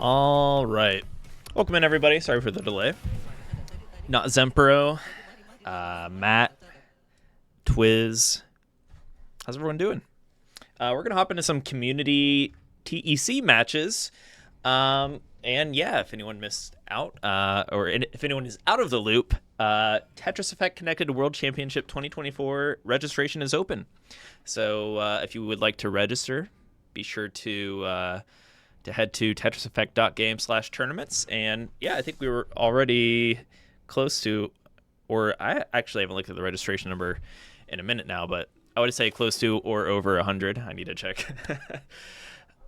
All right. Welcome in, everybody. Sorry for the delay. Not Zempro, Matt, Twiz. How's everyone doing? We're going to hop into some community TEC matches. And yeah, if anyone missed out, or if anyone is out of the loop, Tetris Effect Connected to World Championship 2024 registration is open. So if you would like to register, be sure to head to tetriseffect.game/tournaments. And yeah, I think we were already close to, or I actually haven't looked at the registration number in a minute now, but I would say close to or over 100. I need to check.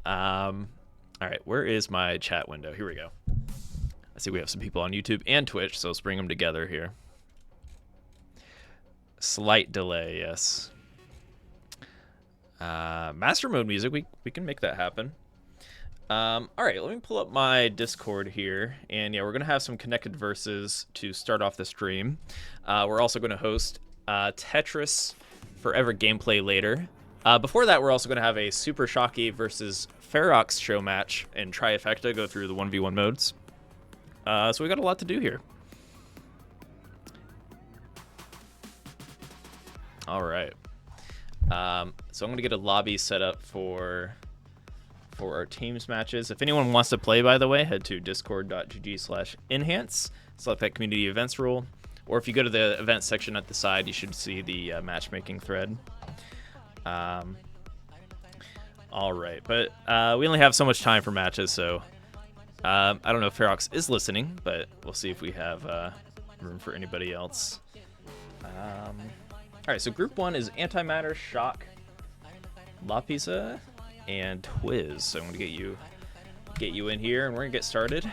All right, where is my chat window? Here we go. I see we have some people on YouTube and Twitch, so let's bring them together here. Slight delay, yes. Master mode music, we can make that happen. All right, let me pull up my Discord here, and yeah, we're gonna have some connected verses to start off the stream. We're also gonna host Tetris Forever gameplay later. Before that, we're also gonna have a Supershocky versus Ferox show match and Trifecta go through the 1v1 modes. So we got a lot to do here. All right. So I'm gonna get a lobby set up for our teams matches. If anyone wants to play, by the way, head to discord.gg/enhance, select that community events rule, or if you go to the events section at the side, you should see the matchmaking thread. All right, but we only have so much time for matches, so I don't know if Ferox is listening, but we'll see if we have room for anybody else. All right, so group 1 is Antimatter, Shock, Lapisa, and Twiz. So I'm gonna get you in here, and we're gonna get started.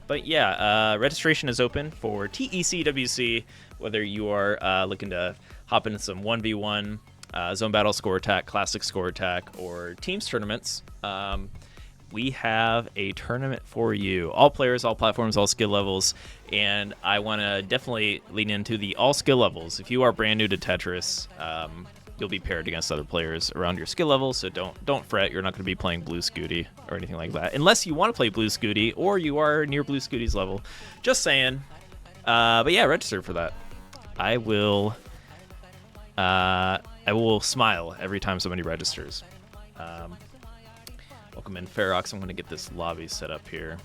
But yeah, registration is open for TECWC. Whether you are looking to hop into some 1v1, zone battle score attack, classic score attack, or teams tournaments, we have a tournament for you. All players, all platforms, all skill levels, and I want to definitely lean into the all skill levels. If you are brand new to Tetris, you'll be paired against other players around your skill level, so don't fret. You're not going to be playing Blue Scooty or anything like that, unless you want to play Blue Scooty or you are near Blue Scooty's level. Just saying. But yeah, register for that. I will smile every time somebody registers. Welcome in, Ferox. I'm going to get this lobby set up here.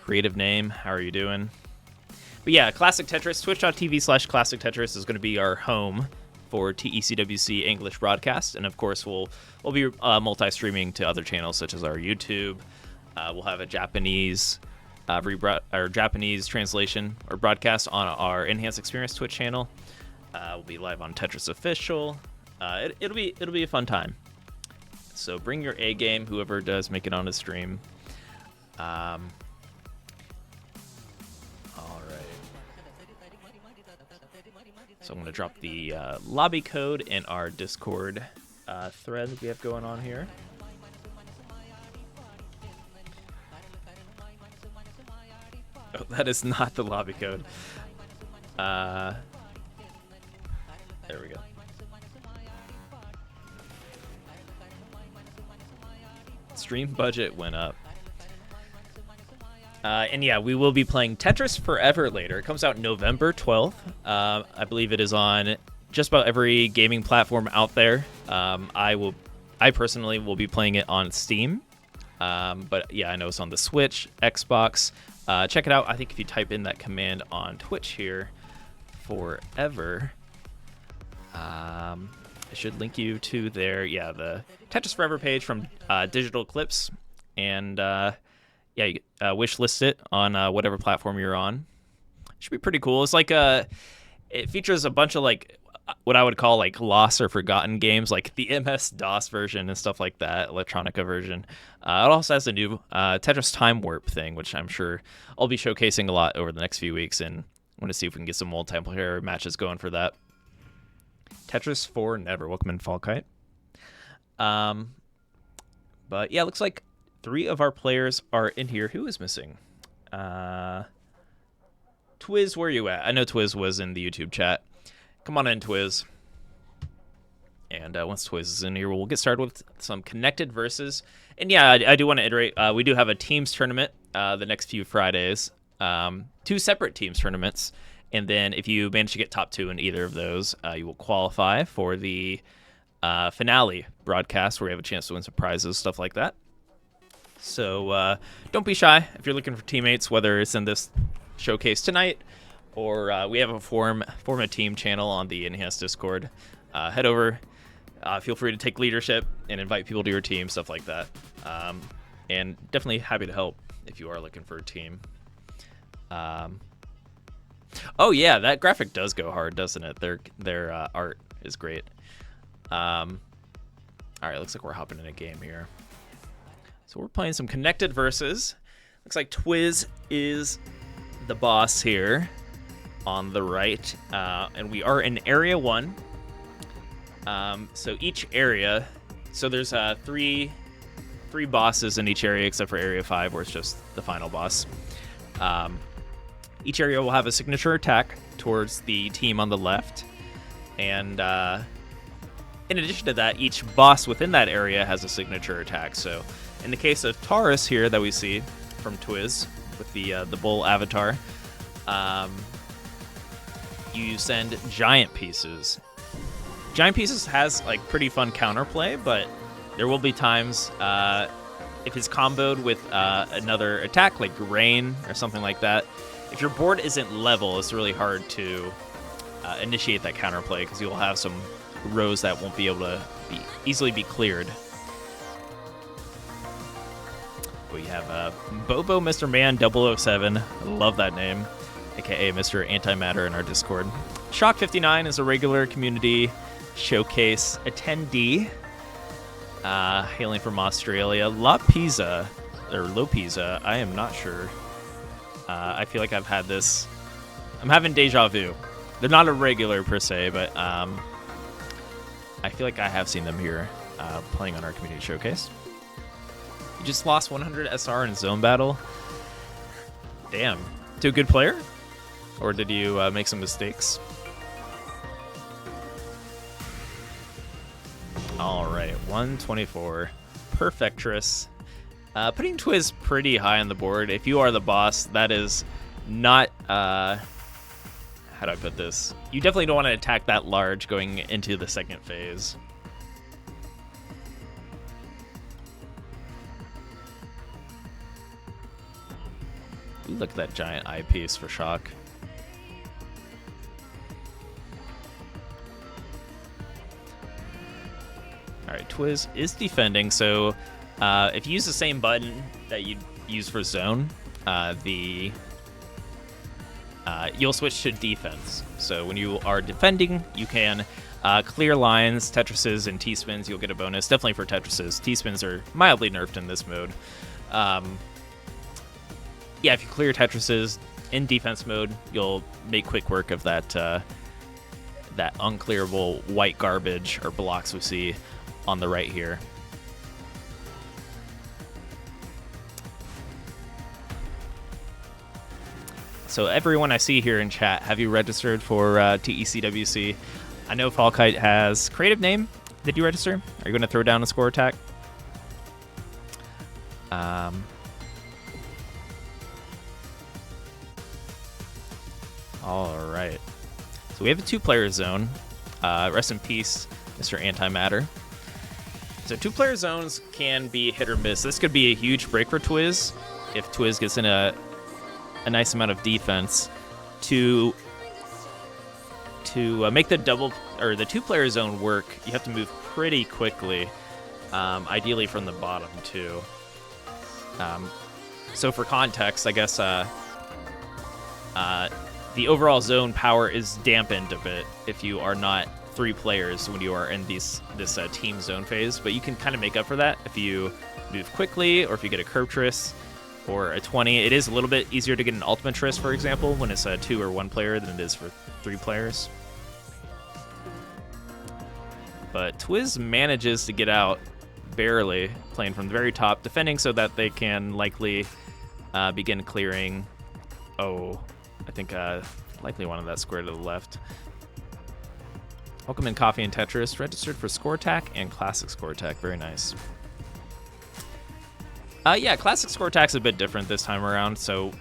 Creative name. How are you doing? But yeah, Classic Tetris, twitch.tv/Classic Tetris is going to be our home for TECWC English broadcast, and of course we'll be multi-streaming to other channels such as our YouTube. We'll have a Japanese Japanese translation or broadcast on our Enhanced Experience Twitch channel. We'll be live on Tetris Official. It'll be a fun time. So bring your A game, whoever does make it on the stream. All right. So I'm going to drop the lobby code in our Discord thread that we have going on here. Oh, that is not the lobby code. There we go. Stream budget went up. And yeah, we will be playing Tetris Forever later. It comes out November 12th. I believe it is on just about every gaming platform out there. I personally will be playing it on Steam. But yeah, I know it's on the Switch, Xbox. Check it out. I think if you type in that command on Twitch here, Forever, it should link you to their, the Tetris Forever page from Digital Eclipse. And yeah, you wish list it on whatever platform you're on. It should be pretty cool. It's like it features a bunch of like what I would call like lost or forgotten games, like the MS-DOS version and stuff like that, electronica version. It also has a new Tetris Time Warp thing, which I'm sure I'll be showcasing a lot over the next few weeks, and I want to see if we can get some multiplayer matches going for that. Tetris Forever. Welcome in, Falkite. But yeah, it looks like 3 of our players are in here. Who is missing? Twiz, where are you at? I know Twiz was in the YouTube chat. Come on in, Twiz. And once Twiz is in here, we'll get started with some connected verses. And yeah, I do want to iterate. We do have a teams tournament the next few Fridays. 2 separate teams tournaments. And then if you manage to get top 2 in either of those, you will qualify for the finale broadcast where you have a chance to win some prizes, stuff like that. So don't be shy if you're looking for teammates, whether it's in this showcase tonight or we have a form a team channel on the Enhanced Discord. Head over. Feel free to take leadership and invite people to your team, stuff like that. And definitely happy to help if you are looking for a team. Oh yeah, that graphic does go hard, doesn't it? Their art is great. All right, looks like we're hopping in a game here. So we're playing some connected verses. Looks like Twiz is the boss here on the right, and we are in Area 1. So each area, so there's 3 bosses in each area except for Area 5, where it's just the final boss. Each area will have a signature attack towards the team on the left, and in addition to that, each boss within that area has a signature attack. So in the case of Taurus here that we see from Twiz with the bull avatar, you send giant pieces. Giant pieces has like pretty fun counterplay, but there will be times if it's comboed with another attack like rain or something like that. If your board isn't level, it's really hard to initiate that counterplay because you'll have some rows that won't be able to easily be cleared. We have Bobo Mr. Man 007. Love that name, aka Mr. Antimatter in our Discord. Shock59 is a regular community showcase attendee, hailing from Australia. Lopeza, I am not sure. I feel like I've had this. I'm having deja vu. They're not a regular per se, but I feel like I have seen them here playing on our community showcase. You just lost 100 SR in zone battle. Damn. To a good player? Or did you make some mistakes? All right, 124. Perfectress. Putting Twiz pretty high on the board. If you are the boss, that is not... how do I put this? You definitely don't want to attack that large going into the second phase. Ooh, look at that giant eyepiece for Shock. Alright, Twiz is defending, so if you use the same button that you'd use for zone, you'll switch to defense. So when you are defending, you can clear lines, Tetrises, and T-spins. You'll get a bonus, definitely for Tetrises. T-spins are mildly nerfed in this mode. Yeah, if you clear Tetrises in defense mode, you'll make quick work of that that unclearable white garbage or blocks we see on the right here. So everyone I see here in chat, have you registered for TECWC? I know Falkite has creative name. Did you register? Are you going to throw down a score attack? All right. So we have a 2-player zone. Rest in peace, Mr. Antimatter. So 2-player zones can be hit or miss. This could be a huge break for Twiz if Twiz gets in a nice amount of defense to make the double or the 2-player zone work. You have to move pretty quickly, ideally from the bottom too. So for context, I guess the overall zone power is dampened a bit if you are not 3 players when you are in this team zone phase, but you can kind of make up for that if you move quickly or if you get a curve tris or a 20. It is a little bit easier to get an ultimate tris, for example, when it's a 2 or 1 player than it is for 3 players. But Twiz manages to get out barely, playing from the very top, defending so that they can likely begin clearing. Oh, I think likely one of that square to the left. Welcome in Coffee and Tetris. Registered for Score Attack and Classic Score Attack. Very nice. Yeah, Classic Score Attack's a bit different this time around. So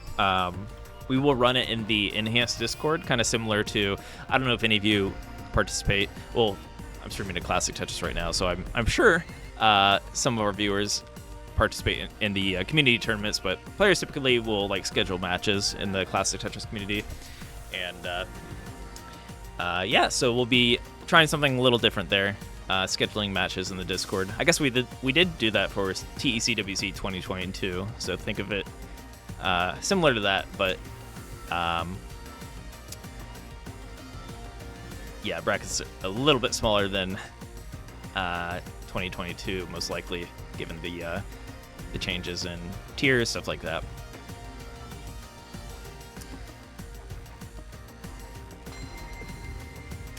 we will run it in the enhanced Discord, kind of similar to, I don't know if any of you participate. Well, I'm streaming to Classic Tetris right now, so I'm sure some of our viewers participate in the community tournaments, but players typically will like schedule matches in the Classic Tetris community. And yeah, so we'll be trying something a little different there, scheduling matches in the Discord. I guess we did do that for TECWC 2022, so think of it similar to that, but yeah, brackets a little bit smaller than 2022, most likely, given the changes in tiers, stuff like that.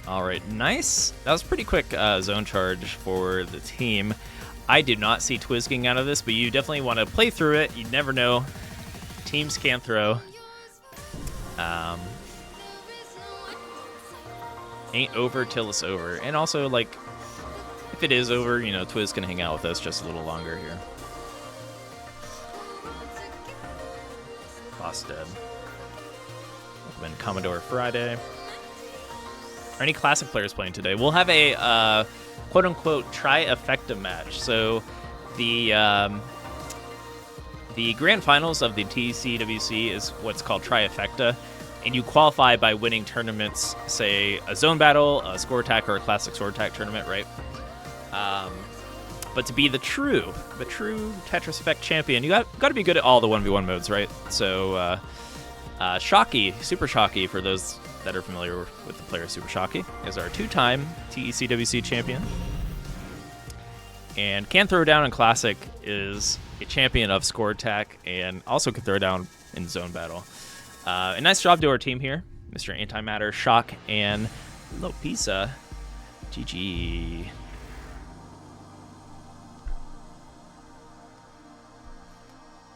All right, nice. That was pretty quick zone charge for the team. I did not see TECWC getting out of this, but you definitely want to play through it. You never know. Teams can throw. Ain't over till it's over. And also, like, if it is over, you know, TECWC can hang out with us just a little longer here. Boss dead. Welcome in Commodore Friday. Are any Classic players playing today? We'll have a quote-unquote trifecta match. So the grand finals of the TECWC is what's called trifecta, and you qualify by winning tournaments, say a zone battle, a score attack, or a Classic score attack tournament, right? But to be the true Tetris Effect champion, you got to be good at all the 1v1 modes, right? So Shocky, Supershocky, for those that are familiar with the player Supershocky, is our 2-time TECWC champion. And Can Throw Down in Classic is a champion of score attack and also can throw down in zone battle. A nice job to our team here, Mr. Antimatter, Shock, and Lopisa. GG.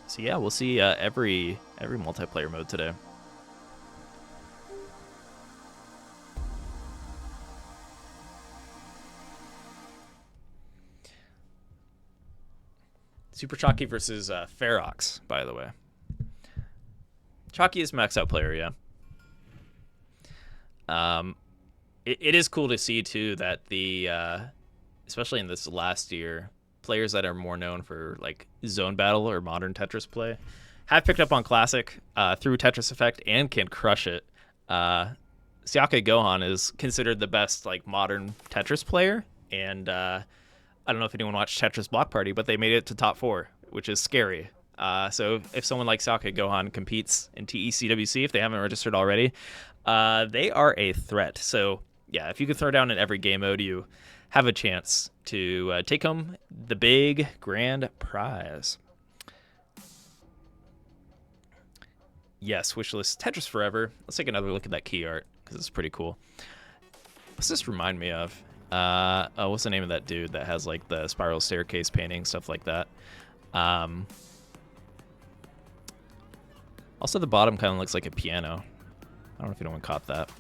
So yeah, we'll see every multiplayer mode today. Supershocky versus Ferox, by the way. Shocky is max out player, yeah. It is cool to see too that the especially in this last year, players that are more known for like zone battle or modern Tetris play have picked up on Classic through Tetris Effect and can crush it. Siake Gohan is considered the best like modern Tetris player, and I don't know if anyone watched Tetris Block Party, but they made it to top 4, which is scary. So if someone like Siake Gohan competes in TECWC, if they haven't registered already, they are a threat. So yeah, if you can throw down in every game mode, you have a chance to take home the big grand prize. Yes, wishlist Tetris Forever. Let's take another look at that key art because it's pretty cool. What's this remind me of? What's the name of that dude that has like the spiral staircase painting, stuff like that? Also, the bottom kind of looks like a piano. I don't know if anyone caught that.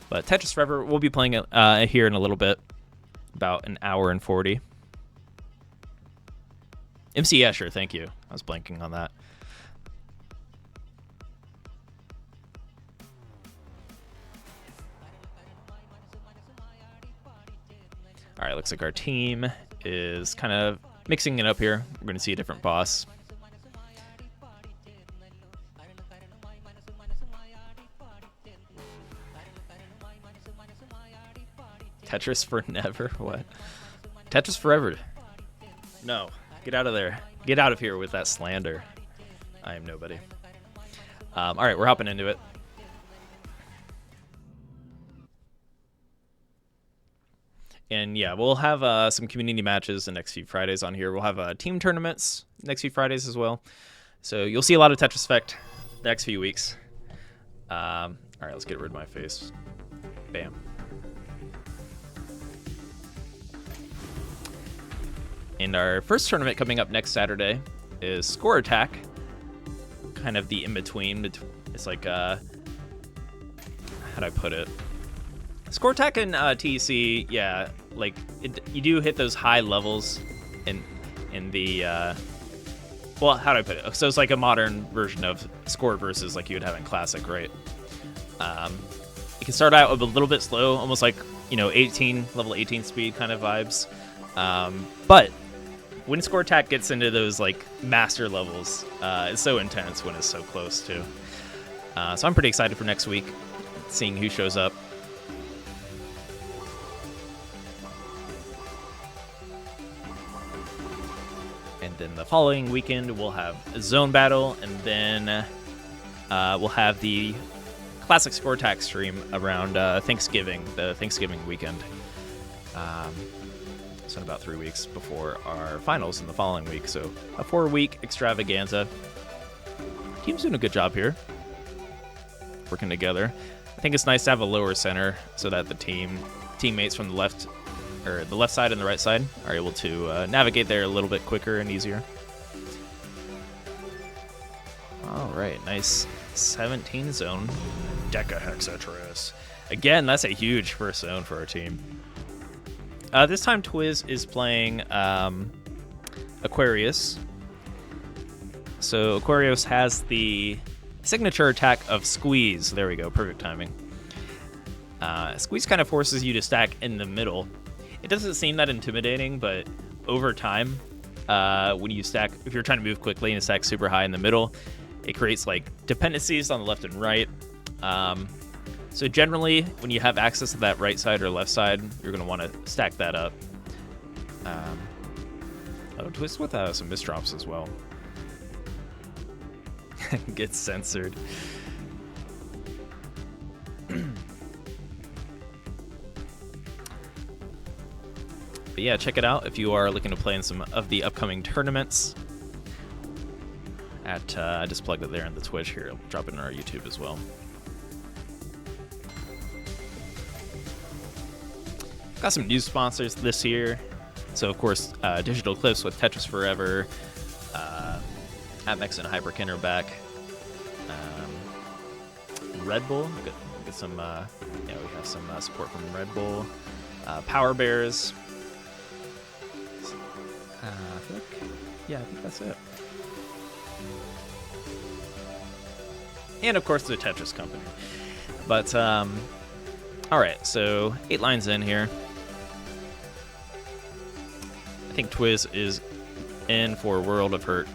But Tetris Forever, we'll be playing it here in a little bit. About an hour and 40. MC Escher, thank you. I was blanking on that. All right, looks like our team is kind of mixing it up here. We're going to see a different boss. Tetris for never? What? Tetris Forever. No. Get out of there. Get out of here with that slander. I am nobody. All right, we're hopping into it. And yeah, we'll have some community matches the next few Fridays on here. We'll have team tournaments next few Fridays as well. So you'll see a lot of Tetris Effect the next few weeks. All right, let's get rid of my face. Bam. And our first tournament coming up next Saturday is Score Attack. Kind of the in-between. It's like, how do I put it? Score attack in TEC, yeah, like you do hit those high levels in the well, how do I put it? So it's like a modern version of score versus like you would have in classic, right? You can start out a little bit slow, almost like, you know, level 18 speed kind of vibes. But when score attack gets into those like master levels, it's so intense when it's so close too. So I'm pretty excited for next week, seeing who shows up. And then the following weekend, we'll have a zone battle, and then we'll have the classic score attack stream around Thanksgiving, the Thanksgiving weekend. So in about 3 weeks before our finals in the following week. So a 4-week extravaganza. Team's doing a good job here, working together. I think it's nice to have a lower center so that the teammates from the left side and the right side are able to navigate there a little bit quicker and easier. All right, nice 17 zone. Tetris. Again, that's a huge first zone for our team. This time TECWC is playing Aquarius. So Aquarius has the signature attack of Squeeze. There we go, perfect timing. Squeeze kind of forces you to stack in the middle. It doesn't seem that intimidating, but over time, when you stack, if you're trying to move quickly and stack super high in the middle, it creates like dependencies on the left and right. So generally, when you have access to that right side or left side, you're going to want to stack that up. Twist with some misdrops as well. Gets censored. But yeah, check it out if you are looking to play in some of the upcoming tournaments. I just plugged it there in the Twitch here. I'll drop it in our YouTube as well. Got some new sponsors this year. So, of course, Digital Eclipse with Tetris Forever. Atmex and Hyperkin are back. Red Bull. Get some, we have some support from Red Bull. Power Bears. I think that's it. And, of course, the Tetris Company. But, all right, so 8 lines in here. I think TECWC is in for a world of hurt.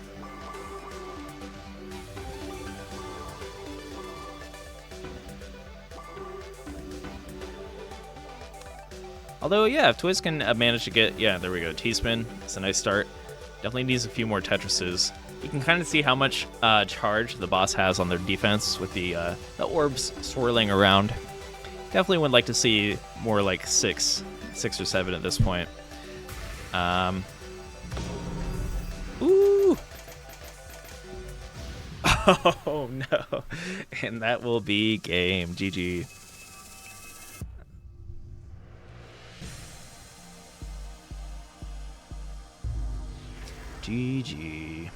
Although, yeah, if TECWC can manage to get, there we go, T-spin. It's a nice start. Definitely needs a few more Tetrises. You can kind of see how much charge the boss has on their defense with the orbs swirling around. Definitely would like to see more like 6 or 7 at this point. Ooh! Oh no! And that will be game. GG. GG.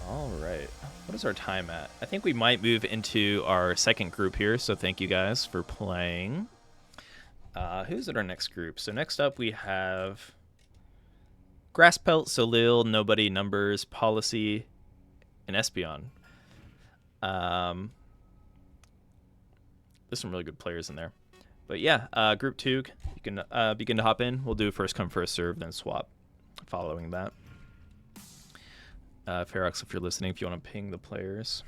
All right. What is our time at? I think we might move into our second group here, so thank you guys for playing. Who's at our next group? So next up we have Grasspelt, Solil, Nobody, Numbers, Policy, and Espion. There's some really good players in there. But yeah, group 2, you can begin to hop in. We'll do first come, first serve, then swap following that. Ferox, if you're listening, if you want to ping the players.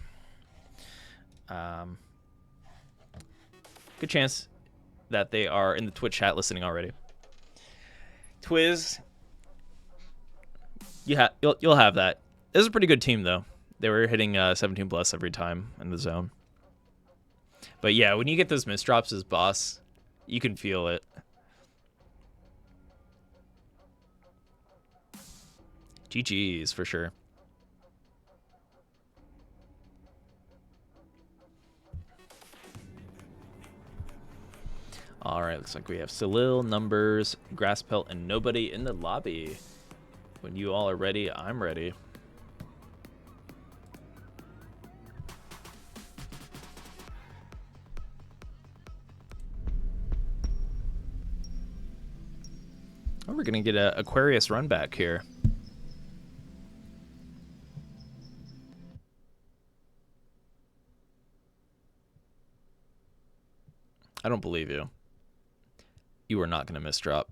Good chance that they are in the Twitch chat listening already. TECWC, you'll have that. This is a pretty good team, though. They were hitting 17 plus every time in the zone. But yeah, when you get those misdrops as boss, you can feel it. GG's for sure. All right, looks like we have Solil, Numbers, Grasspelt, and Nobody in the lobby. When you all are ready, I'm ready. Oh, we're going to get a Aquarius run back here. I don't believe you. You are not going to miss drop.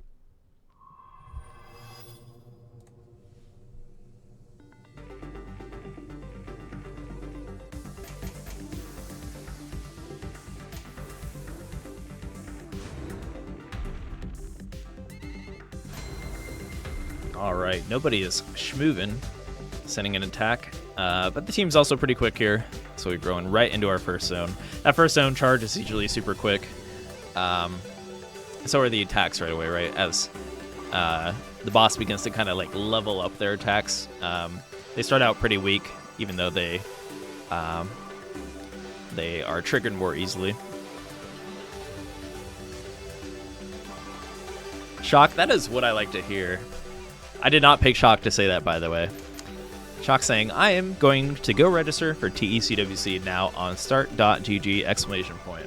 All right, nobody is schmoving, sending an attack, but the team's also pretty quick here, so we're going right into our first zone. That first zone charge is usually super quick. So are the attacks right away, right? As the boss begins to kind of like level up their attacks. They start out pretty weak, even though they are triggered more easily. Shock, that is what I like to hear. I did not pick Shock to say that, by the way. Shock saying, I am going to go register for TECWC now on start.gg exclamation point.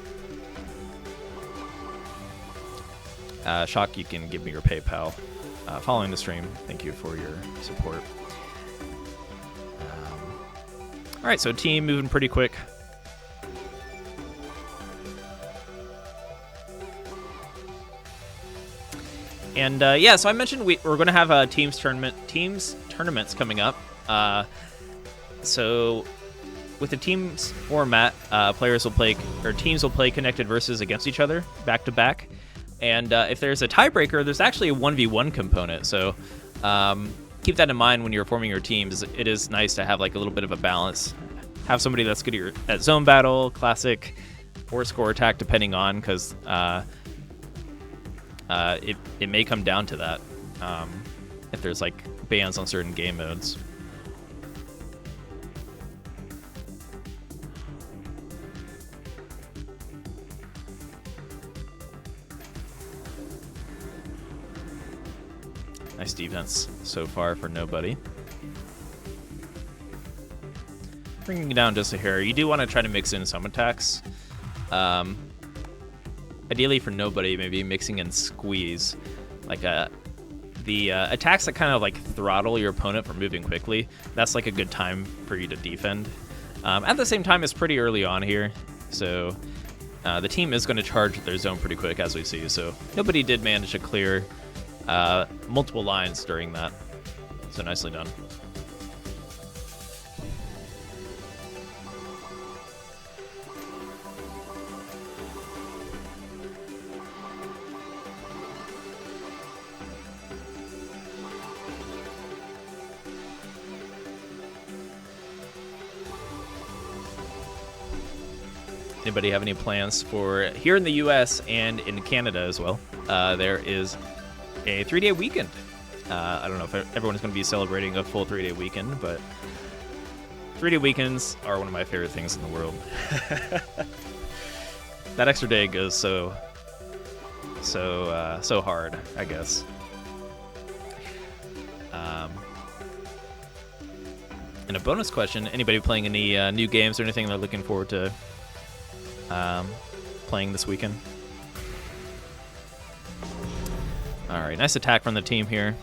Shock, you can give me your PayPal following the stream. Thank you for your support. All right, so team moving pretty quick. And yeah, so I mentioned we're going to have teams tournaments coming up. So with the teams format, players will play, or teams will play connected versus against each other back to back. And if there's a tiebreaker, there's actually a 1v1 component. So keep that in mind when you're forming your teams. It is nice to have like a little bit of a balance. Have somebody that's good at zone battle, classic, or score attack, depending on, because it may come down to that if there's like bans on certain game modes. Nice defense so far for nobody. Bringing it down just a hair. You do want to try to mix in some attacks. Ideally for nobody, maybe mixing in squeeze. Like the attacks that kind of like throttle your opponent from moving quickly, that's like a good time for you to defend. At the same time, it's pretty early on here, so the team is going to charge their zone pretty quick, as we see. So nobody did manage to clear multiple lines during that. So nicely done. Anybody have any plans for here in the US and in Canada as well? There is a 3-day weekend. I don't know if everyone's going to be celebrating a full 3-day weekend, but 3-day weekends are one of my favorite things in the world. That extra day goes so hard, I guess. And a bonus question: anybody playing any new games or anything they're looking forward to playing this weekend? All right, nice attack from the team here.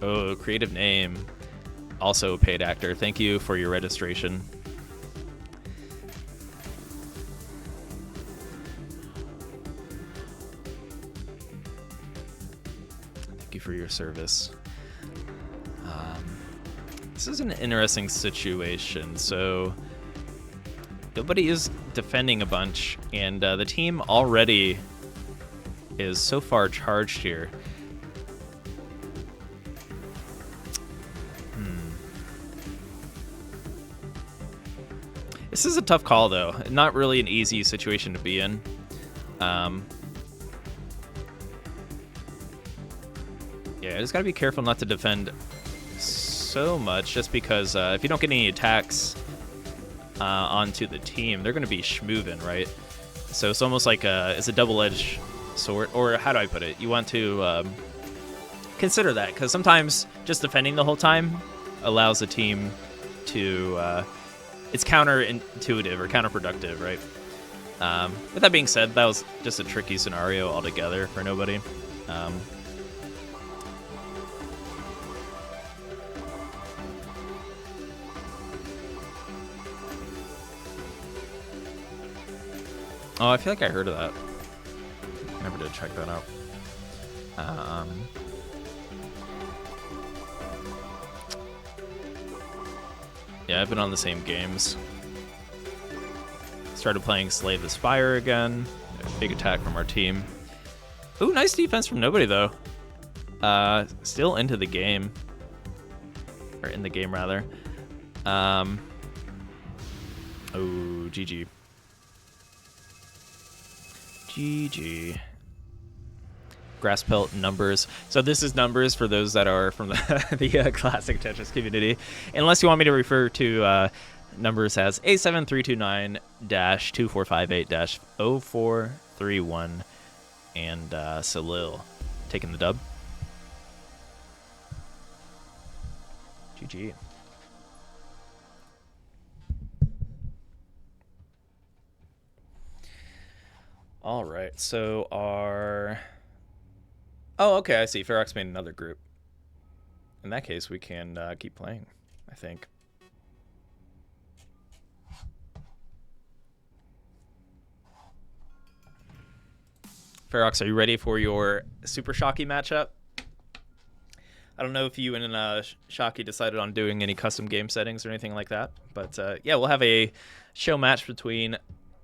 Oh, creative name. Also a paid actor. Thank you for your registration. Thank you for your service. This is an interesting situation. So nobody is defending a bunch, and the team already is so far charged here. This is a tough call, though. Not really an easy situation to be in. Yeah, just gotta be careful not to defend so much, just because if you don't get any attacks onto the team, they're gonna be schmoving, right? So it's almost like it's a double-edged sort, or how do I put it? You want to consider that, because sometimes just defending the whole time allows a team to it's counterintuitive or counterproductive, right? With that being said, that was just a tricky scenario altogether for nobody. Oh, I feel like I heard of that. Never did check that out. Yeah, I've been on the same games. Started playing Slay the Spire again. Big attack from our team. Ooh, nice defense from nobody, though. Still into the game. Or in the game, rather. Oh, GG. GG. Grass pelt numbers. So this is numbers for those that are from the classic Tetris community. Unless you want me to refer to numbers as A7329-2458-0431 and Salil taking the dub. GG. All right, so our... Oh, okay, I see. Ferox made another group. In that case, we can keep playing, I think. Ferox, are you ready for your Supershocky matchup? I don't know if you and Shocky decided on doing any custom game settings or anything like that, but yeah, we'll have a show match between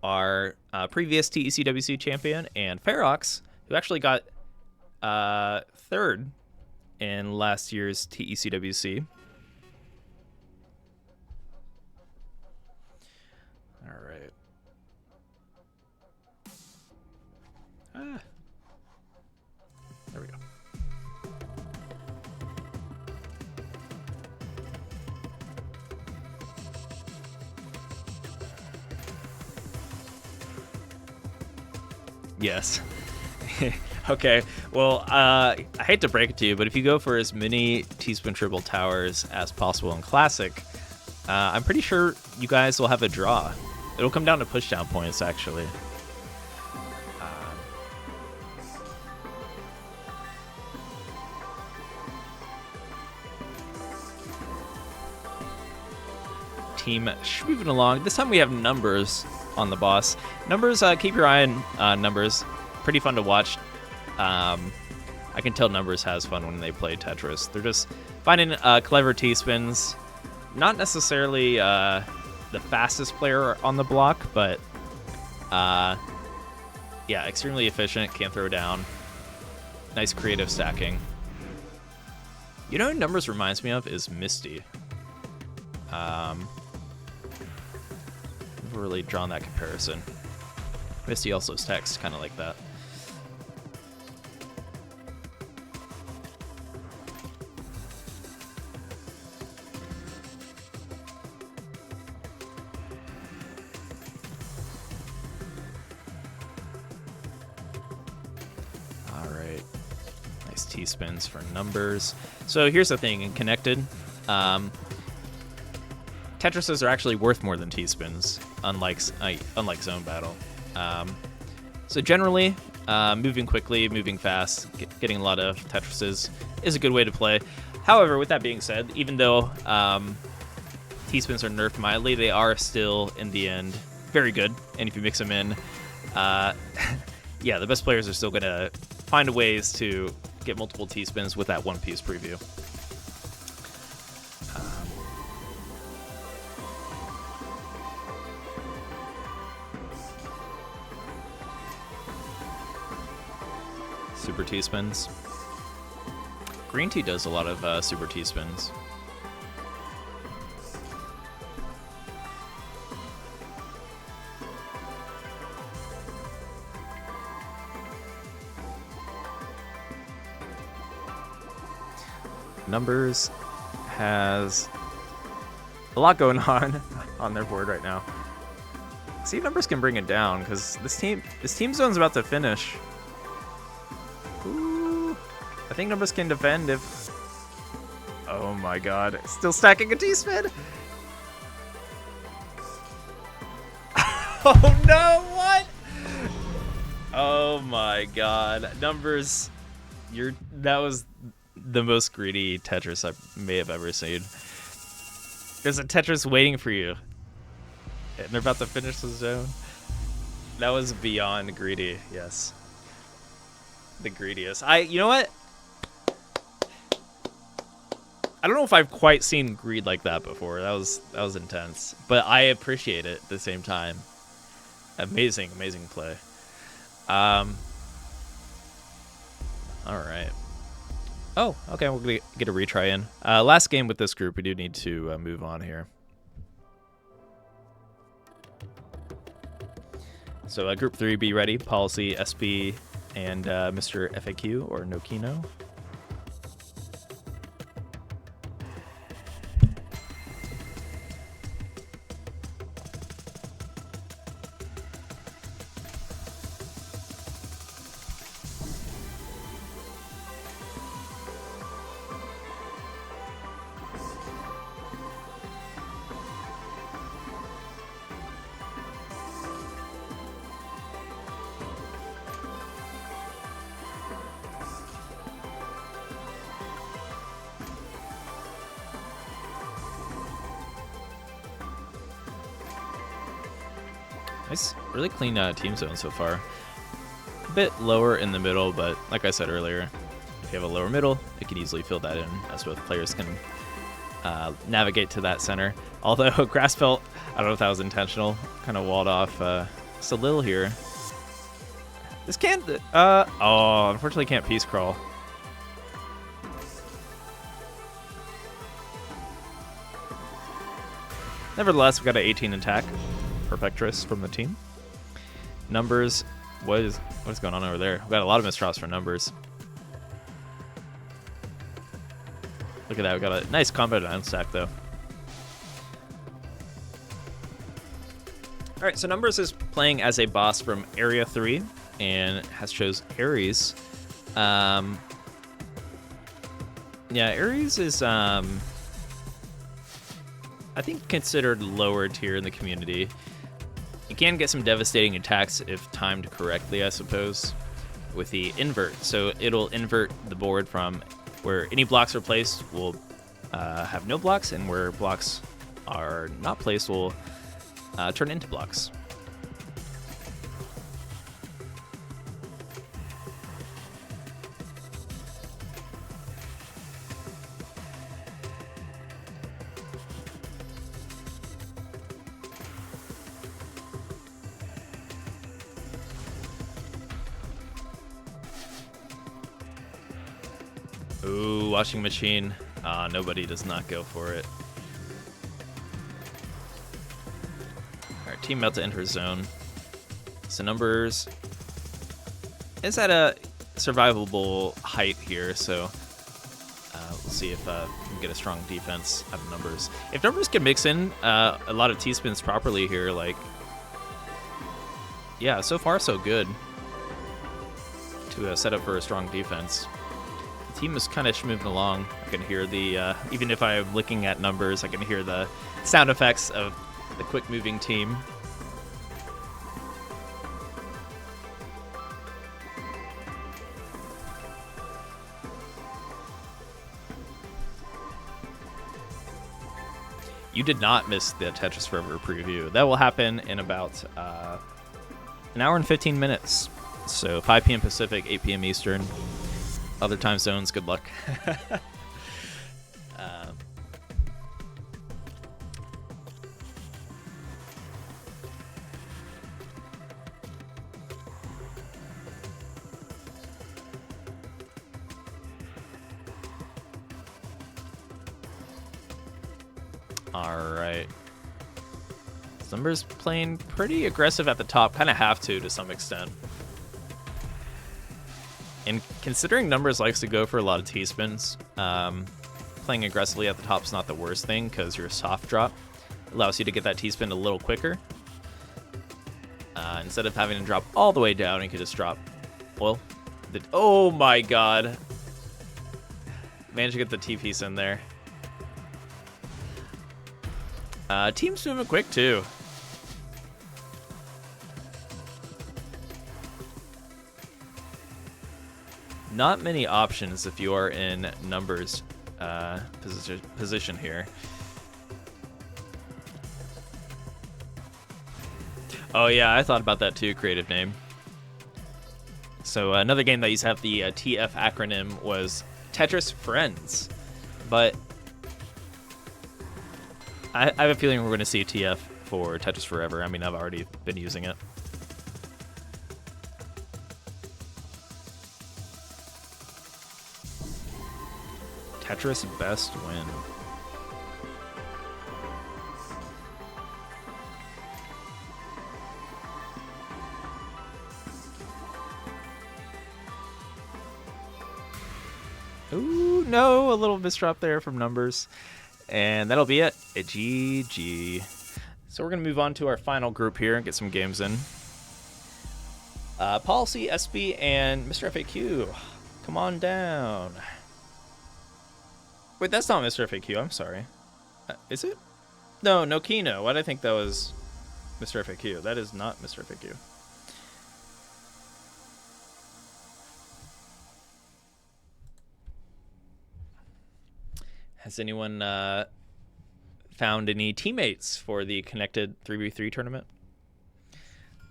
our previous TECWC champion and Ferox, who actually got third in last year's TECWC. All right. There we go. Yes. Okay, well, I hate to break it to you, but if you go for as many teaspoon triple towers as possible in Classic, I'm pretty sure you guys will have a draw. It'll come down to pushdown points, actually. Team moving along. This time we have numbers on the boss. Numbers, keep your eye on numbers. Pretty fun to watch. I can tell Numbers has fun when they play Tetris. They're just finding clever T-spins. Not necessarily the fastest player on the block, but yeah, extremely efficient, can throw down. Nice creative stacking. You know who Numbers reminds me of is Misty. Never really drawn that comparison. Misty also stacks kind of like that. T-spins for Numbers. So here's the thing, in Connected, Tetrises are actually worth more than T-spins, unlike Zone Battle. So generally, moving quickly, moving fast, getting a lot of Tetrises is a good way to play. However, with that being said, even though T-spins are nerfed mildly, they are still, in the end, very good. And if you mix them in, yeah, the best players are still going to find ways to get multiple T-spins with that one-piece preview. Super T-spins. Green Tea does a lot of super T-spins. Numbers has a lot going on their board right now. See if Numbers can bring it down, because this team zone's about to finish. I think numbers can defend if... Oh my god. Still stacking a T-spin. Oh no, what? Oh my god. Numbers, that was the most greedy Tetris I may have ever seen. There's a Tetris waiting for you. And they're about to finish the zone. That was beyond greedy, yes. The greediest. You know what? I don't know if I've quite seen greed like that before. That was intense. But I appreciate it at the same time. Amazing, amazing play. All right. Oh, okay, we're gonna get a retry in. Last game with this group, we do need to move on here. So group 3, be ready. Policy, SB, and Mr. FAQ or Nokino. Nice, really clean team zone so far. A bit lower in the middle, but like I said earlier, if you have a lower middle, it can easily fill that in, as both players can navigate to that center. Although grass felt, I don't know if that was intentional, kind of walled off just a little here. This can't, oh, unfortunately can't piece crawl. Nevertheless, we got an 18 attack. Perfectress from the team. Numbers, what is going on over there? We got a lot of misdrops for numbers. Look at that, we got a nice combo down stack though. All right, so numbers is playing as a boss from Area 3 and has chose Ares. Yeah, Ares is I think considered lower tier in the community. You can get some devastating attacks if timed correctly, I suppose, with the invert. So it'll invert the board from where any blocks are placed will have no blocks, and where blocks are not placed will turn into blocks. Ooh, washing machine. Nobody does not go for it. Alright, team about to enter zone. So numbers is at a survivable height here, so we'll see if we can get a strong defense out of numbers. If numbers can mix in a lot of T-spins properly here, like, yeah, so far so good to set up for a strong defense. Team is kind of moving along. I can hear the, even if I'm looking at numbers, I can hear the sound effects of the quick moving team. You did not miss the Tetris Forever preview. That will happen in about an hour and 15 minutes. So 5 p.m. Pacific, 8 p.m. Eastern. Other time zones, good luck. All right. Numbers playing pretty aggressive at the top, kind of have to some extent. And considering numbers likes to go for a lot of T-spins, playing aggressively at the top is not the worst thing because your soft drop allows you to get that T-spin a little quicker. Instead of having to drop all the way down, you could just drop, well, oh my god. managed to get the T-piece in there. Team's moving quick, too. Not many options if you are in numbers position here. Oh yeah, I thought about that too, creative name. So another game that used to have the TF acronym was Tetris Friends. But I have a feeling we're going to see TF for Tetris Forever. I mean, I've already been using it. Tetris best win. Ooh, no, a little misdrop there from numbers. And that'll be it. A GG. So we're going to move on to our final group here and get some games in. Policy, SB, and Mr. FAQ. Come on down. Wait, that's not Mr. FAQ. I'm sorry. Is it? No, no Kino. Why did I think that was Mr. FAQ? That is not Mr. FAQ. Has anyone found any teammates for the connected 3v3 tournament?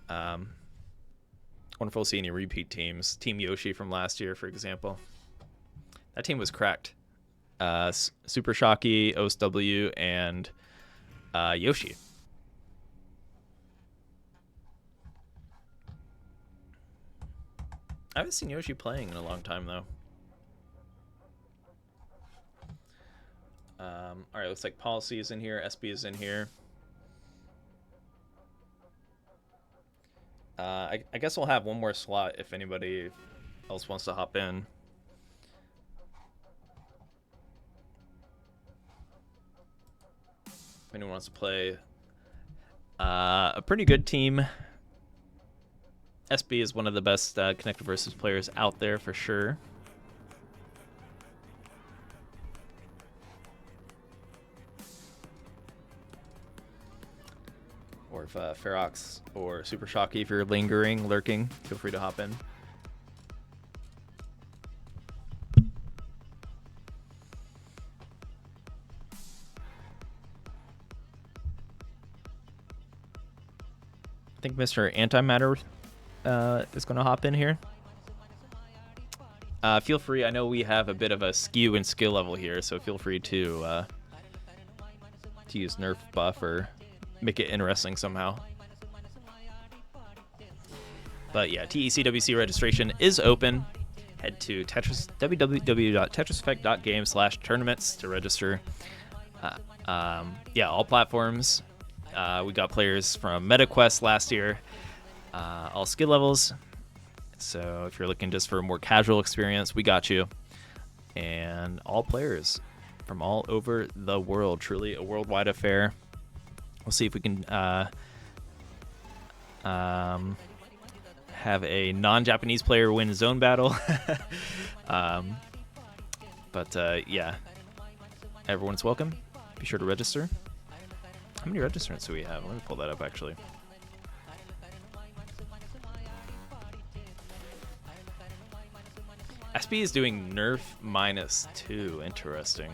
Wonderful to see any repeat teams. Team Yoshi from last year, for example. That team was cracked. Supershocky, OSW, and Yoshi. I haven't seen Yoshi playing in a long time, though. All right, looks like Policy is in here, SB is in here. I guess we'll have one more slot if anybody else wants to hop in. If anyone wants to play a pretty good team. SB is one of the best Connected Versus players out there for sure. Or if Ferox or Supershocky, if you're lurking, feel free to hop in. I think Mr. Antimatter is going to hop in here. Feel free. I know we have a bit of a skew in skill level here, so feel free to use nerf buff or make it interesting somehow. But yeah, TECWC registration is open. Head to www.tetriseffect.game/tournaments to register. Yeah, all platforms. We got players from MetaQuest last year, all skill levels. So if you're looking just for a more casual experience, we got you. And all players from all over the world. Truly a worldwide affair. We'll see if we can have a non-Japanese player win zone battle. Yeah, everyone's welcome. Be sure to register. How many registrants do we have? Let me pull that up, actually. SB is doing nerf -2. Interesting.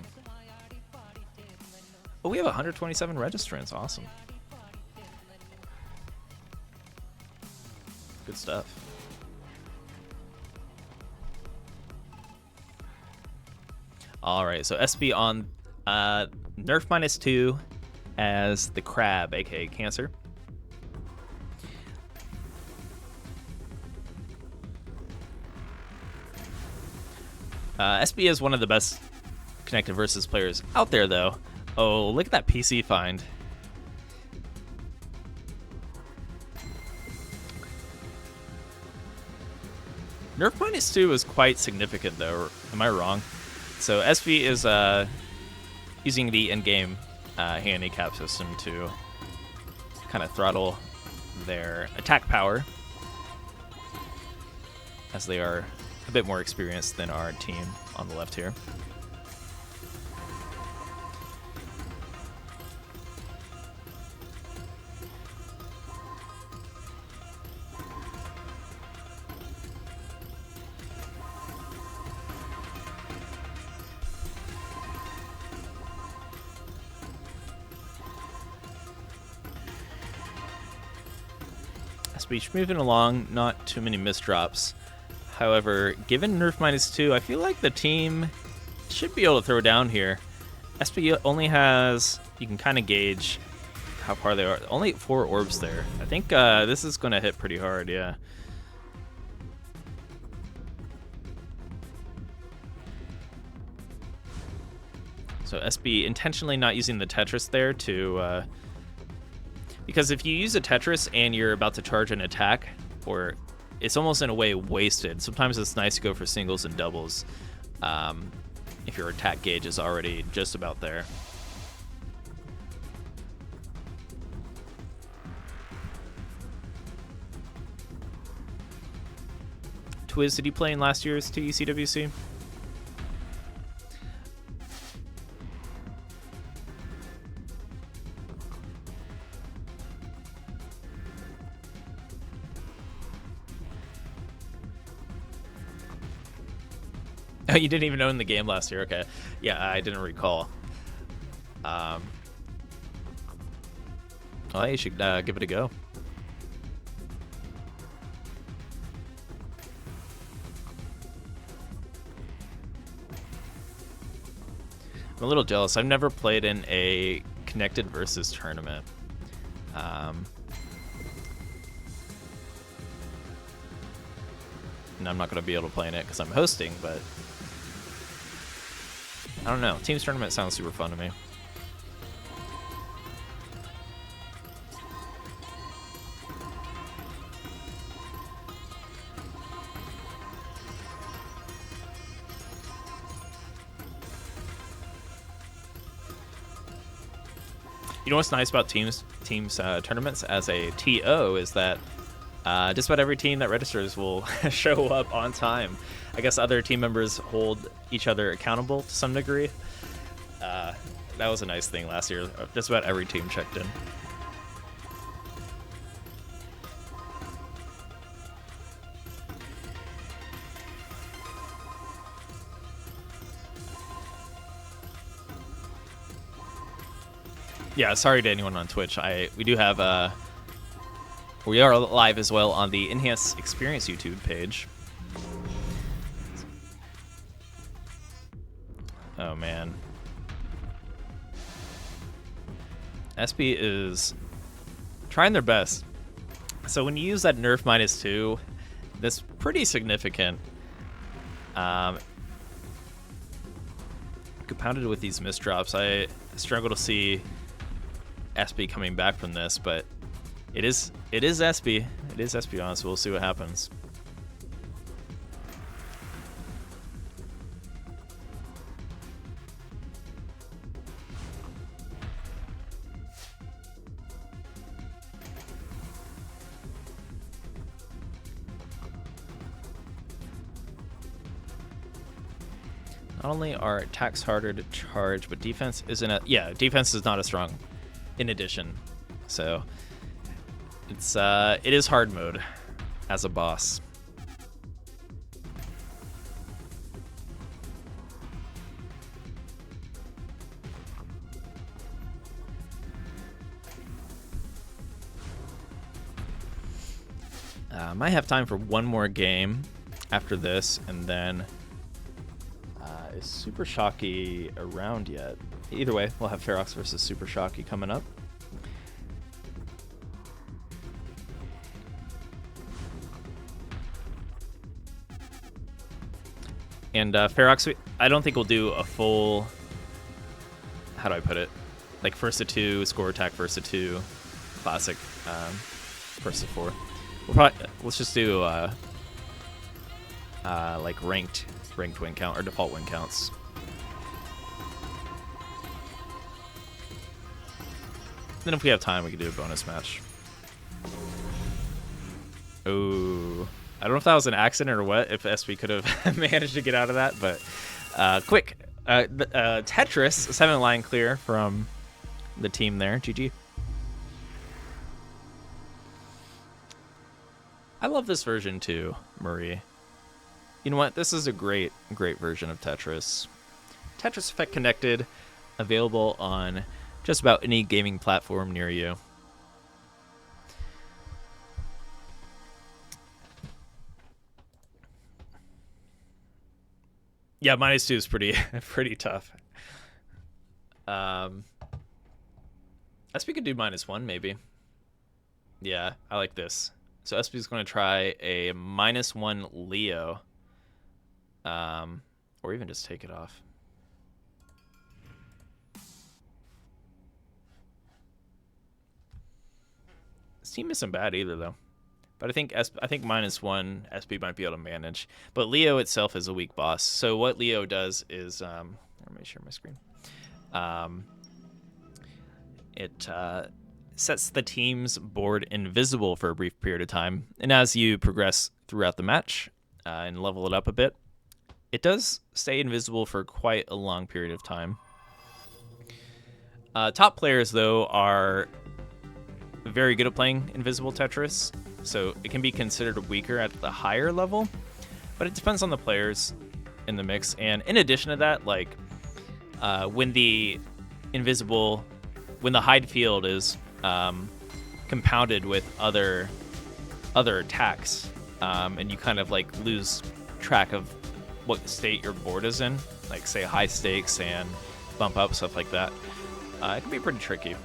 Oh, we have 127 registrants. Awesome. Good stuff. All right, so SB on nerf -2 as the crab, aka Cancer. SB is one of the best Connected Versus players out there, though. Oh, look at that PC find. Nerf -2 is quite significant, though. Am I wrong? So SB is using the in-game handicap system to kind of throttle their attack power, as they are a bit more experienced than our team on the left here. Speech moving along, not too many misdrops. However, given nerf -2, I feel like the team should be able to throw down here. SP only has, you can kind of gauge how far they are. Only 4 orbs there. I think this is going to hit pretty hard, yeah. So SB intentionally not using the Tetris there to... because if you use a Tetris and you're about to charge an attack, or it's almost in a way wasted. Sometimes it's nice to go for singles and doubles if your attack gauge is already just about there. Twiz, did you play in last year's TECWC? Oh, you didn't even own the game last year. Okay, yeah, I didn't recall. Well, you should give it a go. I'm a little jealous. I've never played in a connected versus tournament. And I'm not going to be able to play in it because I'm hosting, but I don't know. Teams tournament sounds super fun to me. You know what's nice about teams tournaments as a TO is that just about every team that registers will show up on time. I guess other team members hold each other accountable to some degree. That was a nice thing last year. Just about every team checked in. Yeah, sorry to anyone on Twitch. We do have we are live as well on the Enhanced Experience YouTube page. Oh man. SB is trying their best. So when you use that nerf -2, that's pretty significant. Compounded with these misdrops, I struggle to see SB coming back from this, but it is SB. It is SB on, so we'll see what happens. Not only are attacks harder to charge, but defense isn't defense is not as strong in addition. So it is hard mode as a boss. Might have time for one more game after this, and then is Supershocky around yet? Either way, we'll have Ferox versus Supershocky coming up. And Ferox, I don't think we'll do a full, how do I put it? Like first to 2, score attack first to 2, classic first to 4. Let's just do like ranked win count or default win counts. Then if we have time, we can do a bonus match. Oh, I don't know if that was an accident or what, if SB could have managed to get out of that, but quick. Tetris, 7 line clear from the team there. GG. I love this version too, Marie. You know what? This is a great version of Tetris. Tetris Effect connected, available on just about any gaming platform near you. Yeah, -2 is pretty pretty tough. SP could do -1 maybe. Yeah, I like this. So SP is going to try a -1 Leo. Or even just take it off. This team isn't bad either, though. But I think -1 SP might be able to manage. But Leo itself is a weak boss. So what Leo does is, let me share my screen. It sets the team's board invisible for a brief period of time. And as you progress throughout the match and level it up a bit, it does stay invisible for quite a long period of time. Top players, though, are very good at playing invisible Tetris, so it can be considered weaker at the higher level, but it depends on the players in the mix. And in addition to that, like when the hide field is compounded with other attacks, and you kind of like lose track of what state your board is in, like say high stakes and bump up, stuff like that, it can be pretty tricky.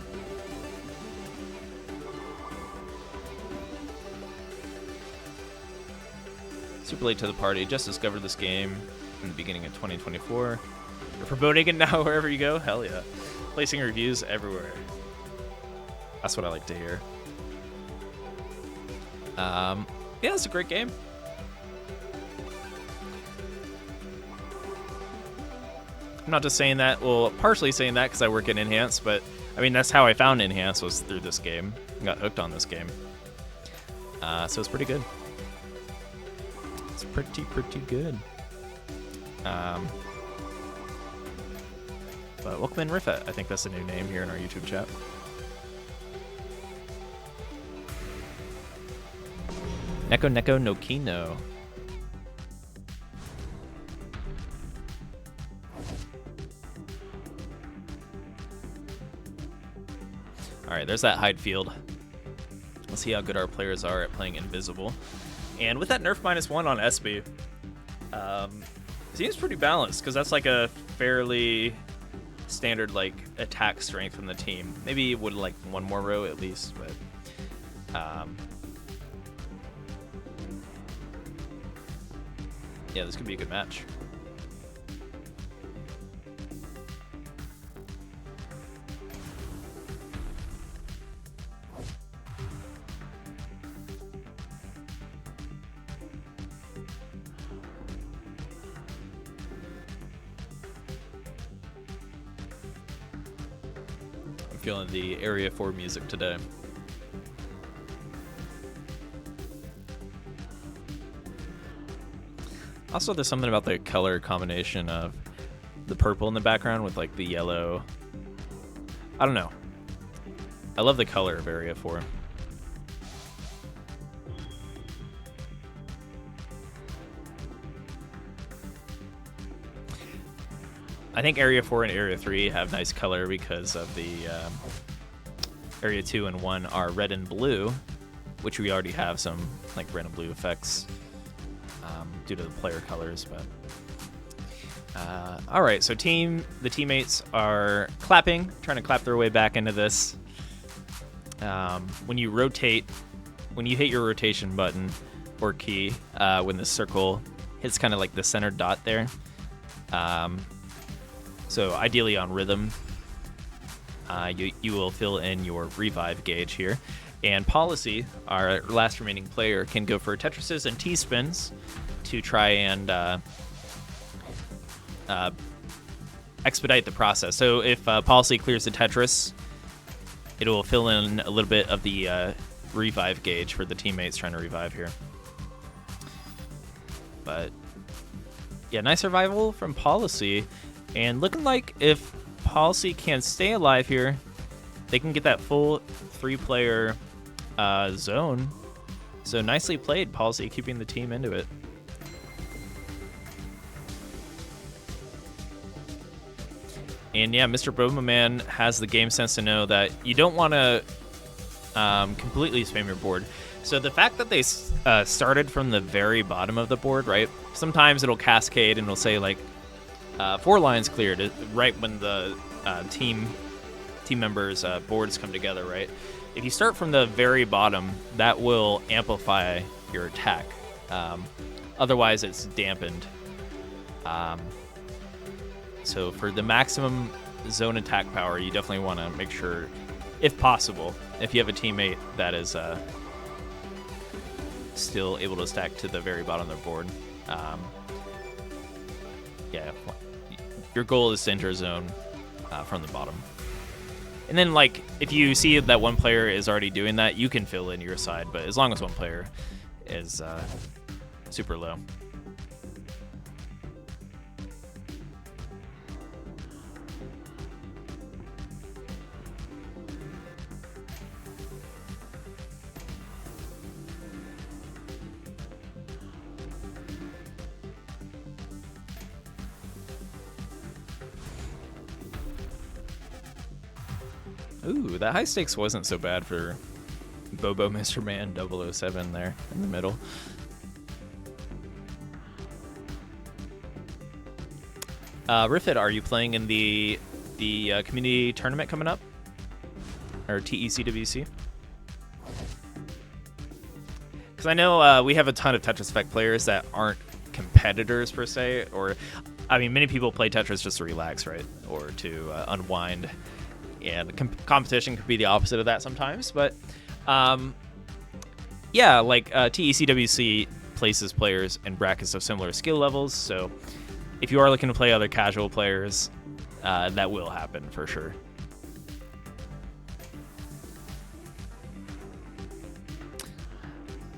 Super late to the party. Just discovered this game in the beginning of 2024. You're promoting it now wherever you go? Hell yeah. Placing reviews everywhere. That's what I like to hear. Yeah, it's a great game. I'm not just saying that, well, partially saying that because I work in Enhance, but I mean, that's how I found Enhance, was through this game. I got hooked on this game. So it's pretty good. It's pretty good. But welcome in Riffet. I think that's the new name here in our YouTube chat. Neko no Kino. Alright, there's that hide field. Let's see how good our players are at playing invisible. And with that nerf -1 on SB, seems pretty balanced, because that's like a fairly standard like attack strength from the team. Maybe it would like one more row at least, but yeah, this could be a good match. I'm feeling the Area 4 music today. Also, there's something about the color combination of the purple in the background with like the yellow. I don't know. I love the color of Area 4. I think Area 4 and Area 3 have nice color because of the Area 2 and 1 are red and blue, which we already have some like red and blue effects due to the player colors. But all right, so the teammates are clapping, trying to clap their way back into this. When you hit your rotation button or key, when the circle hits kind of like the center dot there. So ideally on rhythm, you will fill in your revive gauge here. And Policy, our last remaining player, can go for Tetrises and T-spins to try and expedite the process. So if Policy clears the Tetris, it will fill in a little bit of the revive gauge for the teammates trying to revive here. But yeah, nice survival from Policy. And looking like if Policy can stay alive here, they can get that full 3-player zone. So nicely played, Policy, keeping the team into it. And yeah, Mr. Bromaman has the game sense to know that you don't want to completely spam your board. So the fact that they started from the very bottom of the board, right? Sometimes it'll cascade and it'll say like 4 lines cleared right when the team members' boards come together, right? If you start from the very bottom, that will amplify your attack. Otherwise, it's dampened. So for the maximum zone attack power, you definitely want to make sure, if possible, if you have a teammate that is still able to stack to the very bottom of their board. Yeah, your goal is to enter a zone from the bottom. And then, like, if you see that one player is already doing that, you can fill in your side, but as long as one player is super low. Ooh, that high stakes wasn't so bad for Bobo Mr. Man 007 there in the middle. Riffit, are you playing in the community tournament coming up? Or TECWC? Because I know we have a ton of Tetris Effect players that aren't competitors per se, or, I mean, many people play Tetris just to relax, right? Or to unwind. And competition could be the opposite of that sometimes, but yeah, like TECWC places players in brackets of similar skill levels, so if you are looking to play other casual players, that will happen for sure.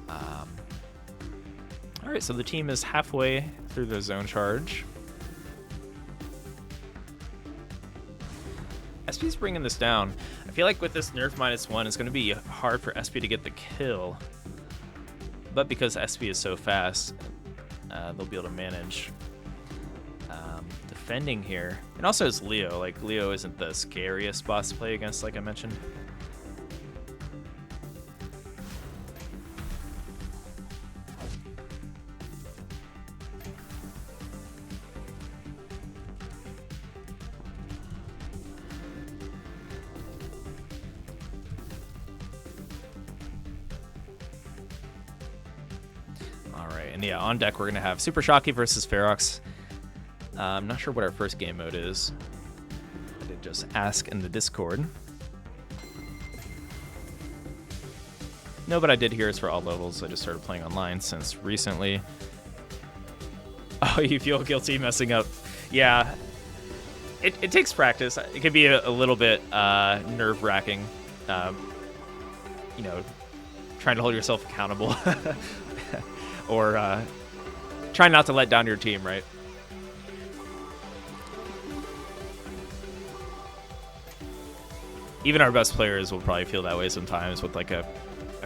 All right, so the team is halfway through the zone charge. SP's bringing this down. I feel like with this nerf -1, it's going to be hard for SP to get the kill. But because SP is so fast, they'll be able to manage defending here. And also it's Leo. Like, Leo isn't the scariest boss to play against, like I mentioned. And yeah, on deck we're going to have Supershocky versus Ferox. I'm not sure what our first game mode is. I did just ask in the Discord. No, but I did hear it's for all levels. I just started playing online since recently. Oh, you feel guilty messing up. Yeah, it takes practice. It could be a little bit nerve-wracking. You know, trying to hold yourself accountable. Or try not to let down your team, right? Even our best players will probably feel that way sometimes with like a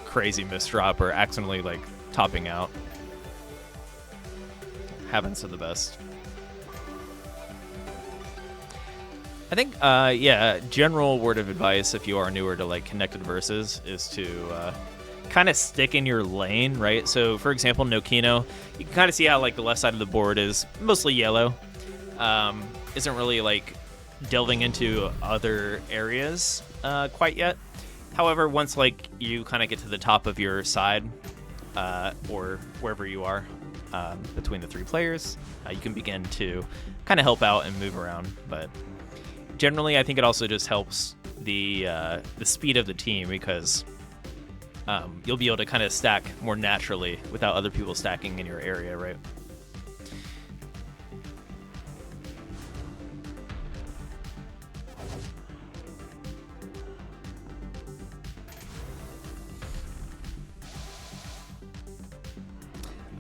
crazy misdrop or accidentally like topping out. Happens to the best. I think, yeah, general word of advice if you are newer to like connected versus is to kind of stick in your lane, right? So for example, Nokino, you can kind of see how like the left side of the board is mostly yellow. Isn't really like delving into other areas quite yet. However, once like you kind of get to the top of your side or wherever you are between the 3 players, you can begin to kind of help out and move around. But generally, I think it also just helps the speed of the team because you'll be able to kind of stack more naturally without other people stacking in your area, right?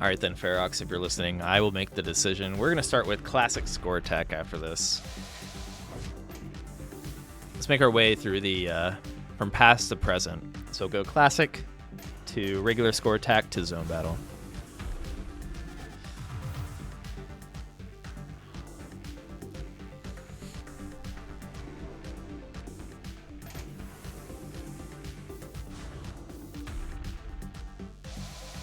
All right then, Ferox, if you're listening, I will make the decision. We're going to start with classic score attack after this. Let's make our way through the from past to present. So go classic to regular score attack to zone battle.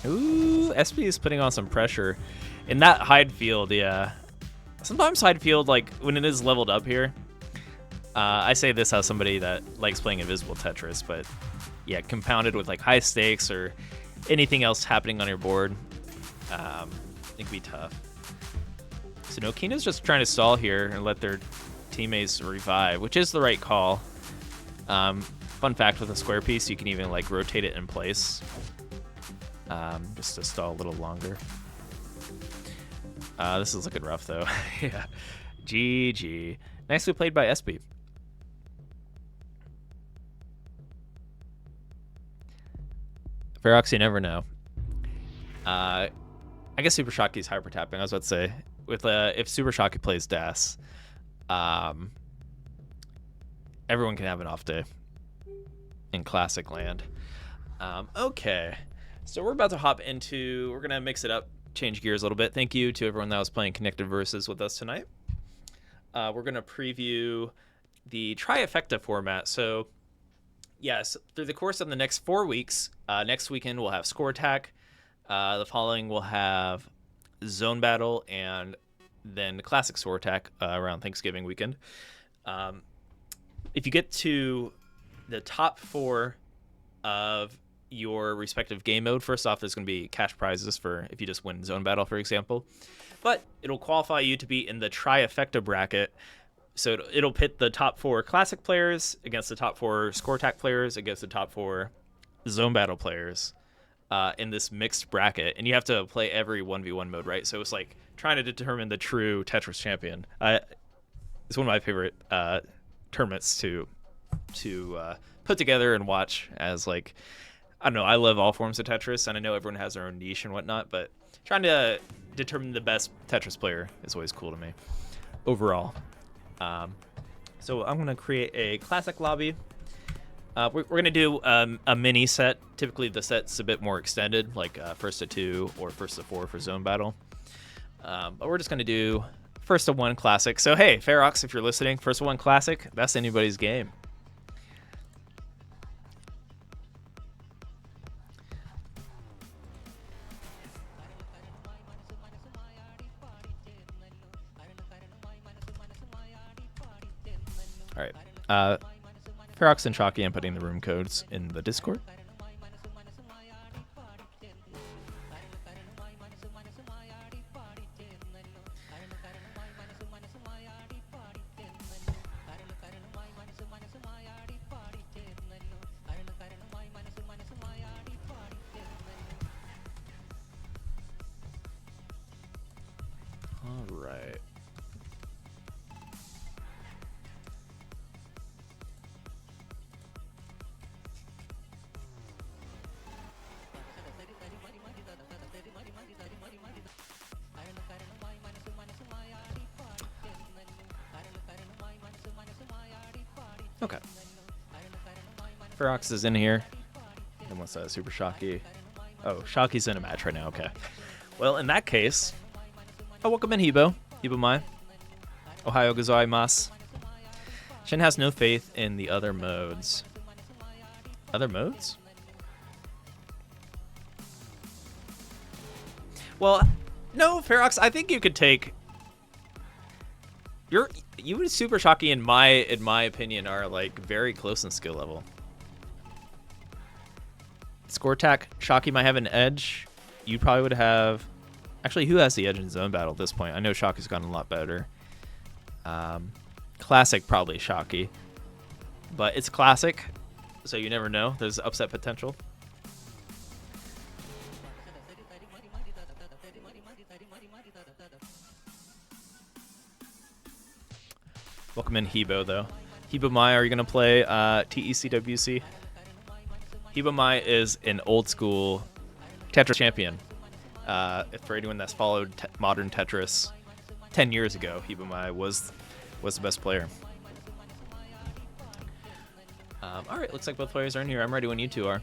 Ooh, SP is putting on some pressure. In that hide field, yeah. Sometimes I'd feel like when it is leveled up here, I say this as somebody that likes playing Invisible Tetris, but yeah, compounded with like high stakes or anything else happening on your board, it can be tough. So Nokina's just trying to stall here and let their teammates revive, which is the right call. Fun fact with a square piece, you can even like rotate it in place, just to stall a little longer. This is looking rough though. Yeah, GG. Nicely played by SB. Ferox, you never know. I guess Supershocky's hyper tapping. I was about to say, with if Supershocky plays DAS, everyone can have an off day in classic land. Okay, so we're about to hop into. We're gonna mix it up, change gears a little bit. Thank you to everyone that was playing Connected Versus with us tonight. We're gonna preview the trifecta format. So, yes, through the course of the next 4 weeks, next weekend we'll have Score Attack. The following we'll have Zone Battle, and then Classic Score Attack around Thanksgiving weekend. If you get to the top 4 of your respective game mode, first off, there's going to be cash prizes for if you just win Zone Battle, for example. But it'll qualify you to be in the trifecta bracket. So it'll pit the top 4 Classic players against the top 4 Score Attack players against the top 4 Zone Battle players in this mixed bracket. And you have to play every 1v1 mode, right? So it's like trying to determine the true Tetris champion. It's one of my favorite tournaments to put together and watch, as like, I don't know, I love all forms of Tetris, and I know everyone has their own niche and whatnot, but trying to determine the best Tetris player is always cool to me overall. So I'm going to create a classic lobby. We're going to do a mini set. Typically the set's a bit more extended, like first to 2 or first to 4 for Zone Battle. But we're just going to do first to 1 classic. So hey, Ferox, if you're listening, first to 1 classic, that's anybody's game. All right. Ferox and Shocky, I'm putting the room codes in the Discord. All right. Okay. Ferox is in here. And what's that? Supershocky. Oh, Shocky's in a match right now. Okay. Well, in that case, welcome in, Hibo. Hibo Mai. Ohayo gozaimasu. Shin has no faith in the other modes. Other modes? Well, no, Ferox, I think you could take... You and Supershocky, in my opinion, are like very close in skill level. Score Attack, Shocky might have an edge. You probably would have... Actually, who has the edge in Zone Battle at this point? I know Shocky's gotten a lot better. Classic, probably Shocky. But it's Classic, so you never know. There's upset potential. Welcome in, Hibo, though. Hibo Mai, are you going to play TECWC? Hibo Mai is an old-school Tetris champion. For anyone that's followed modern Tetris 10 years ago, Hibo Mai was the best player. All right, looks like both players are in here. I'm ready when you two are.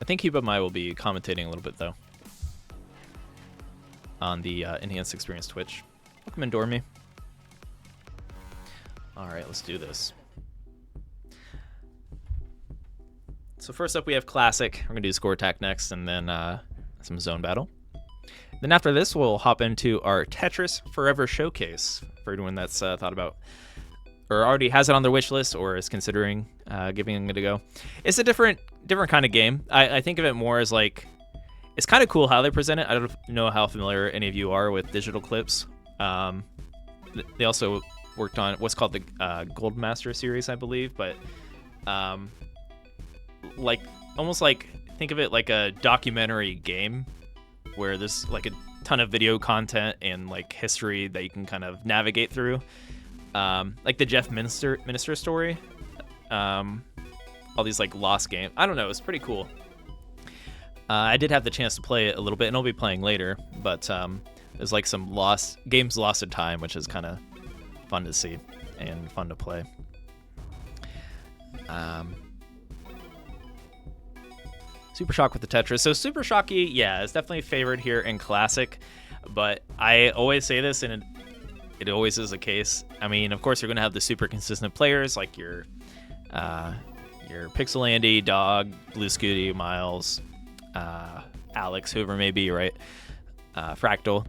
I think Hibo Mai will be commentating a little bit, though, on the Enhanced Experience Twitch. Welcome in, Dormy. All right, let's do this. So first up, we have Classic. We're going to do Score Attack next, and then some Zone Battle. Then after this, we'll hop into our Tetris Forever Showcase for anyone that's thought about or already has it on their wish list or is considering giving it a go. It's a different kind of game. I think of it more as like, it's kind of cool how they present it. I don't know how familiar any of you are with Digital Eclipse. They also worked on what's called the Gold Master series, I believe, but like almost like think of it like a documentary game where there's like a ton of video content and like history that you can kind of navigate through, like the Jeff Minister story, all these like lost games. I don't know, it's pretty cool. I did have the chance to play it a little bit, and I'll be playing later, but there's like some games lost in time, which is kind of fun to see and fun to play. Supershock with the Tetris. So Supershocky, yeah, is definitely favored here in Classic, but I always say this, and it always is the case. I mean, of course, you're going to have the super consistent players like your Pixel Andy, Dog, Blue Scooty, Miles, Alex, whoever may be, right? Fractal.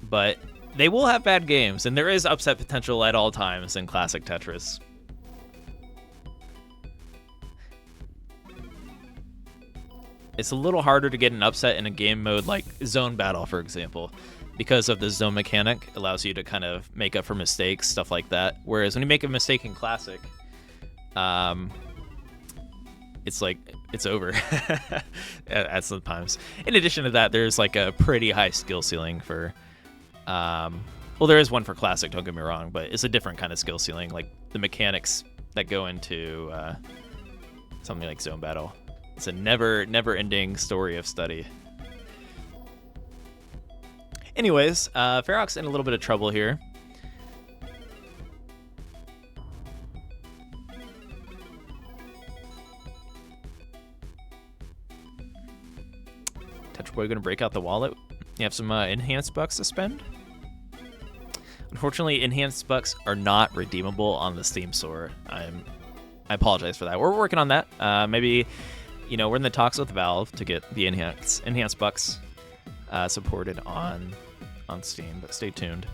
But they will have bad games, and there is upset potential at all times in Classic Tetris. It's a little harder to get an upset in a game mode like Zone Battle, for example, because of the zone mechanic. It allows you to kind of make up for mistakes, stuff like that. Whereas when you make a mistake in Classic, it's like it's over at some times. In addition to that, there's like a pretty high skill ceiling for well, there is one for Classic, don't get me wrong, but it's a different kind of skill ceiling, like the mechanics that go into something like Zone Battle. It's a never-ending story of study. Anyways, Ferox in a little bit of trouble here. Tetra Boy gonna break out the wallet. You have some enhanced bucks to spend. Unfortunately, enhanced bucks are not redeemable on the Steam store. I apologize for that. We're working on that. Maybe, you know, we're in the talks with Valve to get the enhanced bucks supported on Steam, but stay tuned.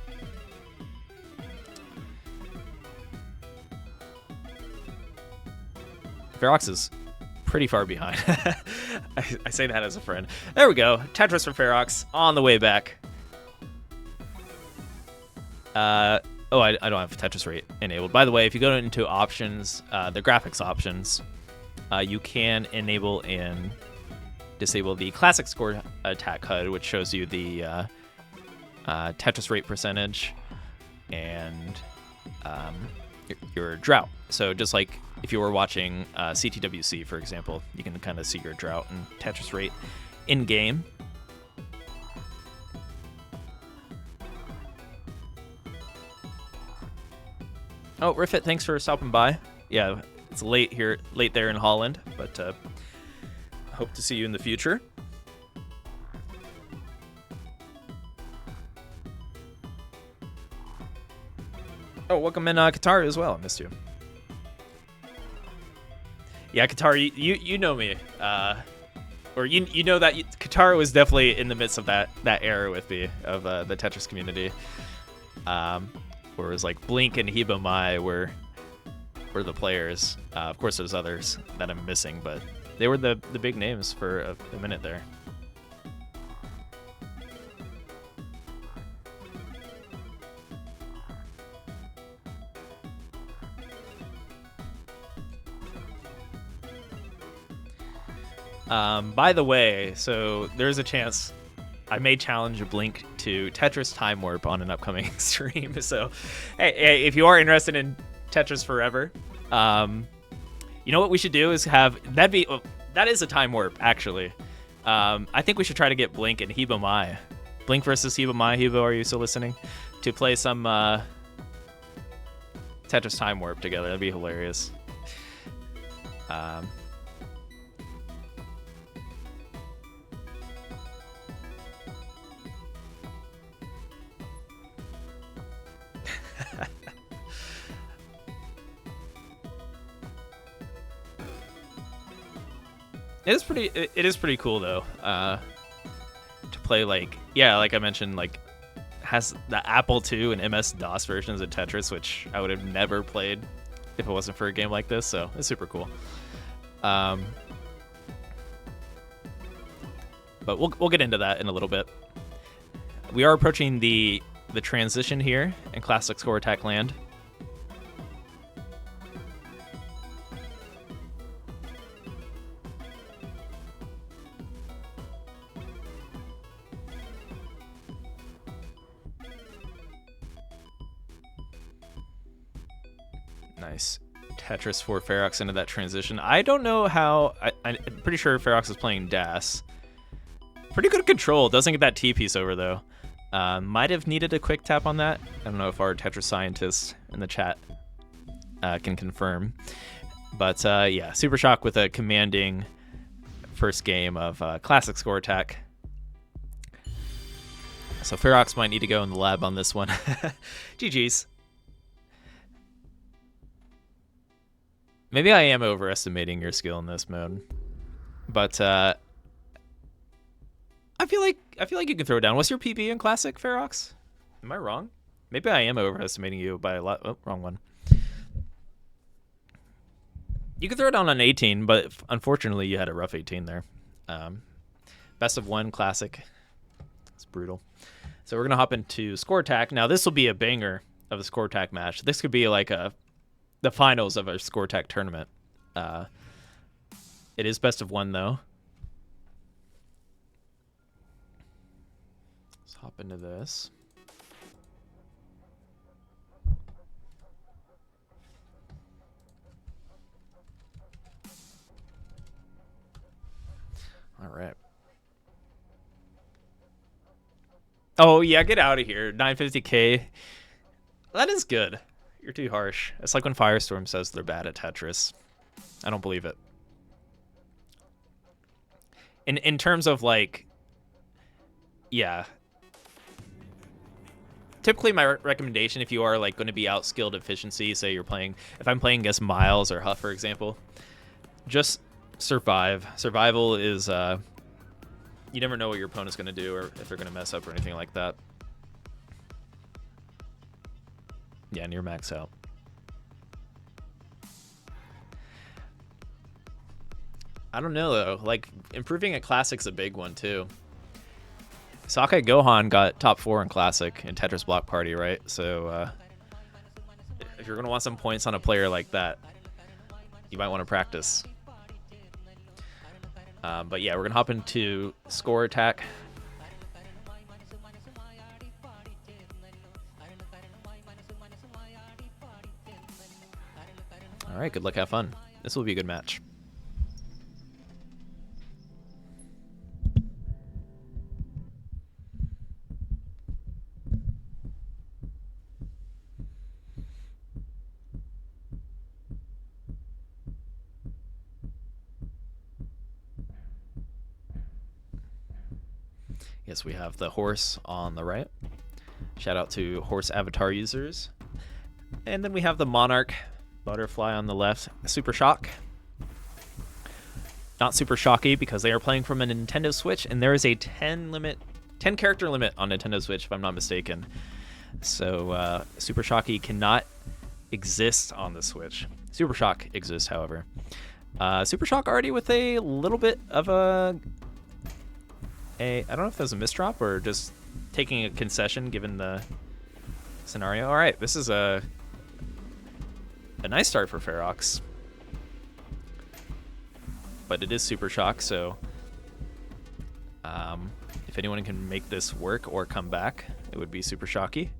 Ferox is pretty far behind. I say that as a friend. There we go. Tetris for Ferox on the way back. I don't have Tetris rate enabled. By the way, if you go into options, the graphics options, you can enable and disable the classic score attack HUD, which shows you the Tetris rate percentage and your drought. So just like if you were watching CTWC, for example, you can kind of see your drought and Tetris rate in game. Oh, Riffit, thanks for stopping by. Yeah, it's late there in Holland, but hope to see you in the future. Oh, welcome in Qatar as well. I missed you. Yeah, Qatar, you know me, or you know that Qatar was definitely in the midst of that era with me of the Tetris community, where it was like Blink and Heba Mai were the players. Of course, there's others that I'm missing, but they were the big names for a minute there. By the way, so there's a chance I may challenge Blink to Tetris Time Warp on an upcoming stream. So, hey, if you are interested in Tetris Forever, you know what we should do is that is a Time Warp, actually. I think we should try to get Blink and Heba Mai. Blink versus Heba Mai. Heba, are you still listening? To play some Tetris Time Warp together. That'd be hilarious. It is pretty cool though. To play like I mentioned, like has the Apple II and MS-DOS versions of Tetris, which I would have never played if it wasn't for a game like this. So it's super cool. But we'll get into that in a little bit. We are approaching the transition here in Classic Score Attack land. Nice. Tetris for Ferox into that transition. I don't know how... I'm pretty sure Ferox is playing DAS. Pretty good control. Doesn't get that T piece over, though. Might have needed a quick tap on that. I don't know if our Tetris scientists in the chat can confirm. But yeah, Supershock with a commanding first game of Classic Score Attack. So Ferox might need to go in the lab on this one. GG's. Maybe I am overestimating your skill in this mode, but I feel like you can throw it down. What's your PB in Classic, Ferox? Am I wrong? Maybe I am overestimating you by a lot. Oh, wrong one. You can throw it down on 18, but unfortunately you had a rough 18 there. Best of 1 Classic. It's brutal. So we're gonna hop into Score Attack. Now this will be a banger of a Score Attack match. This could be like the finals of a Score Attack tournament. It is best of 1 though. Let's hop into this. All right. Oh yeah, get out of here. 950k. That is good. You're too harsh. It's like when Firestorm says they're bad at Tetris. I don't believe it. In terms of like, yeah. Typically my recommendation, if you are like going to be outskilled efficiency, say you're playing, if I'm playing against Miles or Huff, for example, just survive. Survival is, you never know what your opponent's going to do or if they're going to mess up or anything like that. Yeah, near max out. I don't know though. Like improving at Classic's a big one too. Sakai Gohan got top 4 in Classic in Tetris Block Party, right? So if you're gonna want some points on a player like that, you might want to practice. But yeah, we're gonna hop into Score Attack. All right, good luck, have fun. This will be a good match. Yes, we have the horse on the right. Shout out to horse avatar users. And then we have the monarch butterfly on the left. Supershock. Not Supershocky because they are playing from a Nintendo Switch, and there is a 10 character limit on Nintendo Switch, if I'm not mistaken. So Supershocky cannot exist on the Switch. Supershock exists, however. Supershock already with a little bit of a I don't know if that's a misdrop or just taking a concession given the scenario. All right, this is a nice start for Ferox. But it is Supershock, so if anyone can make this work or come back, it would be Supershocky.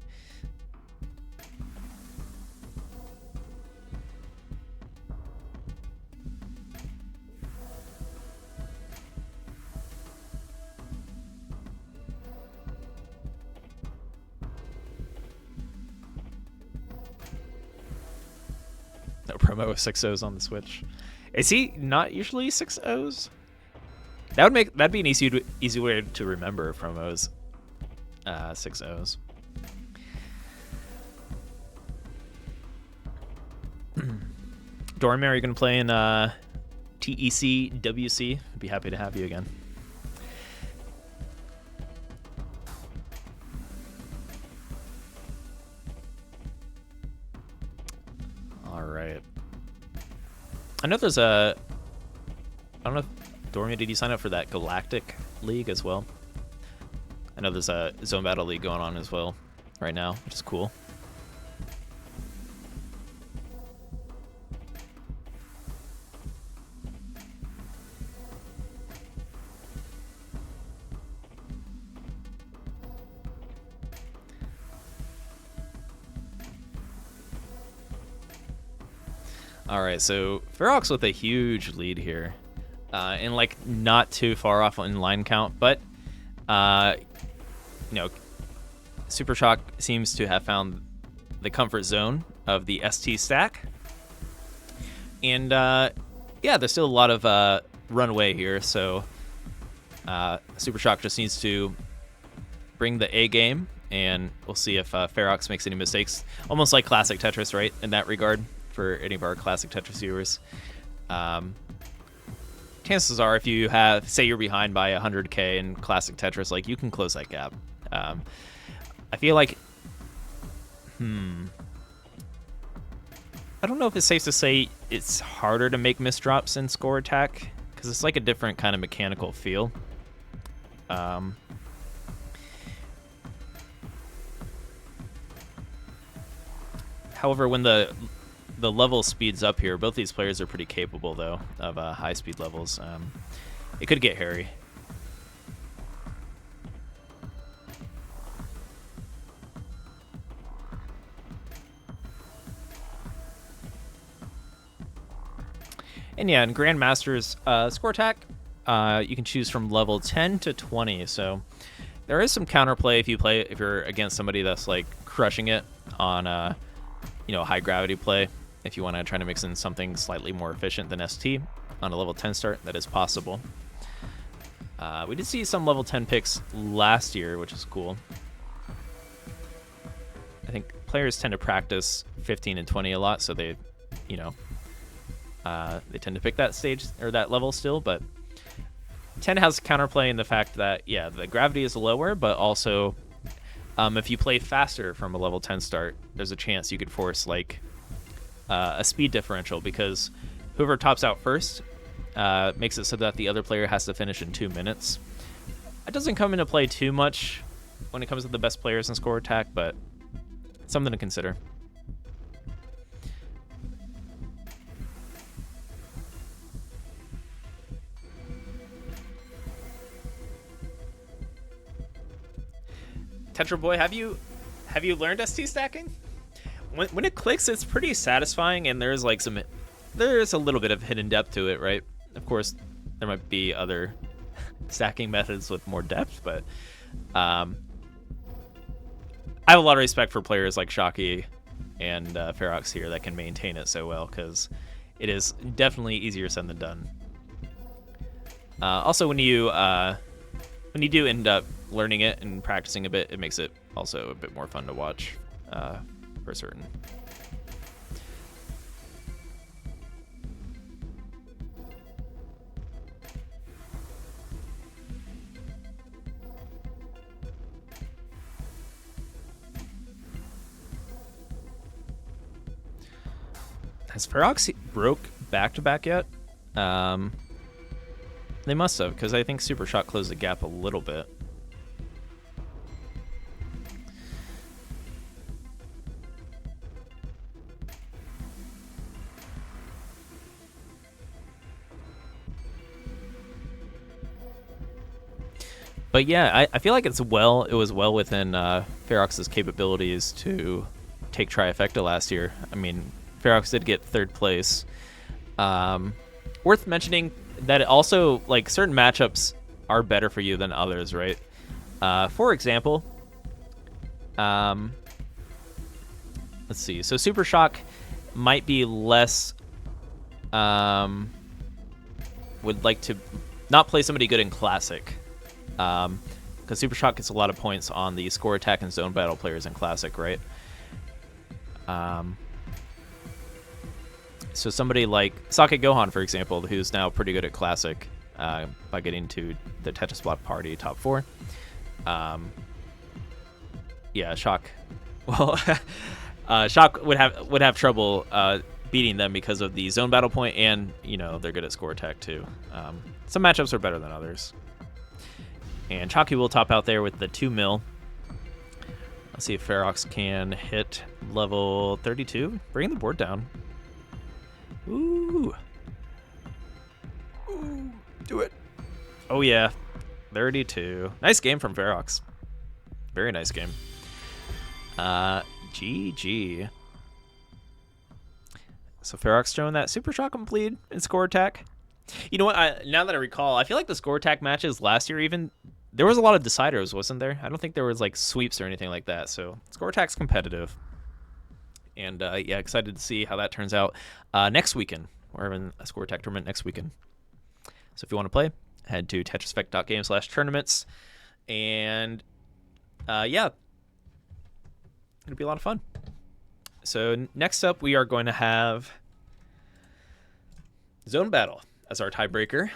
No promo with 6 O's on the Switch. Is he not usually 6 O's? That'd be an easy way to remember promos. 6 O's. Dormy, are you gonna play in TECWC. I'd be happy to have you again. All right. I know there's a... I don't know if... Dormia, did you sign up for that Galactic League as well? I know there's a Zone Battle League going on as well right now, which is cool. All right, so Ferox with a huge lead here, and like not too far off in line count, but you know, Supershock seems to have found the comfort zone of the ST stack, and yeah, there's still a lot of runway here. So Supershock just needs to bring the A game, and we'll see if Ferox makes any mistakes. Almost like classic Tetris, right? In that regard. For any of our classic Tetris viewers, chances are if you have, say you're behind by 100k in classic Tetris, like you can close that gap. I feel like, I don't know if it's safe to say it's harder to make misdrops in score attack, because it's like a different kind of mechanical feel. However, when the level speeds up here, both these players are pretty capable, though, of high speed levels. It could get hairy. And yeah, in Grandmaster's score attack, you can choose from level 10 to 20. So there is some counterplay if you're against somebody that's like crushing it on you know, high gravity play. If you want to try to mix in something slightly more efficient than ST on a level 10 start, that is possible. We did see some level 10 picks last year, which is cool. I think players tend to practice 15 and 20 a lot, so they, you know, they tend to pick that stage or that level still. But 10 has counterplay in the fact that, yeah, the gravity is lower, but also if you play faster from a level 10 start, there's a chance you could force like a speed differential, because whoever tops out first makes it so that the other player has to finish in 2 minutes. It doesn't come into play too much when it comes to the best players in score attack, but it's something to consider. Tetra Boy, have you learned ST stacking? When it clicks, it's pretty satisfying, and there's like there's a little bit of hidden depth to it, right? Of course, there might be other stacking methods with more depth, but I have a lot of respect for players like Shocky and Ferox here that can maintain it so well, because it is definitely easier said than done. Also, when you do end up learning it and practicing a bit, it makes it also a bit more fun to watch. For certain. Has Ferox broke back-to-back yet? They must have, because I think Supershock closed the gap a little bit. But yeah, I feel like it was well within Ferox's capabilities to take Trifecta last year. I mean, Ferox did get 3rd place. Worth mentioning that it also, like, certain matchups are better for you than others, right? For example, let's see. So Supershock might be less would like to not play somebody good in Classic. Because Supershock gets a lot of points on the score attack and zone battle players in Classic, right? So somebody like Socket Gohan, for example, who's now pretty good at Classic by getting to the Tetris Block Party top 4. Yeah, Shock. Well, Shock would have trouble beating them because of the zone battle point, and they're good at score attack too. Some matchups are better than others. And Chalky will top out there with the 2 mil. Let's see if Ferox can hit level 32. Bring the board down. Ooh. Ooh. Do it. Oh, yeah. 32. Nice game from Ferox. Very nice game. GG. So Ferox showing that Super Shock complete in score attack. You know what? Now that I recall, I feel like the score attack matches last year even, there was a lot of deciders, wasn't there? I don't think there was like sweeps or anything like that. So score attack's competitive. And yeah, excited to see how that turns out next weekend. We're having a score attack tournament next weekend. So if you want to play, head to tetriseffect.game/tournaments. And yeah, it'll be a lot of fun. So next up, we are going to have Zone Battle as our tiebreaker.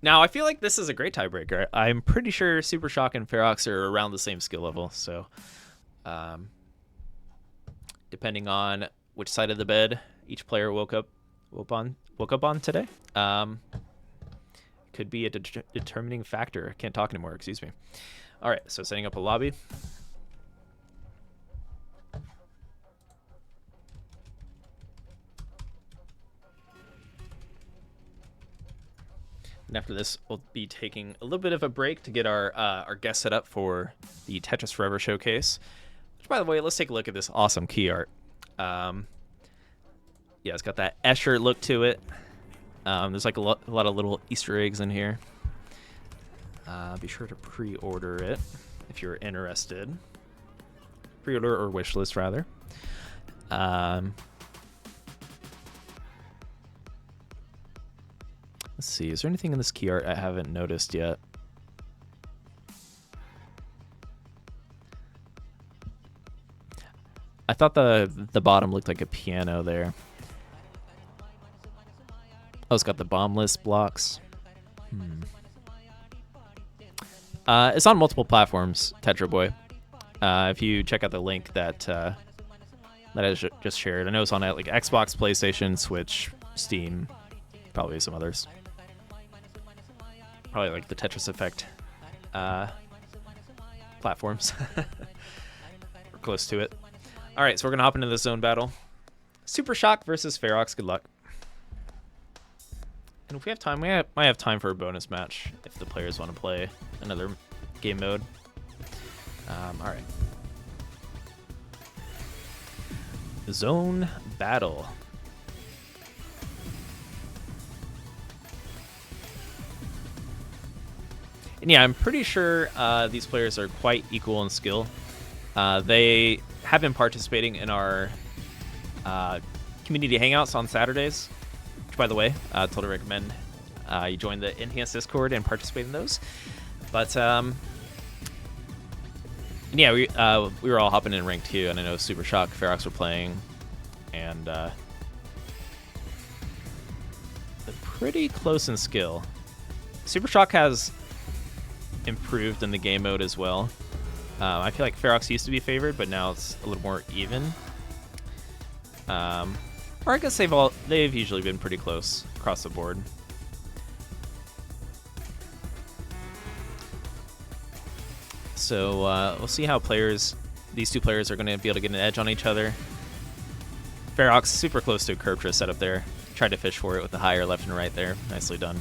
Now, I feel like this is a great tiebreaker. I'm pretty sure Super Shock and Ferox are around the same skill level. So depending on which side of the bed each player woke up on today, could be a determining factor. I can't talk anymore, excuse me. All right, so setting up a lobby. And after this, we'll be taking a little bit of a break to get our guest set up for the Tetris Forever showcase. Which, by the way, let's take a look at this awesome key art. Yeah, it's got that Escher look to it. There's like a lot of little Easter eggs in here. Be sure to pre-order it if you're interested. Pre-order or wishlist, rather. Let's see, is there anything in this key art I haven't noticed yet? I thought the bottom looked like a piano there. Oh, it's got the bomb list blocks. It's on multiple platforms, Tetra Boy. If you check out the link that I just shared, I know it's on like Xbox, PlayStation, Switch, Steam, probably some others. Probably like the Tetris Effect platforms. We're close to it. All right, so we're going to hop into the zone battle. Super Shock versus Ferox. Good luck. And if we have time, we might have time for a bonus match if the players want to play another game mode. All right. Zone battle. And yeah, I'm pretty sure these players are quite equal in skill. They have been participating in our community hangouts on Saturdays, which, by the way, totally recommend you join the Enhanced Discord and participate in those. But yeah, we were all hopping in ranked too, and I know Super Shock, Ferox were playing, and they're pretty close in skill. Super Shock has improved in the game mode as well. I feel like Ferox used to be favored, but now it's a little more even. Or I guess they've usually been pretty close across the board. So we'll see how these two players are going to be able to get an edge on each other. Ferox super close to a curve set up there. Tried to fish for it with the higher left and right there. Nicely done.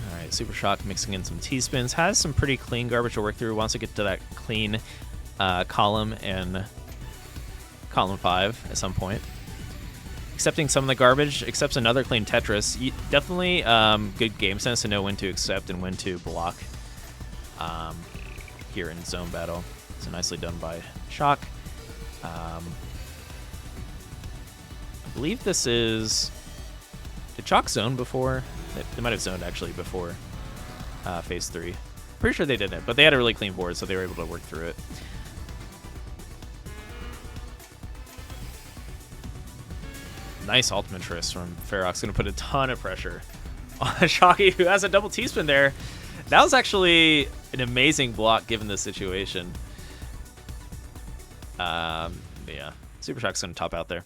Alright, Super Shock mixing in some T-spins. Has some pretty clean garbage to work through. Wants to get to that clean column and column 5 at some point. Accepting some of the garbage, accepts another clean Tetris. Definitely good game sense to know when to accept and when to block here in zone battle. So nicely done by Shock. I believe this is... Did Shock zone before? They might have zoned actually before phase 3. Pretty sure they didn't, but they had a really clean board, so they were able to work through it. Nice ultimate twist from Ferox. Going to put a ton of pressure on Shocky, who has a double T-spin there. That was actually an amazing block given the situation. Yeah, Supershock's going to top out there.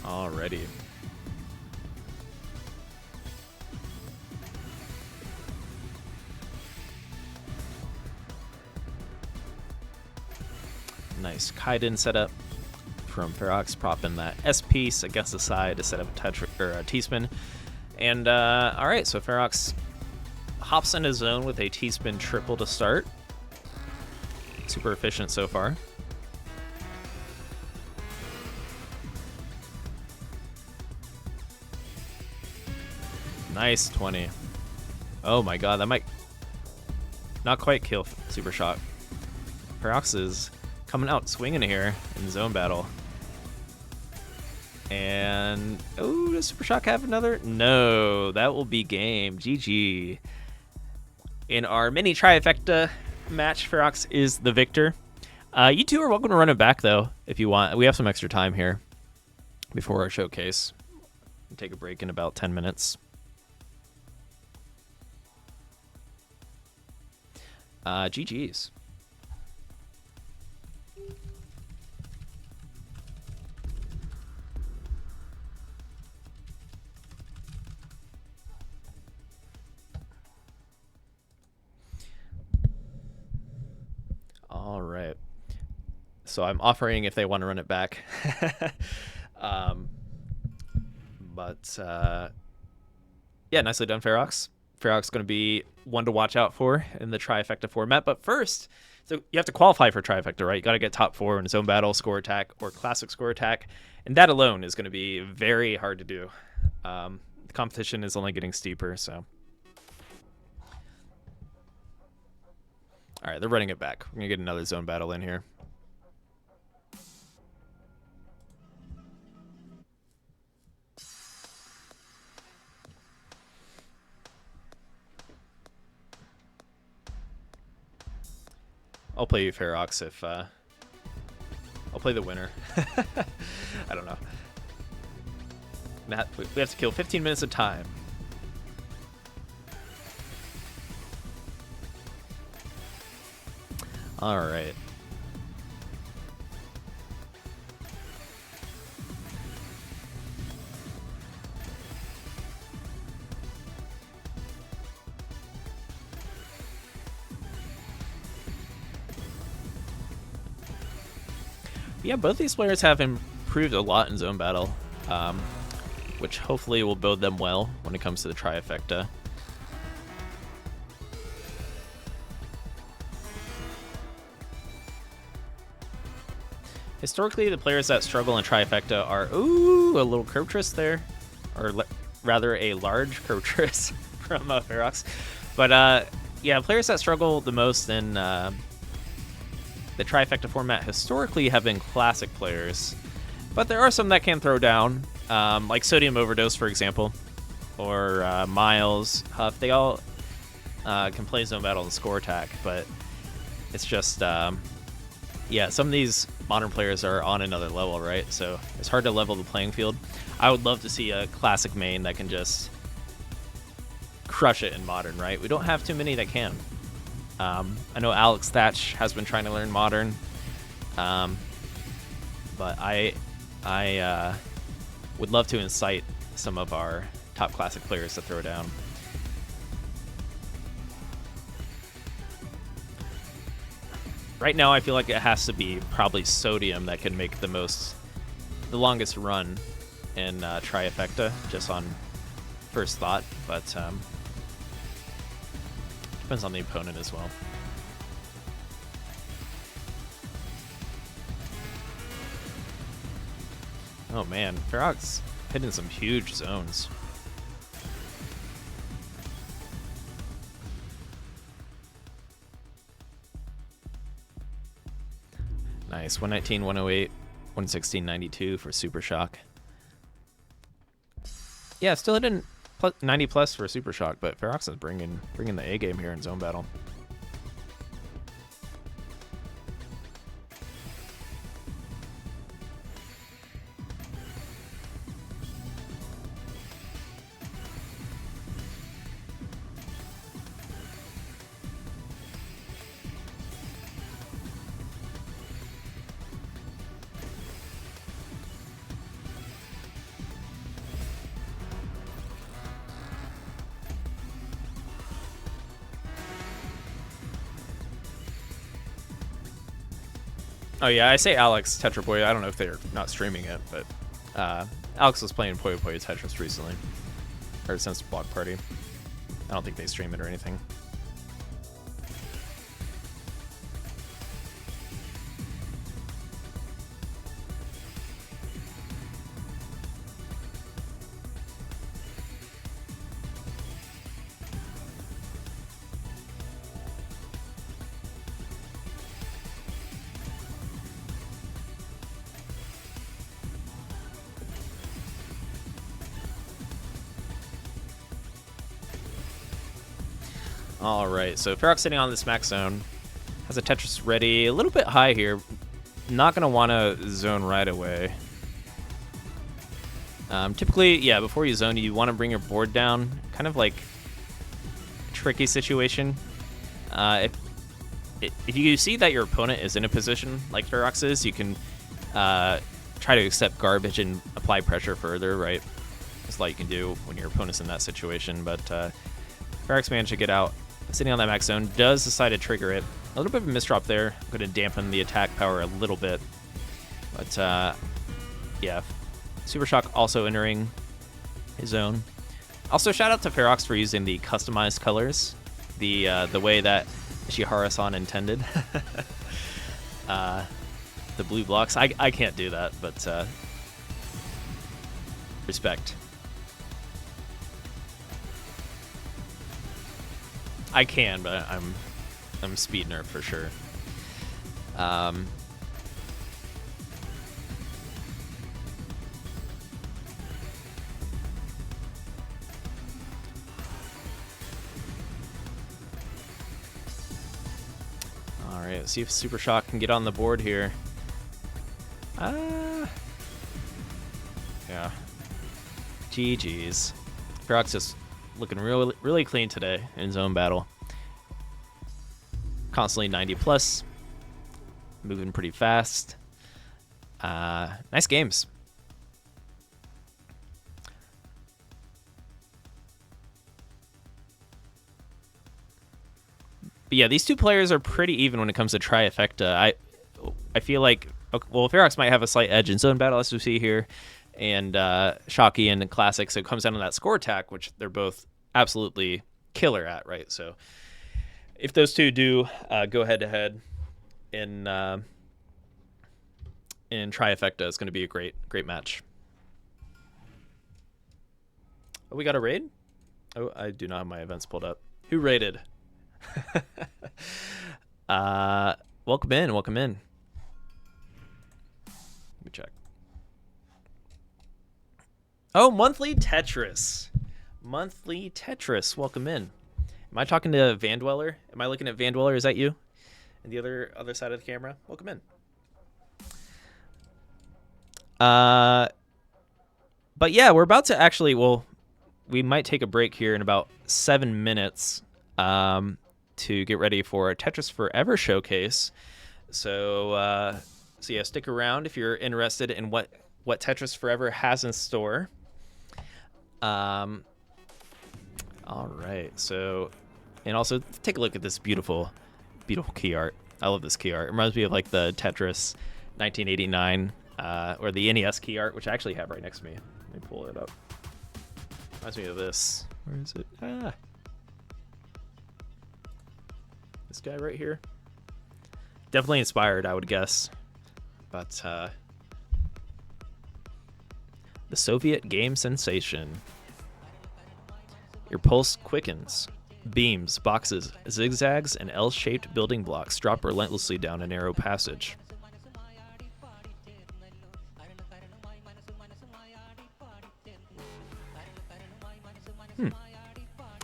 Alrighty. Nice Kaiden setup from Ferox, propping that S piece against the side to set up a touch or a T-spin. And all right, so Ferox hops into zone with a T-spin triple to start. Super efficient so far. Nice 20. Oh my god, that might not quite kill Supershock. Ferox is coming out swinging here in zone battle. And, oh, does Supershock have another? No, that will be game. GG. In our mini trifecta match, Ferox is the victor. You two are welcome to run it back, though, if you want. We have some extra time here before our showcase. We'll take a break in about 10 minutes. GG's. All right. So I'm offering if they want to run it back. Yeah, nicely done, Ferox. Ferox going to be one to watch out for in the trifecta format. But first, so you have to qualify for trifecta, right? You got to get top 4 in zone battle, score attack, or classic score attack. And that alone is going to be very hard to do. The competition is only getting steeper, so. All right, they're running it back. We're going to get another zone battle in here. I'll play you, Ferox, if I'll play the winner. I don't know. We have to kill 15 minutes of time. All right. Yeah, both these players have improved a lot in zone battle, which hopefully will bode them well when it comes to the trifecta. Historically, the players that struggle in trifecta are, ooh, a little curve twist there, or rather a large curve twist from Ferox. But yeah, players that struggle the most in the trifecta format historically have been classic players, but there are some that can throw down, like Sodium Overdose, for example, or Miles, Huff. They all can play zone battle and score attack, but it's just, yeah, some of these modern players are on another level, right? So it's hard to level the playing field. I would love to see a classic main that can just crush it in modern, right? We don't have too many that can. I know Alex Thatch has been trying to learn modern, but I would love to incite some of our top classic players to throw down. Right now, I feel like it has to be probably Sodium that can make the longest run in trifecta, just on first thought, but depends on the opponent as well. Oh man, Ferox hitting some huge zones. Nice. 119, 108, 116, 92 for Supershock. Yeah, still hitting 90 plus for Supershock, but Ferox is bringing the A game here in zone battle. Oh yeah, I say Alex Tetra Boy. I don't know if they're not streaming it, but Alex was playing Puyo Puyo Tetris recently, or since Block Party. I don't think they stream it or anything. Alright, so Ferox sitting on this max zone. Has a Tetris ready. A little bit high here. Not going to want to zone right away. Typically, yeah, before you zone, you want to bring your board down. Kind of like a tricky situation. If you see that your opponent is in a position like Ferox is, you can try to accept garbage and apply pressure further, right? That's all you can do when your opponent's in that situation. But Ferox managed to get out. Sitting on that max zone, does decide to trigger it. A little bit of a misdrop there. Going to dampen the attack power a little bit. But, yeah. Supershock also entering his zone. Also, shout out to Ferox for using the customized colors. The way that Ishihara-san intended. The blue blocks. I can't do that, but respect. I can, but I'm speed nerf for sure. All right, let's see if Supershock can get on the board here. Yeah. GG's. Ferox just looking really clean today in zone battle. Constantly 90 plus. Moving pretty fast. Nice games. But yeah, these two players are pretty even when it comes to trifecta. I feel like, well, Ferox might have a slight edge in zone battle, as we see here, and Shocky and Classic, so it comes down to that score attack, which they're both absolutely killer at, right? So if those two do go head-to-head in trifecta, it's going to be a great match. Oh, we got a raid? Oh, I do not have my events pulled up. Who raided? Welcome in. Let me check. Oh, monthly Tetris. Welcome in. Am I talking to Van Dweller? Am I looking at Van Dweller? Is that you? And the other side of the camera? Welcome in. But yeah, we're about to actually, well, we might take a break here in about 7 minutes to get ready for a Tetris Forever showcase. So yeah, stick around if you're interested in what Tetris Forever has in store. All right, so, and also take a look at this beautiful key art. I love this key art. It reminds me of like the Tetris 1989 or the NES key art, which I actually have right next to me. Let me pull it up. Reminds me of this. Where is it? This guy right here. Definitely inspired, I would guess. But The Soviet game sensation. Your pulse quickens. Beams, boxes, zigzags, and L-shaped building blocks drop relentlessly down a narrow passage.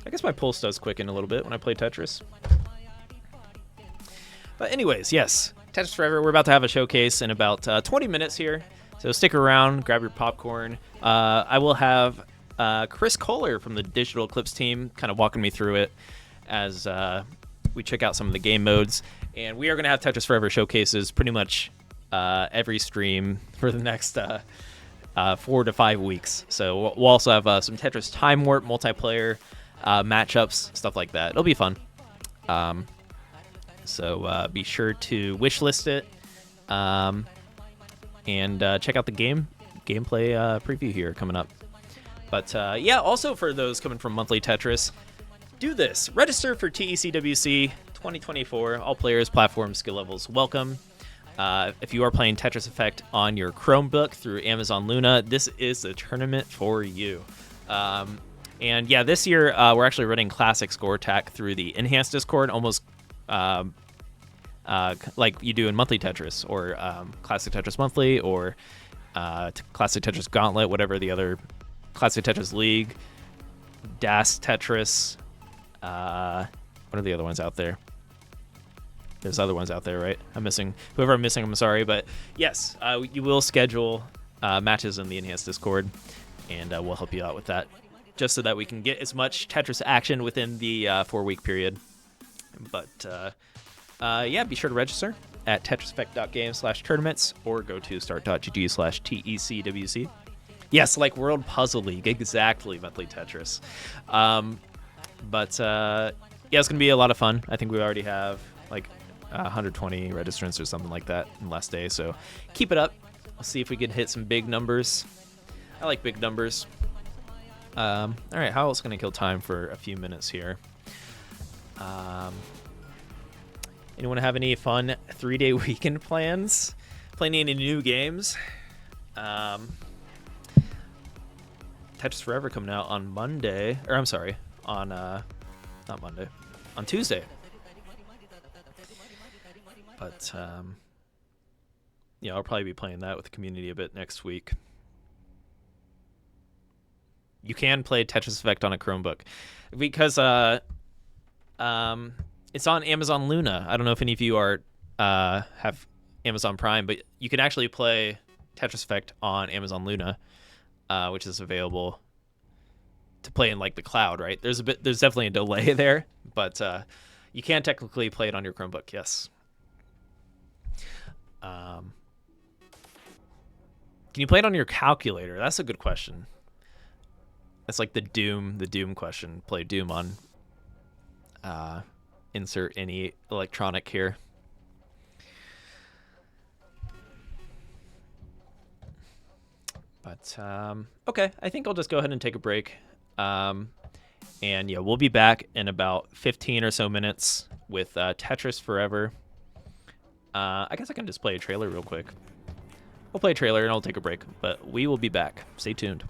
I guess my pulse does quicken a little bit when I play Tetris. But anyways, yes, Tetris Forever. We're about to have a showcase in about 20 minutes here. So stick around, grab your popcorn. I will have Chris Kohler from the Digital Eclipse team kind of walking me through it as we check out some of the game modes. And we are going to have Tetris Forever showcases pretty much every stream for the next 4 to 5 weeks. So we'll also have some Tetris Time Warp multiplayer matchups, stuff like that. It'll be fun. So be sure to wishlist it and check out the gameplay preview here coming up. But yeah, also for those coming from Monthly Tetris, do this. Register for TECWC 2024. All players, platforms, skill levels welcome. If you are playing Tetris Effect on your Chromebook through Amazon Luna, this is the tournament for you. And yeah, this year we're actually running Classic Score Attack through the Enhanced Discord, almost like you do in Monthly Tetris, or Classic Tetris Monthly, or Classic Tetris Gauntlet, whatever the other Classic Tetris League, Das Tetris. What are the other ones out there? There's other ones out there, right? I'm missing. Whoever I'm missing, I'm sorry. But yes, you will schedule matches in the Enhanced Discord, and we'll help you out with that, just so that we can get as much Tetris action within the 4-week period. But yeah, be sure to register at tetriseffect.game/tournaments or go to start.gg/TECWC. Yes, like World Puzzle League, exactly, Monthly Tetris. But yeah, it's going to be a lot of fun. I think we already have like 120 registrants or something like that in the last day, so keep it up. We'll see if we can hit some big numbers. I like big numbers. All right, how else can I kill time for a few minutes here? Anyone have any fun 3-day weekend plans? Playing any new games? Tetris Forever coming out on Monday, or I'm sorry, on not Monday, on Tuesday. But yeah, I'll probably be playing that with the community a bit next week. You can play Tetris Effect on a Chromebook because it's on Amazon Luna. I don't know if any of you are have Amazon Prime, but you can actually play Tetris Effect on Amazon Luna, which is available to play in like the cloud, right? There's definitely a delay there, but you can technically play it on your Chromebook. Yes. Can you play it on your calculator? That's a good question. That's like the Doom question. Play Doom on insert any electronic here. But okay, I think I'll just go ahead and take a break. And yeah, we'll be back in about 15 or so minutes with Tetris Forever. I guess I can just play a trailer real quick. We'll play a trailer and I'll take a break, but we will be back. Stay tuned.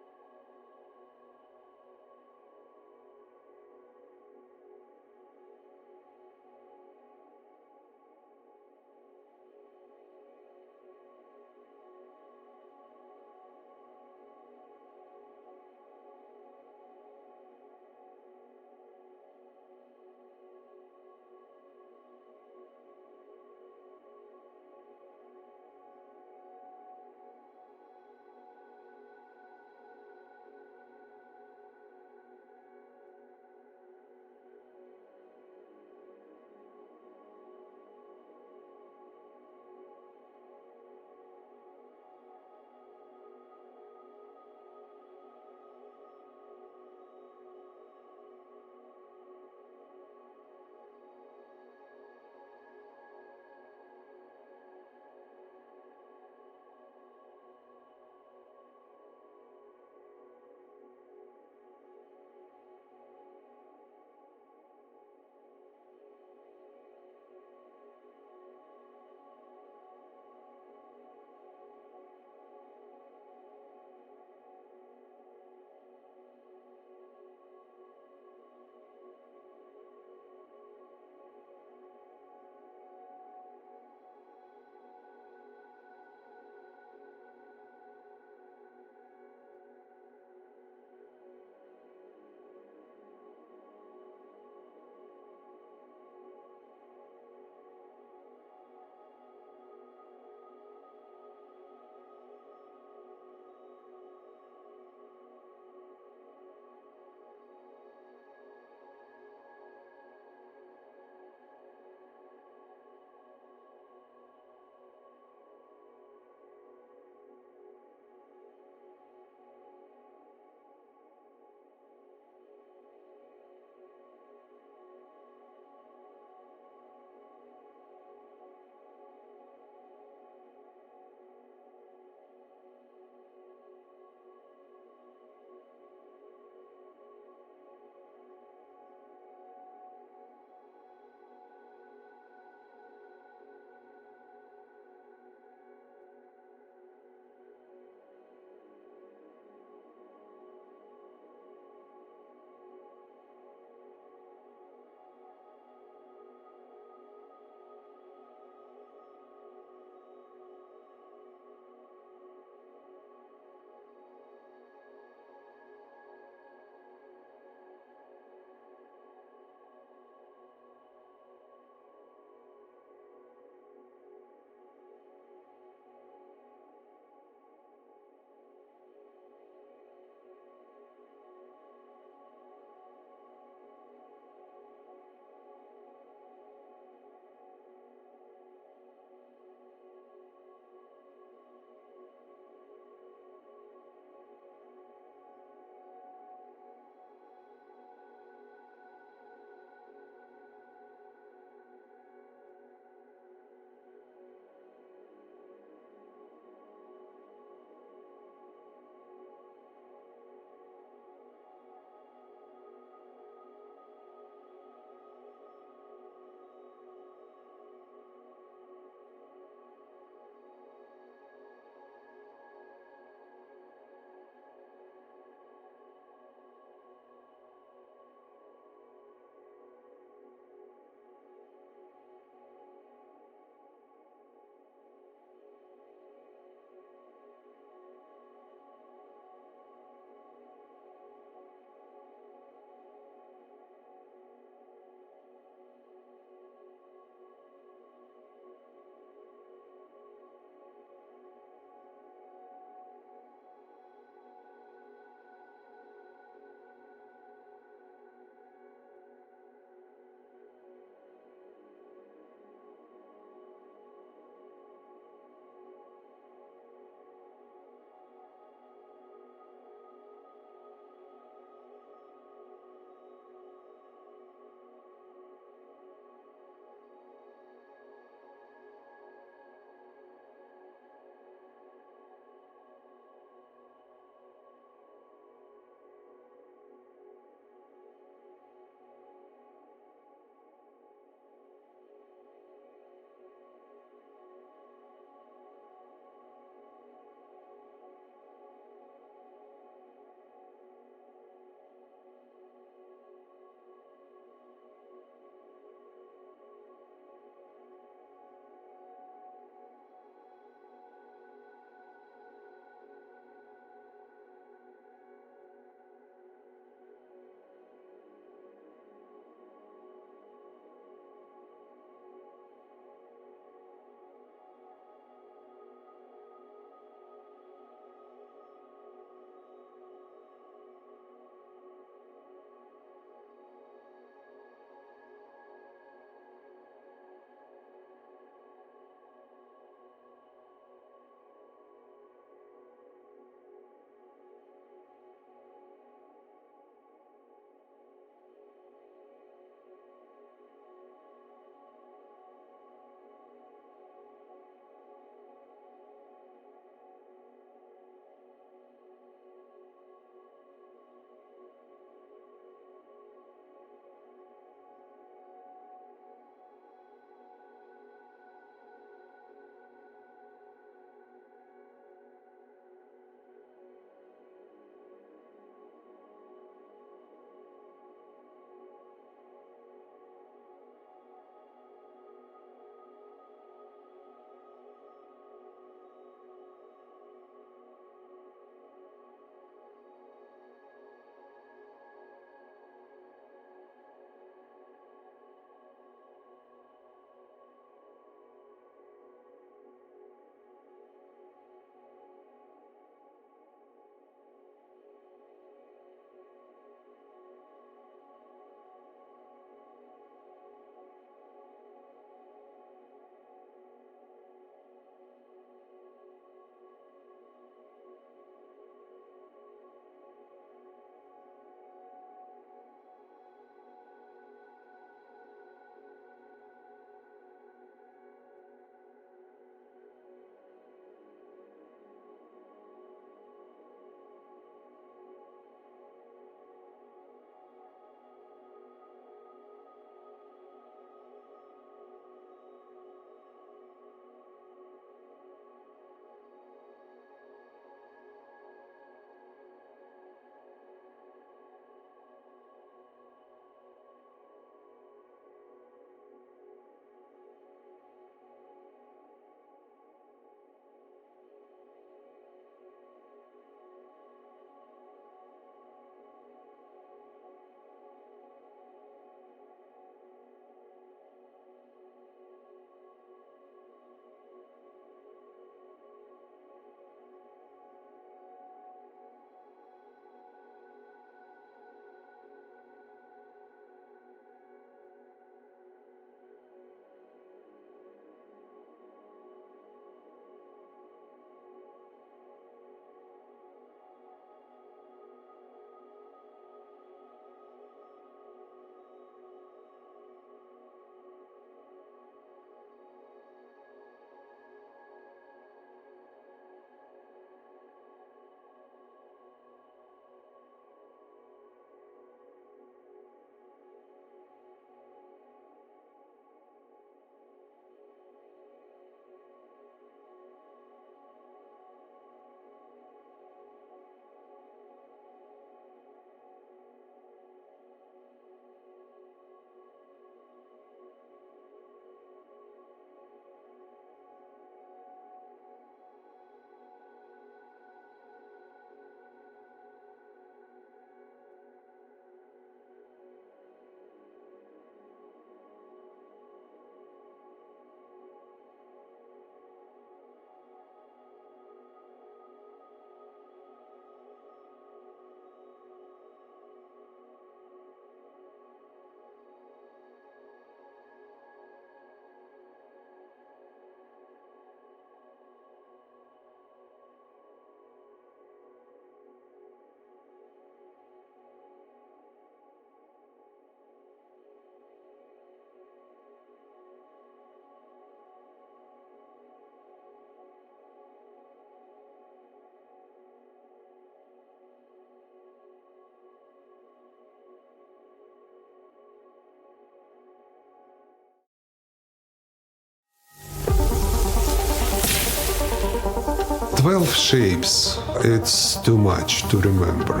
12 shapes, it's too much to remember.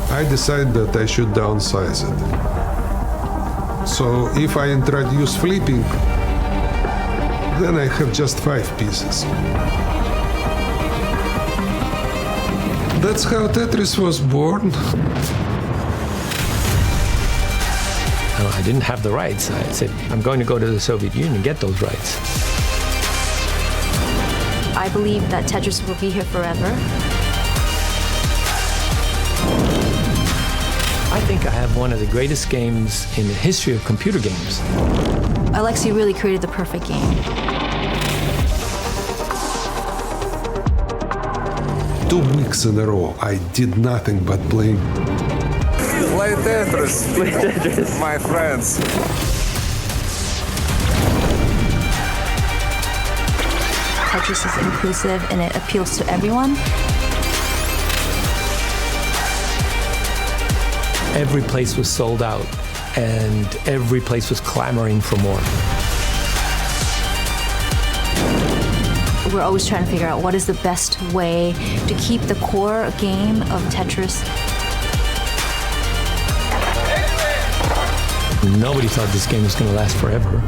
I decided that I should downsize it. So if I introduce flipping, then I have just 5 pieces. That's how Tetris was born. I didn't have the rights. I said, I'm going to go to the Soviet Union and get those rights. I believe that Tetris will be here forever. I think I have one of the greatest games in the history of computer games. Alexei really created the perfect game. 2 weeks in a row, I did nothing but play. Play Tetris, my friends. Tetris is inclusive and it appeals to everyone. Every place was sold out, and every place was clamoring for more. We're always trying to figure out what is the best way to keep the core game of Tetris. Nobody thought this game was going to last forever.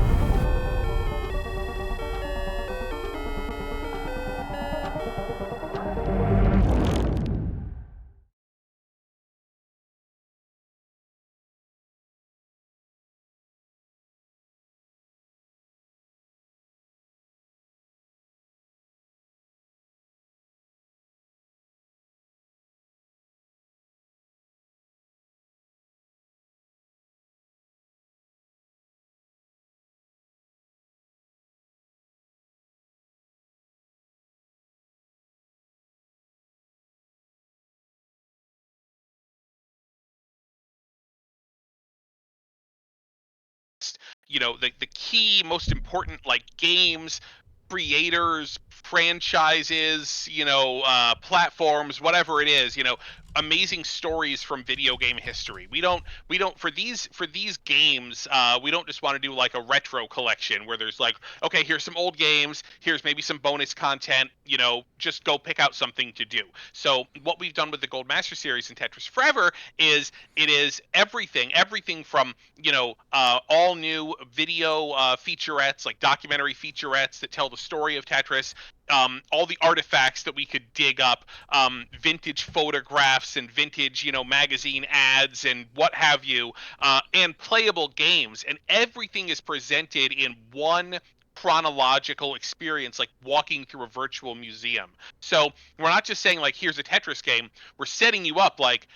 You know, the key, most important, like, games, creators, franchises, you know, platforms, whatever it is, you know, amazing stories from video game history. We don't for these games, we don't just want to do like a retro collection where there's like, okay, here's some old games, here's maybe some bonus content, you know, just go pick out something to do. So what we've done with the Gold Master series in Tetris Forever is it is everything from, you know, all new video featurettes, like documentary featurettes that tell the story of Tetris, all the artifacts that we could dig up, vintage photographs and vintage, you know, magazine ads and what have you, and playable games. And everything is presented in one chronological experience, like walking through a virtual museum. So we're not just saying, like, here's a Tetris game. We're setting you up like,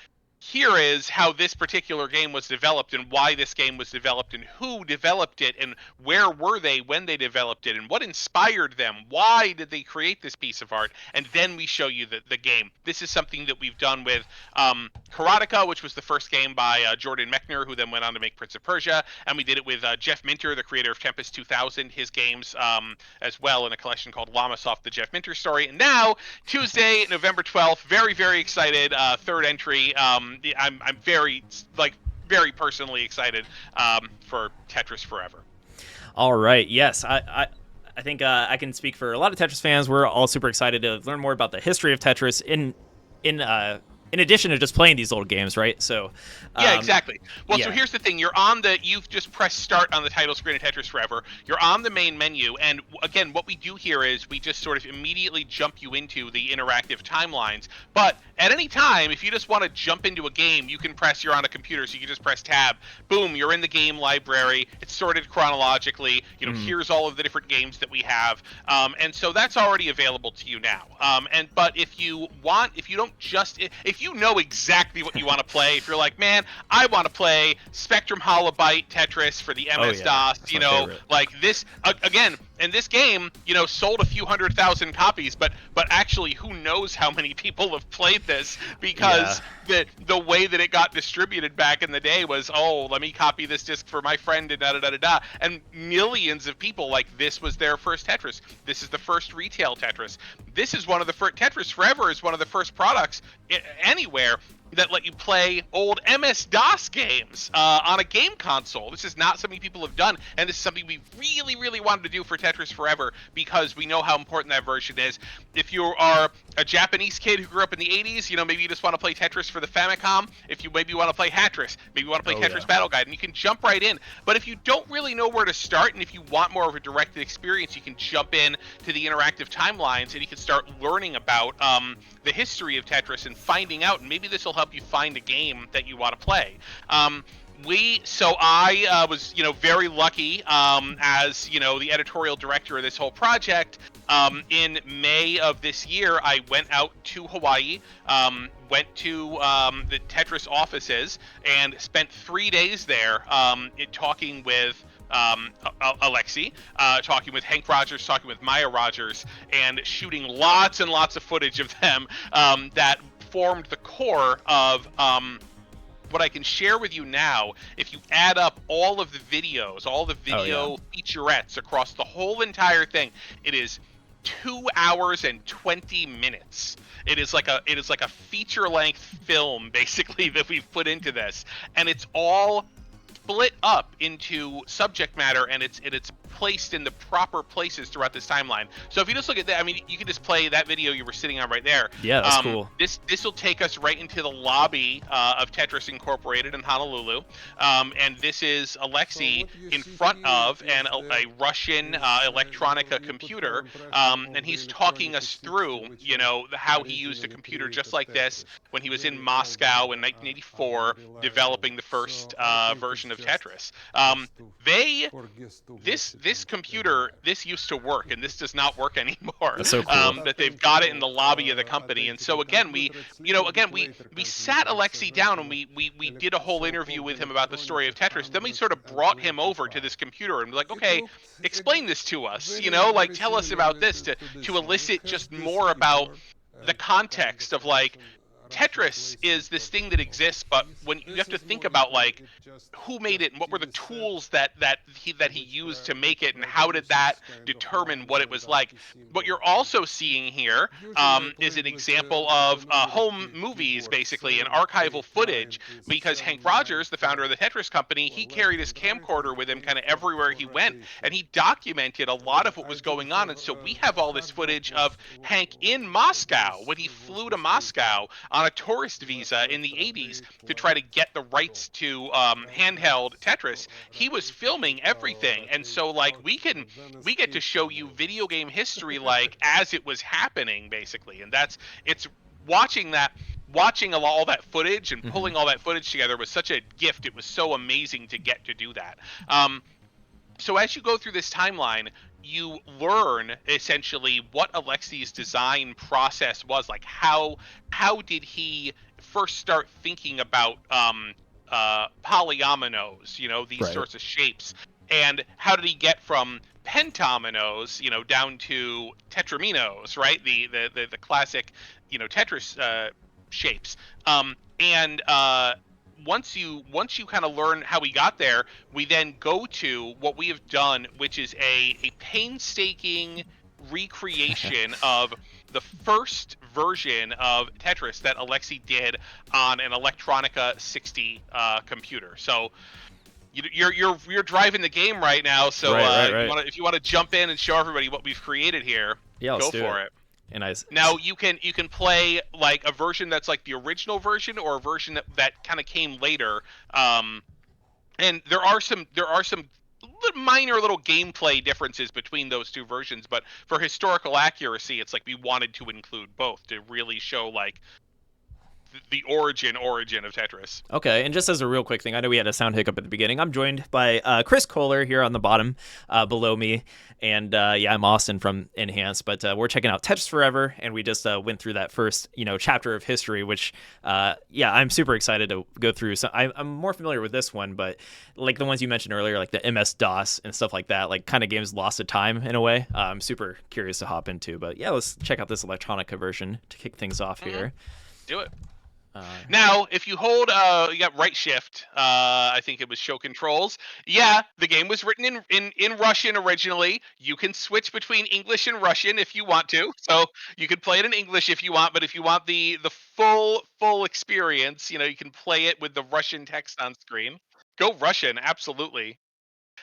here is how this particular game was developed and why this game was developed and who developed it and where were they when they developed it and what inspired them. Why did they create this piece of art? And then we show you the game. This is something that we've done with Karateka, which was the first game by Jordan Mechner, who then went on to make Prince of Persia. And we did it with Jeff Minter, the creator of Tempest 2000, his games as well, in a collection called Lamasoft, the Jeff Minter story. And now, Tuesday, November 12th, very, very excited, third entry. I'm very personally excited for Tetris Forever. All right. Yes, I think I can speak for a lot of Tetris fans. We're all super excited to learn more about the history of Tetris in addition to just playing these old games, right? So yeah, exactly. Well, yeah. So here's the thing. You've just pressed start on the title screen of Tetris Forever. You're on the main menu. And again, what we do here is we just sort of immediately jump you into the interactive timelines. But at any time, if you just want to jump into a game, you're on a computer, so you can just press tab. Boom, you're in the game library. It's sorted chronologically. You know, here's all of the different games that we have. And so that's already available to you now. But if you know exactly what you want to play, if you're like, man, I want to play Spectrum Holobyte Tetris for the MS-DOS, you know, favorite. Like this, again, and this game, you know, sold a few 100,000 copies, but actually, who knows how many people have played this, because the way that it got distributed back in the day was, oh, let me copy this disc for my friend and da-da-da-da-da, and millions of people, like, this was their first Tetris. This is the first retail Tetris. This is one of the first, Tetris Forever is one of the first products anywhere that let you play old MS-DOS games on a game console. This is not something people have done, and this is something we really, really wanted to do for Tetris Forever because we know how important that version is. If you are a Japanese kid who grew up in the 80s, maybe you just want to play Tetris for the Famicom. If you maybe want to play Hatris, maybe you want to play Tetris Battle Guide, and you can jump right in. But if you don't really know where to start, and if you want more of a directed experience, you can jump in to the interactive timelines, and you can start learning about the history of Tetris and finding out, and maybe this will help you find a game that you want to play. I was, very lucky as, the editorial director of this whole project. In May of this year, I went out to Hawaii, went to the Tetris offices, and spent 3 days there talking with Alexi, talking with Hank Rogers, talking with Maya Rogers, and shooting lots and lots of footage of them that formed the core of what I can share with you now. If you add up all of the videos, all the video featurettes across the whole entire thing, it is 2 hours and 20 minutes. It is like a feature-length film, basically, that we've put into this, and it's all split up into subject matter, and it's placed in the proper places throughout this timeline. So if you just look at that, you can just play that video you were sitting on right there. Yeah, that's cool. This will take us right into the lobby of Tetris Incorporated in Honolulu, and this is Alexi in front of a Russian electronica computer, and he's talking us through, how he used a computer just like this when he was in Moscow in 1984, developing the first version of Tetris. This computer, this used to work, and this does not work anymore. That's so cool. That they've got it in the lobby of the company. And so again, we sat Alexi down, and we did a whole interview with him about the story of Tetris. Then we sort of brought him over to this computer and be like, okay, explain this to us, tell us about this to elicit just more about the context of Tetris is this thing that exists, but when you have to think about who made it and what were the tools that he used to make it, and how did that determine what it was like. What you're also seeing here is an example of home movies, basically, and archival footage, because Hank Rogers, the founder of the Tetris company, he carried his camcorder with him kind of everywhere he went, and he documented a lot of what was going on. And so we have all this footage of Hank in Moscow when he flew to Moscow on a tourist visa in the 80s to try to get the rights to handheld Tetris. He was filming everything, and so we get to show you video game history as it was happening, basically. And it's watching all that footage and pulling all that footage together was such a gift. It was so amazing to get to do that. So as you go through this timeline, you learn essentially what Alexi's design process was like. How did he first start thinking about polyominoes, these sorts of shapes, and how did he get from pentominoes, down to tetraminos, right? The classic, Tetris shapes. Once you kind of learn how we got there, we then go to what we have done, which is a painstaking recreation of the first version of Tetris that Alexi did on an Electronica 60 computer. So you're driving the game right now. So right. If you want to jump in and show everybody what we've created here, go for it. And now you can play a version that's like the original version, or a version that kind of came later. And there are some minor little gameplay differences between those two versions, but for historical accuracy, it's we wanted to include both to really show the origin of Tetris. Okay, and just as a real quick thing, I know we had a sound hiccup at the beginning. I'm joined by Chris Kohler here on the bottom below me, and I'm Austin from Enhance, but we're checking out Tetris Forever, and we just went through that first chapter of history, which I'm super excited to go through. So I'm more familiar with this one, but the ones you mentioned earlier, like the MS-DOS and stuff like that, kind of games lost to time in a way, I'm super curious to hop into. But let's check out this electronica version to kick things off here. Do it. Now, if you hold, you got right shift, I think it was show controls. Yeah, the game was written in Russian originally. You can switch between English and Russian if you want to. So you can play it in English if you want, but if you want the full experience, you can play it with the Russian text on screen. Go Russian, absolutely.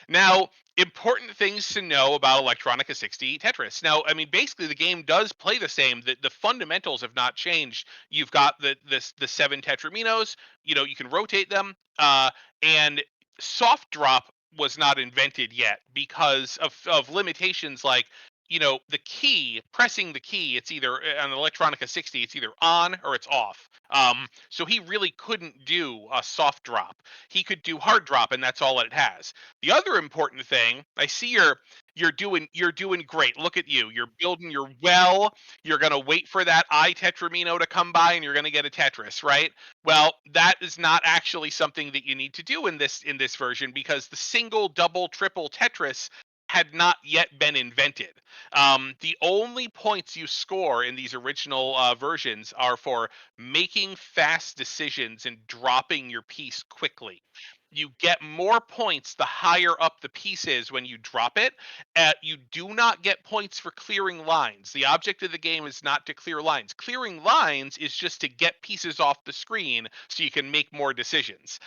Now, important things to know about Electronica 60 Tetris. Now, I mean, basically, the game does play the same. The fundamentals have not changed. You've got the seven tetraminos. You can rotate them, and soft drop was not invented yet because of limitations like the key, pressing the key. It's either on Electronica 60, it's either on or it's off. So he really couldn't do a soft drop. He could do hard drop, and that's all it has. The other important thing, I see you're doing great. Look at you. You're building your well. You're gonna wait for that I Tetramino to come by, and you're gonna get a Tetris, right? Well, that is not actually something that you need to do in this version because the single, double, triple Tetris had not yet been invented. The only points you score in these original versions are for making fast decisions and dropping your piece quickly. You get more points the higher up the piece is when you drop it. You do not get points for clearing lines. The object of the game is not to clear lines. Clearing lines is just to get pieces off the screen so you can make more decisions.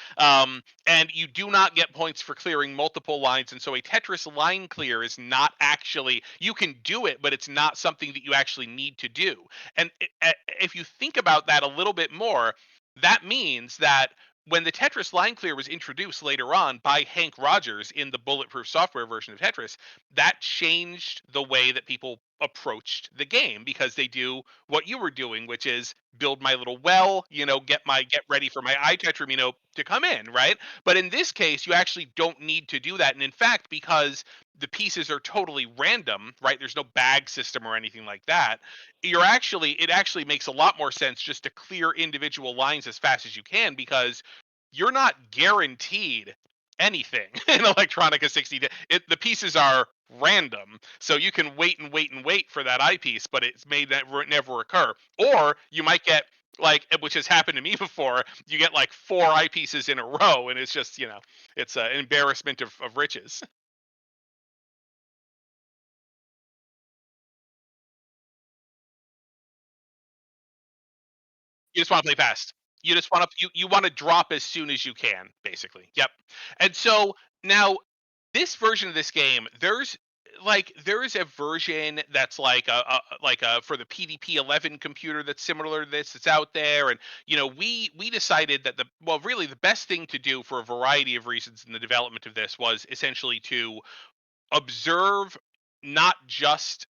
And you do not get points for clearing multiple lines. And so a Tetris line clear is not actually, you can do it, but it's not something that you actually need to do. And if you think about that a little bit more, that means that when the Tetris line clear was introduced later on by Hank Rogers in the bulletproof software version of Tetris, that changed the way that people approached the game because they do what you were doing, which is build my little well, get ready for my eye tetramino to come in, right? But in this case, you actually don't need to do that. And in fact, because the pieces are totally random, right? There's no bag system or anything like that. It actually makes a lot more sense just to clear individual lines as fast as you can because you're not guaranteed anything in Electronica 60. The pieces are random, so you can wait and wait and wait for that eyepiece, but it's may never occur. Or you might get like, which has happened to me before, you get like four eyepieces in a row, and it's just it's an embarrassment of riches. You just want to play fast. You just want to you want to drop as soon as you can, basically. Yep. And so now this version of this game, there is a version that's like a for the PDP 11 computer that's similar to this. It's out there, and we decided that really the best thing to do for a variety of reasons in the development of this was essentially to observe not just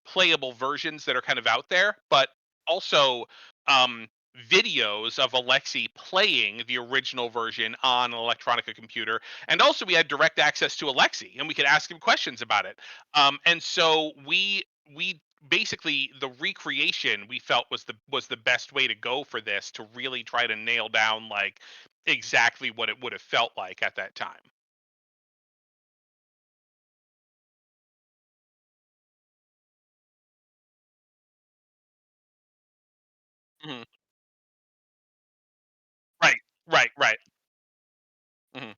playable versions that are kind of out there, but also um, videos of Alexi playing the original version on an Electronica computer. And also, we had direct access to Alexi, and we could ask him questions about it. And so we basically the recreation we felt was the best way to go for this to really try to nail down like exactly what it would have felt like at that time. Mhm. Right, right, right. Mhm.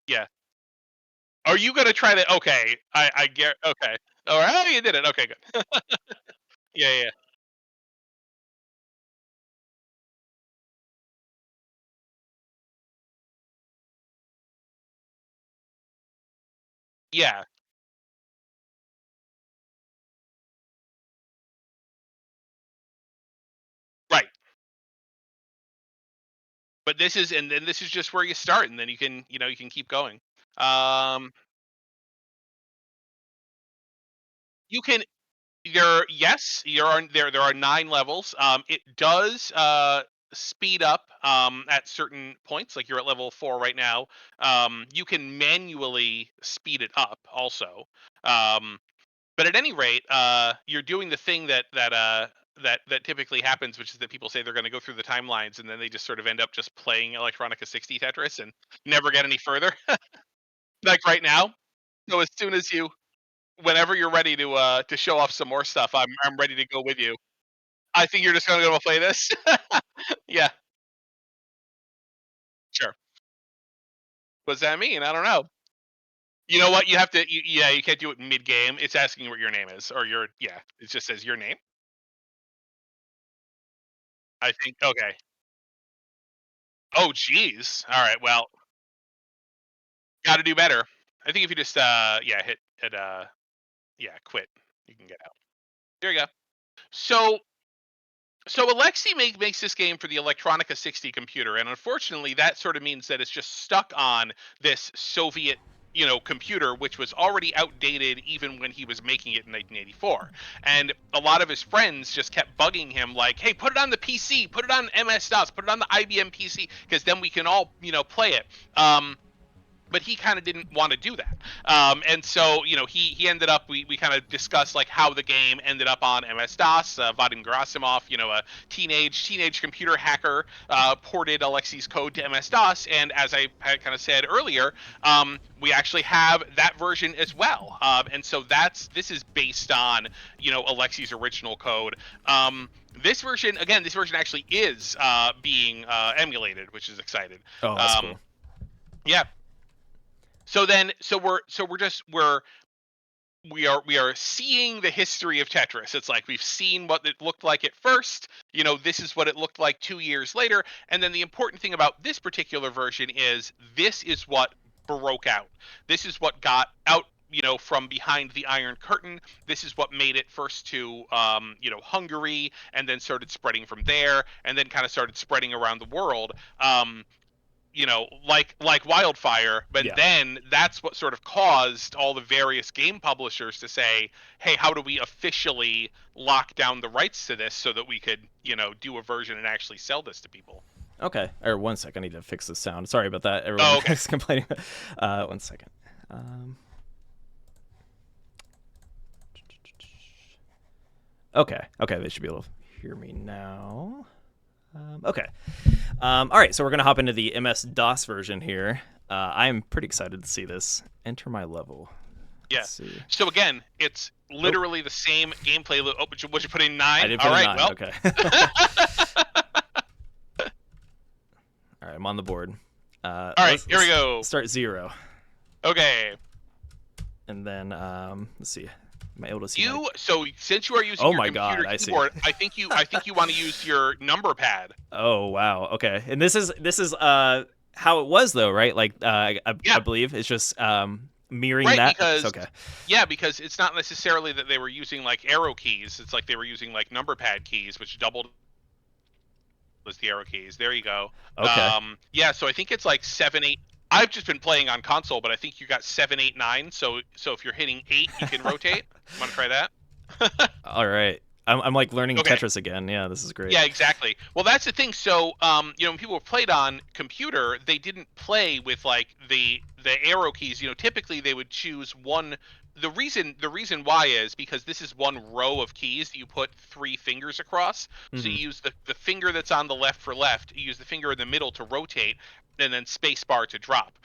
Yeah. Are you gonna try to? Okay, I get. Okay, all right. Oh, you did it. Okay, good. Yeah, yeah, yeah. Right. But this is, and then this is just where you start, and then you can keep going. Um, you can. Yes, there are 9 levels. It does speed up at certain points, like you're at level 4 right now. You can manually speed it up also. Um, But at any rate, you're doing the thing that typically happens, which is that people say they're going to go through the timelines, and then they just sort of end up just playing Electronica 60 Tetris and never get any further. Like right now. So as soon as whenever you're ready to show off some more stuff, I'm ready to go with you. I think you're just gonna go play this. Yeah, sure. What does that mean? I don't know. You know what? You have to. Yeah, you can't do it mid game. It's asking you what your name is, or your yeah. It just says your name. I think. Okay. Oh, geez. All right. Well, got to do better. I think if you just yeah hit yeah quit, you can get out. There you go. So Alexi makes this game for the Electronica 60 computer, and unfortunately, that sort of means that it's just stuck on this Soviet, computer, which was already outdated even when he was making it in 1984. And a lot of his friends just kept bugging him, like, "Hey, put it on the PC, put it on MS DOS, put it on the IBM PC, because then we can all, play it." But he kind of didn't want to do that. And so, he ended up, we kind of discussed like how the game ended up on MS-DOS. Vadim Gerasimov, a teenage computer hacker, ported Alexi's code to MS-DOS. And as I kind of said earlier, we actually have that version as well. And so this is based on, Alexi's original code. This version actually is being emulated, which is exciting. Oh, that's cool. Yeah. So we are seeing the history of Tetris. It's like we've seen what it looked like at first. This is what it looked like 2 years later. And then the important thing about this particular version is this is what broke out. This is what got out, from behind the Iron Curtain. This is what made it first to, Hungary, and then started spreading from there, and then kind of started spreading around the world. Like wildfire, but Yeah. then that's what sort of caused all the various game publishers to say, hey, how do we officially lock down the rights to this so that we could, do a version and actually sell this to people? Okay. Or 1 second, I need to fix the sound. Sorry about that. Everyone okay. is complaining. 1 second. Okay. They should be able to hear me now. Okay. All right, so we're going to hop into the MS-DOS version here. I'm pretty excited to see this. Enter my level. Yeah. Let's see. So again, it's literally the same gameplay loop. Oh, would you put in 9? I did put all in right, 9. well. Okay. All right, I'm on the board. All right, here we go. Start 0. Okay. And then, let's see. Am I able to see So since you are using Oh your my computer God, I see. keyboard, I think you want to use your number pad. Oh wow. Okay. And this is how it was though, right? Like I believe it's just mirroring right, that. Because, okay. Yeah, because it's not necessarily that they were using like arrow keys. It's like they were using like number pad keys, which doubled as the arrow keys. There you go. Okay. Yeah. So I think it's like 7, 8. I've just been playing on console, but I think you got 7, 8, 9. So if you're hitting 8, you can rotate. Want to try that? All right. I'm like learning Okay. Tetris again. Yeah, this is great. Yeah, exactly. Well, that's the thing. So, when people played on computer, they didn't play with like the arrow keys. Typically they would choose one. The reason why is because this is one row of keys that you put 3 fingers across. So you use the finger that's on the left for left. You use the finger in the middle to rotate, and then space bar to drop.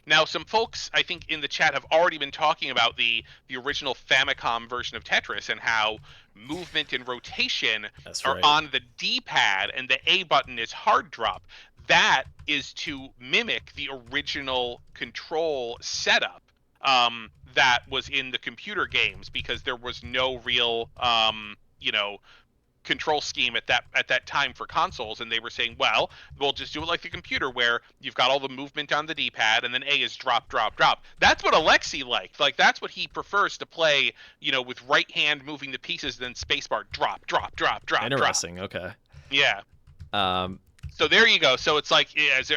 Now, some folks, I think, in the chat have already been talking about the original Famicom version of Tetris and how movement and rotation are on the D-pad and the A button is hard drop. That is to mimic the original control setup that was in the computer games, because there was no real, control scheme at that time for consoles, and they were saying, well, we'll just do it like the computer where you've got all the movement on the D-pad and then A is drop, drop, drop. That's what Alexi liked. Like, that's what he prefers to play, with right hand moving the pieces, then spacebar drop, drop, drop, drop. Interesting. Drop. Okay. Yeah. So there you go. So it's like,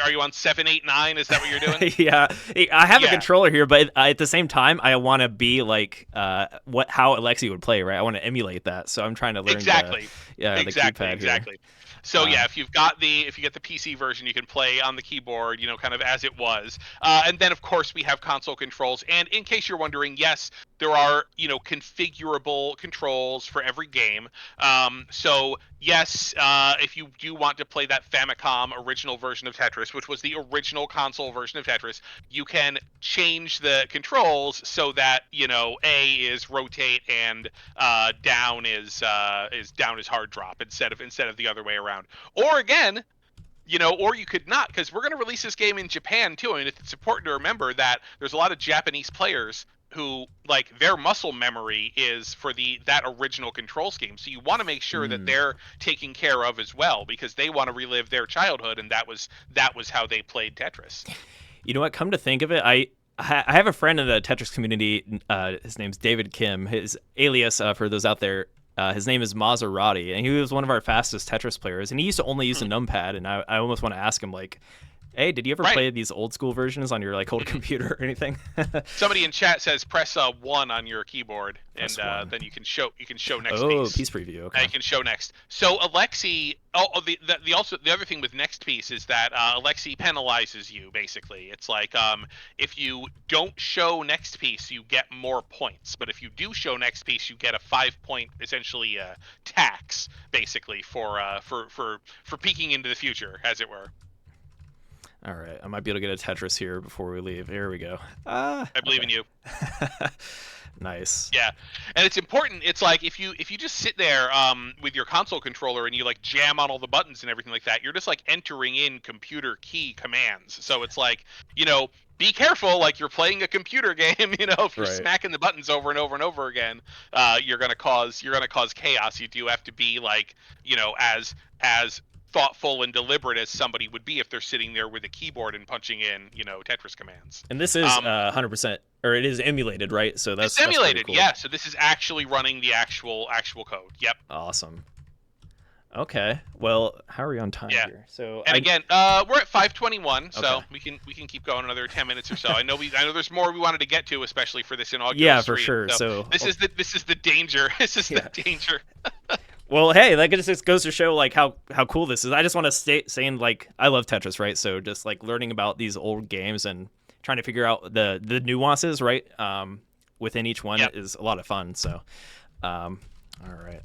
are you on 7, 8, 9? Is that what you're doing? Yeah, I have a controller here, but at the same time, I want to be like how Alexi would play, right? I want to emulate that, so I'm trying to learn exactly. the keypad Exactly. Here. So if you get the PC version, you can play on the keyboard, kind of as it was. And then of course we have console controls. And in case you're wondering, yes, there are, you know, configurable controls for every game. So yes, if you do want to play that Famicom original version of Tetris, which was the original console version of Tetris, you can change the controls so that, you know, A is rotate and down is hard drop instead of the other way around. Or again, you know, or you could not, because we're going to release this game in Japan too. I mean, it's important to remember that there's a lot of Japanese players who, like, their muscle memory is for that original control scheme. So you want to make sure that they're taken care of as well, because they want to relive their childhood, and that was how they played Tetris. You know what? Come to think of it, I have a friend in the Tetris community. His name's David Kim. His alias, for those out there, his name is Maserati, and he was one of our fastest Tetris players. And he used to only use a numpad, and I almost want to ask him, like, hey, did you ever play these old school versions on your, like, old computer or anything? Somebody in chat says press 1 on your keyboard, and then you can show next piece. Piece preview. Okay. You can show next. So Alexi, the other thing with next piece is that Alexi penalizes you. Basically, it's like if you don't show next piece, you get more points, but if you do show next piece, you get a 5-point essentially tax, basically for peeking into the future, as it were. All right, I might be able to get a Tetris here before we leave. Here we go. I believe in you. Nice. Yeah, and it's important. It's like if you just sit there with your console controller and you like jam on all the buttons and everything like that, you're just like entering in computer key commands. So it's like, you know, be careful, like you're playing a computer game. You know, if you're smacking the buttons over and over and over again, you're gonna cause chaos. You do have to be like, you know, as thoughtful and deliberate as somebody would be if they're sitting there with a keyboard and punching in, you know, Tetris commands. And this is 100%, or it is emulated, right? So that's emulated, cool. yeah. So this is actually running the actual code. Yep. Awesome. Okay. Well, how are we on time here? So again, we're at 5:21, so we can keep going another 10 minutes or so. I know there's more we wanted to get to, especially for this inaugural stream. For sure. So this is the danger. This is the danger. Well, hey, that just goes to show like how cool this is. I just want to saying like I love Tetris, right? So just like learning about these old games and trying to figure out the nuances, right? Within each one is a lot of fun. So, all right.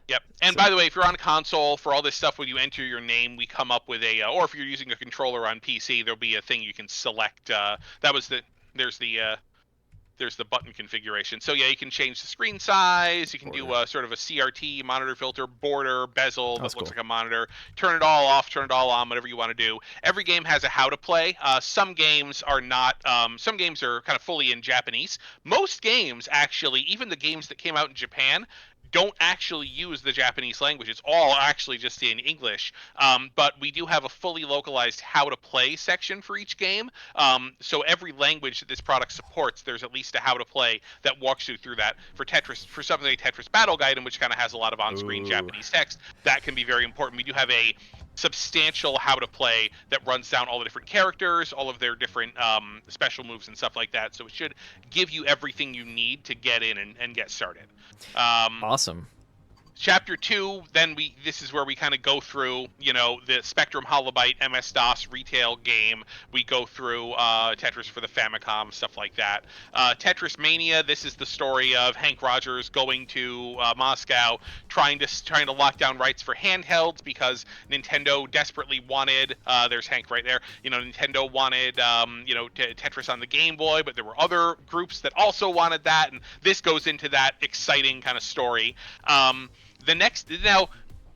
Yep. And by the way, if you're on console, for all this stuff, when you enter your name, we come up with or if you're using a controller on PC, there'll be a thing you can select. There's the button configuration. So yeah, you can change the screen size. You can do a sort of a CRT monitor filter, border, bezel that looks like a monitor. Turn it all off, turn it all on, whatever you want to do. Every game has a how to play. Some games are not. Some games are kind of fully in Japanese. Most games, actually, even the games that came out in Japan, don't actually use the Japanese language. It's all actually just in English. But we do have a fully localized how to play section for each game. So every language that this product supports, there's at least a how to play that walks you through that. For Tetris, for something like Tetris Battle Guide, which kind of has a lot of on-screen Japanese text, that can be very important. We do have a substantial how to play that runs down all the different characters, all of their different special moves and stuff like that. So it should give you everything you need to get in and get started. Awesome. Chapter 2, then this is where we kind of go through, you know, the Spectrum Holobyte MS-DOS retail game. We go through Tetris for the Famicom, stuff like that. Tetris Mania, this is the story of Hank Rogers going to Moscow, trying to lock down rights for handhelds because Nintendo desperately wanted, there's Hank right there, you know, Nintendo wanted, you know, Tetris on the Game Boy, but there were other groups that also wanted that, and this goes into that exciting kind of story. Now,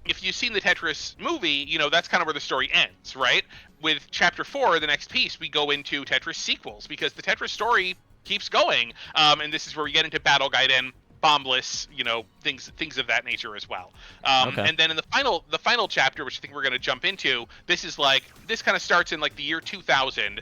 if you've seen the Tetris movie, you know, that's kind of where the story ends, right? With Chapter 4, the next piece, we go into Tetris sequels, because the Tetris story keeps going, and this is where we get into Battle Gaiden, Bombless, you know, things of that nature as well. And then in the final chapter, which I think we're going to jump into, this kind of starts in, like, the year 2000.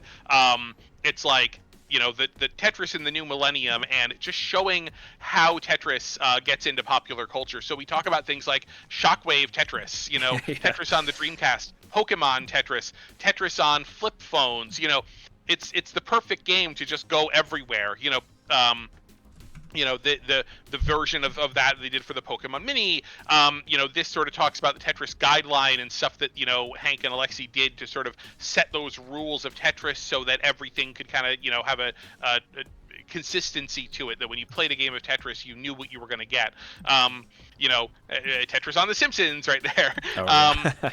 It's like, you know, the Tetris in the new millennium, and just showing how Tetris gets into popular culture. So we talk about things like Shockwave Tetris, you know, Tetris on the Dreamcast, Pokemon Tetris, Tetris on flip phones. You know, it's the perfect game to just go everywhere. You know, the version of that they did for the Pokemon Mini. You know, this sort of talks about the Tetris guideline and stuff that, you know, Hank and Alexi did to sort of set those rules of Tetris so that everything could kind of, you know, have a consistency to it, that when you played a game of Tetris, you knew what you were going to get. Tetris on The Simpsons right there.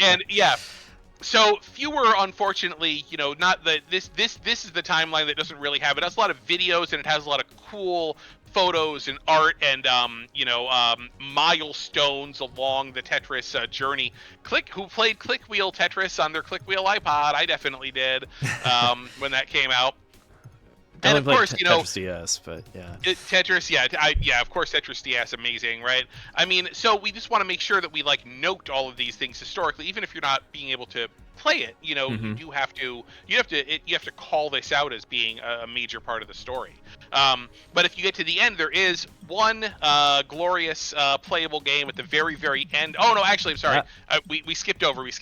And yeah. So fewer, unfortunately, not the this is the timeline that doesn't really have it. It has a lot of videos and it has a lot of cool photos and art and milestones along the Tetris journey. Who played Clickwheel Tetris on their Clickwheel iPod? I definitely did when that came out. And of course, Tetris DS, but yeah. Tetris, of course, Tetris DS, amazing, right? I mean, so we just want to make sure that we note all of these things historically, even if you're not being able to play it. You have to call this out as being a major part of the story. But if you get to the end, there is one glorious playable game at the very, very end. Oh no, actually, I'm sorry, we skipped over. Right?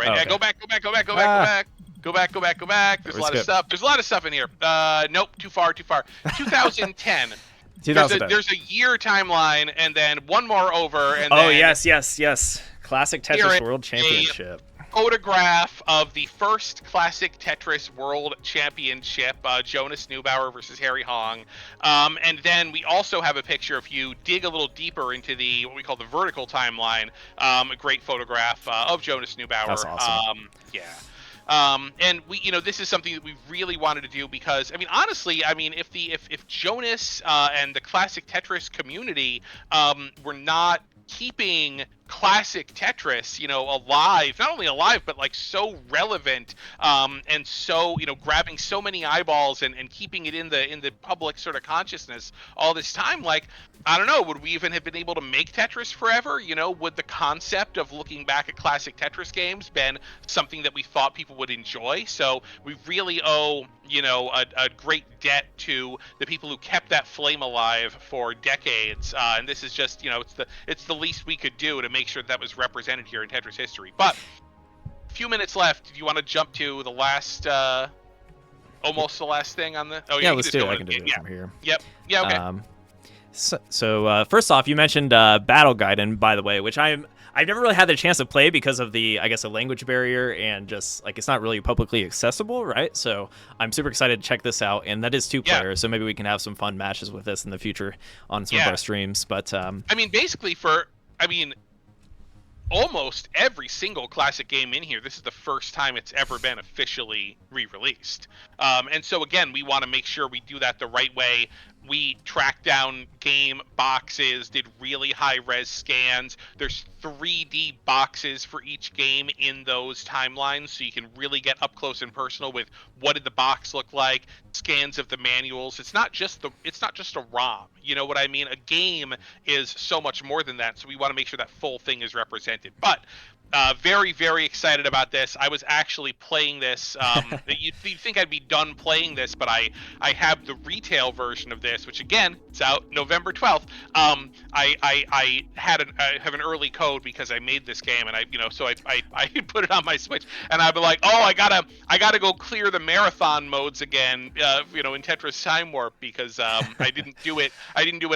Okay. Yeah, go back. Go back. There's a lot of stuff. There's a lot of stuff in here. Nope, too far. 2010. There's a year timeline, and then one more over. And yes. Classic Tetris World Championship. Photograph of the first classic Tetris World Championship, Jonas Neubauer versus Harry Hong. And then we also have a picture, if you dig a little deeper into what we call the vertical timeline, a great photograph of Jonas Neubauer. That's awesome. And we, this is something that we really wanted to do because, honestly, if Jonas and the classic Tetris community were not keeping classic Tetris, alive, not only alive, but so relevant, and so, grabbing so many eyeballs and keeping it in the public sort of consciousness all this time, I don't know, would we even have been able to make Tetris Forever? Would the concept of looking back at classic Tetris games been something that we thought people would enjoy? So we really owe, a great debt to the people who kept that flame alive for decades. And this is just, it's the least we could do to make sure that was represented here in Tetris history. But a few minutes left. Do you want to jump to the last, almost the last thing on the? Oh yeah, let's do it. I can do it from here. Yep. Yeah. Okay. So first off, you mentioned Battle Gaiden, by the way, which I've never really had the chance to play because of the, a language barrier and just it's not really publicly accessible, right? So I'm super excited to check this out, and that is 2 players, so maybe we can have some fun matches with this in the future on some of our streams. But basically almost every single classic game in here, this is the first time it's ever been officially re-released. And so again, we want to make sure we do that the right way. We tracked down game boxes, did really high-res scans. There's 3D boxes for each game in those timelines, so you can really get up close and personal with what did the box look like, scans of the manuals. It's not just a ROM. You know what I mean? A game is so much more than that, so we want to make sure that full thing is represented. But very, very excited about this. I was actually playing this. You'd think I'd be done playing this, but I have the retail version of this, which again, it's out November 12th. I have an early code because I made this game, and I put it on my Switch, and I'd be like, oh, I gotta go clear the marathon modes again, in Tetris Time Warp because I didn't do it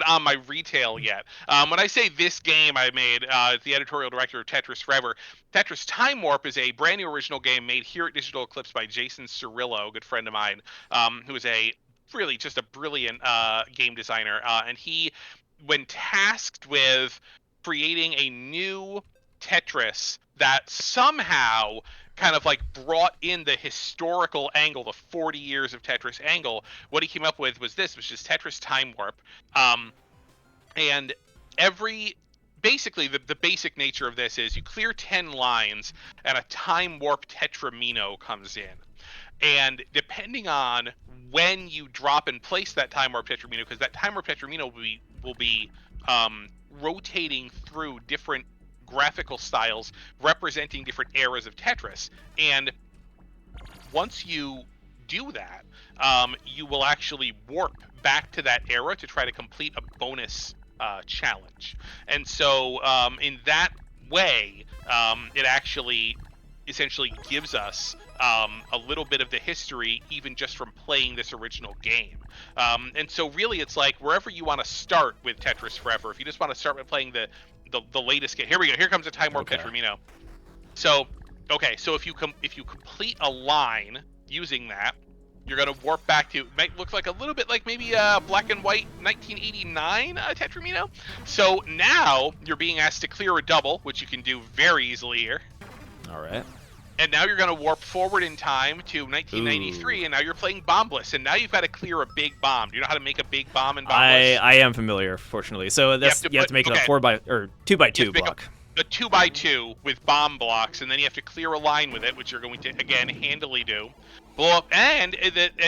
on my retail yet. When I say this game I made, the editorial director of Tetris Forever. Tetris Time Warp is a brand new original game made here at Digital Eclipse by Jason Cirillo, a good friend of mine, who is really just a brilliant game designer. And he, when tasked with creating a new Tetris that somehow kind of brought in the historical angle, the 40 years of Tetris angle, what he came up with was this, which is Tetris Time Warp. And basically, the basic nature of this is you clear 10 lines and a time warp tetramino comes in. And depending on when you drop and place that time warp tetramino, because that time warp tetramino will be rotating through different graphical styles representing different eras of Tetris. And once you do that, you will actually warp back to that era to try to complete a bonus challenge. And so in that way, it actually essentially gives us a little bit of the history even just from playing this original game. And so really it's wherever you want to start with Tetris Forever, if you just want to start with playing the latest game, here we go, here comes a time warp tetramino. So if you complete a line using that, You're gonna warp back to, might look like a little bit like maybe black and white 1989 Tetramino. So now you're being asked to clear a double, which you can do very easily here. All right. And now you're gonna warp forward in time to 1993, Ooh. and now you're playing bombless, and now you've got to clear a big bomb. Do you know how to make a big bomb in bombless? I am familiar, fortunately. So that's you have to make it a 2x2 block. A 2x2 with bomb blocks, and then you have to clear a line with it, which you're going to again handily do. Blow up, and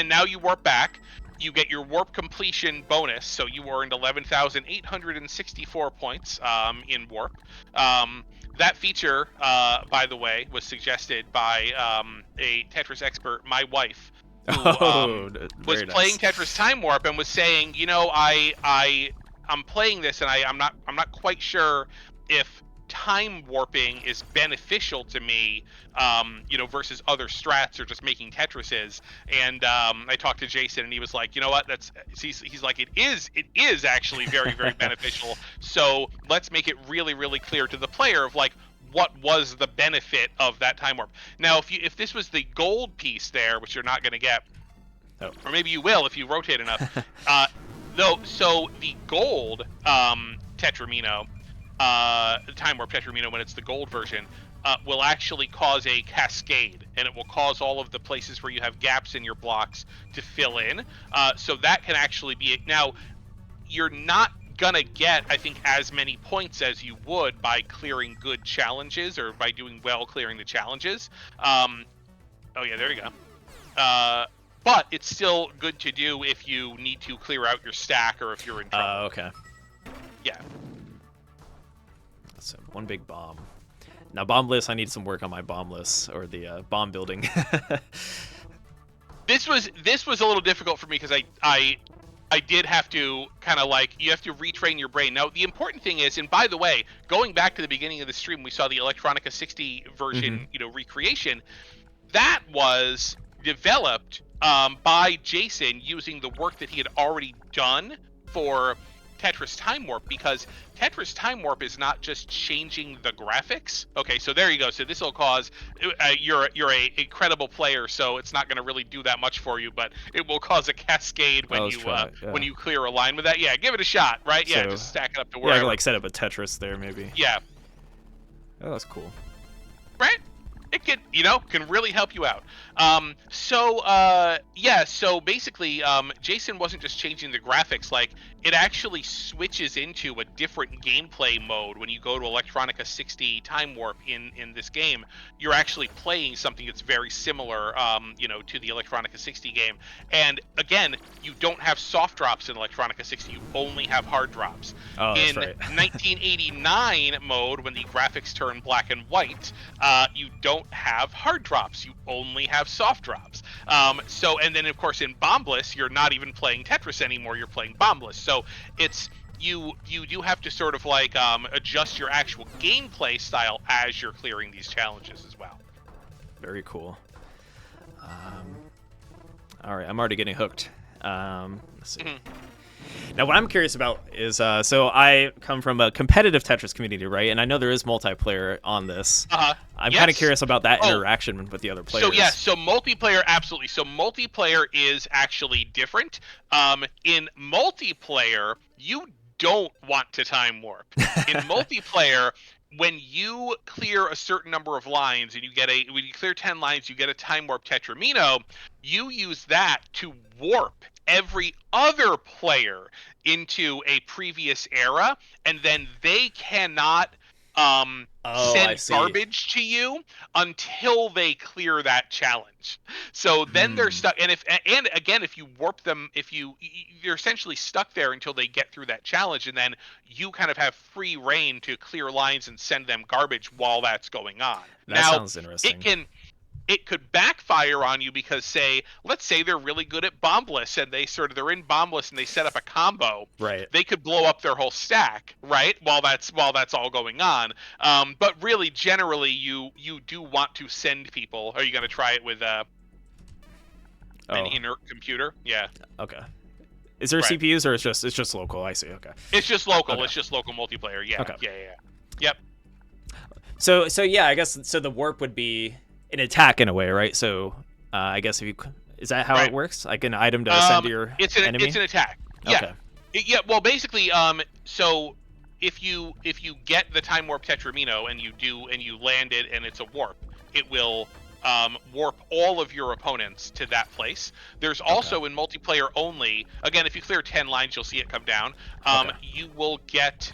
now you warp back. You get your warp completion bonus, so you earned 11,864 points in warp. That feature, by the way, was suggested by a Tetris expert, my wife, who was playing Tetris Time Warp and was saying, you know, I'm playing this and I'm not quite sure if time warping is beneficial to me, you know, versus other strats or just making Tetrises. And I talked to Jason, and he was like, you know what, he's like, it is actually very, very beneficial. So let's make it really, really clear to the player of like, what was the benefit of that time warp. Now, if this was the gold piece there, which you're not going to get, or maybe you will if you rotate enough. So the gold Tetramino, time warp Tetramino, when it's the gold version, will actually cause a cascade, and it will cause all of the places where you have gaps in your blocks to fill in. So that can actually be now. You're not gonna get, I think, as many points as you would by clearing good challenges or by doing well clearing the challenges. Oh yeah, there you go. But it's still good to do if you need to clear out your stack or if you're in trouble. Okay. Yeah. So one big bomb. Now bombless, I need some work on my bombless or the bomb building. This was a little difficult for me because I did have to kind of like, you have to retrain your brain. Now the important thing is, and by the way, going back to the beginning of the stream, we saw the Electronica 60 version, you know, recreation. That was developed by Jason using the work that he had already done for Tetris Time Warp, because Tetris Time Warp is not just changing the graphics. Okay, so there you go. So this will cause you're a incredible player, so it's not going to really do that much for you, but it will cause a cascade when when you clear a line with that. Yeah, give it a shot, right? Yeah, so, just stack it up to wherever. Yeah, I could like set up a Tetris there maybe. Yeah. Oh, that's cool. Right? It can, you know, can really help you out. So basically, Jason wasn't just changing the graphics, like it actually switches into a different gameplay mode when you go to Electronica 60 Time Warp in this game. You're actually playing something that's very similar, you know, to the Electronica 60 game. And again, you don't have soft drops in Electronica 60, you only have hard drops. Oh, that's in right. 1989 mode, when the graphics turn black and white, you don't have hard drops, you only have soft drops. And then of course in Bombless, you're not even playing Tetris anymore, you're playing Bombless. So it's, you do have to sort of like adjust your actual gameplay style as you're clearing these challenges as well. Very cool. All right, I'm already getting hooked. Let's see. Now, what I'm curious about is, so I come from a competitive Tetris community, right? And I know there is multiplayer on this. I'm kind of curious about that interaction with the other players. So, yes, so multiplayer, absolutely. So multiplayer is actually different. In multiplayer, you don't want to time warp. In multiplayer, when you clear a certain number of lines and when you clear 10 lines, you get a time warp Tetramino, you use that to warp every other player into a previous era, and then they cannot send garbage to you until they clear that challenge. So then they're stuck, and if you warp them, you're essentially stuck there until they get through that challenge, and then you kind of have free reign to clear lines and send them garbage while that's going on. That sounds interesting. It could backfire on you because, let's say they're really good at Bombless and they're in Bombless and they set up a combo. Right. They could blow up their whole stack, right? While that's all going on. But really, generally, you do want to send people. Are you going to try it with an inert computer? Yeah. Okay. Is there CPUs or it's just local? I see. Okay. It's just local. Okay. It's just local multiplayer. Yeah. Okay. Yeah. Yep. So yeah, I guess the warp would be an attack in a way, right? So I guess if you Is that how Right. it works? Like an item to send to your enemy? It's an attack. Yeah. Okay. Yeah. Well, basically, so if you get the time warp Tetramino and you land it and it's a warp, it will warp all of your opponents to that place. There's also in multiplayer only. Again, if you clear 10 lines, you'll see it come down. You will get.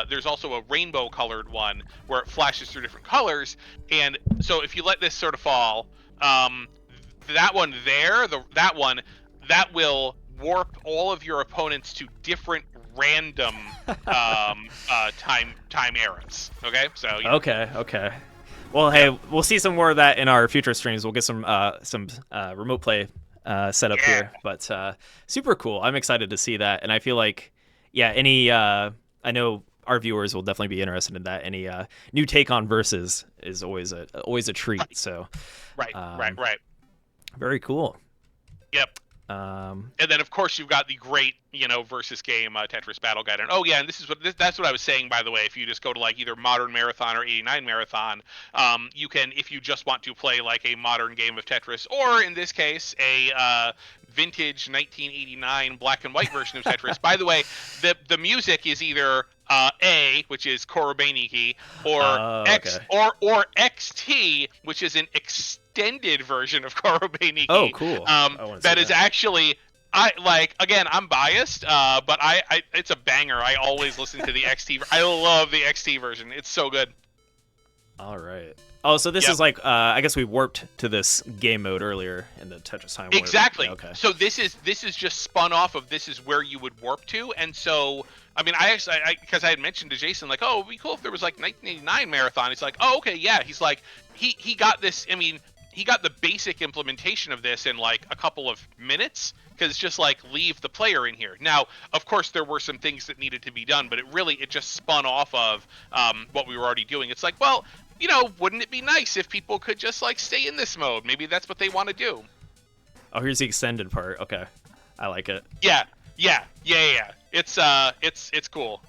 There's also a rainbow colored one where it flashes through different colors, and so if you let this sort of fall, that one there, that will warp all of your opponents to different random time eras. Okay, so yeah. Okay. Well, hey, we'll see some more of that in our future streams. We'll get some remote play set up here, but super cool. I'm excited to see that, and I feel like, I know our viewers will definitely be interested in that. Any new take on versus is always a treat. Right. So, Right. Very cool. Yep. And then of course you've got the great, versus game Tetris Battle Guide. And and that's what I was saying, by the way. If you just go to like either Modern Marathon or 89 Marathon, you can, if you just want to play like a modern game of Tetris, or in this case a vintage 1989 black and white version of Tetris. By the way, the music is either A, which is Korobeniki, or X or XT, which is an extended version of Korobeniki. Oh, cool. That is actually, I'm biased, but it's a banger. I always listen to the XT. I love the XT version. It's so good. All right. Oh, so this is like, I guess we warped to this game mode earlier in the Tetris Time Warp. Exactly. Okay. So this is just spun off of this is where you would warp to, and so I mean, because I had mentioned to Jason like, oh, it'd be cool if there was like 1989 Marathon. He's like, oh, okay, yeah. He's like, he got this. I mean, he got the basic implementation of this in like a couple of minutes, because it's just like leave the player in here. Now, of course, there were some things that needed to be done, but it just spun off of what we were already doing. It's like, well, wouldn't it be nice if people could just like stay in this mode? Maybe that's what they want to do. Oh, here's the extended part. Okay, I like it. Yeah. It's cool.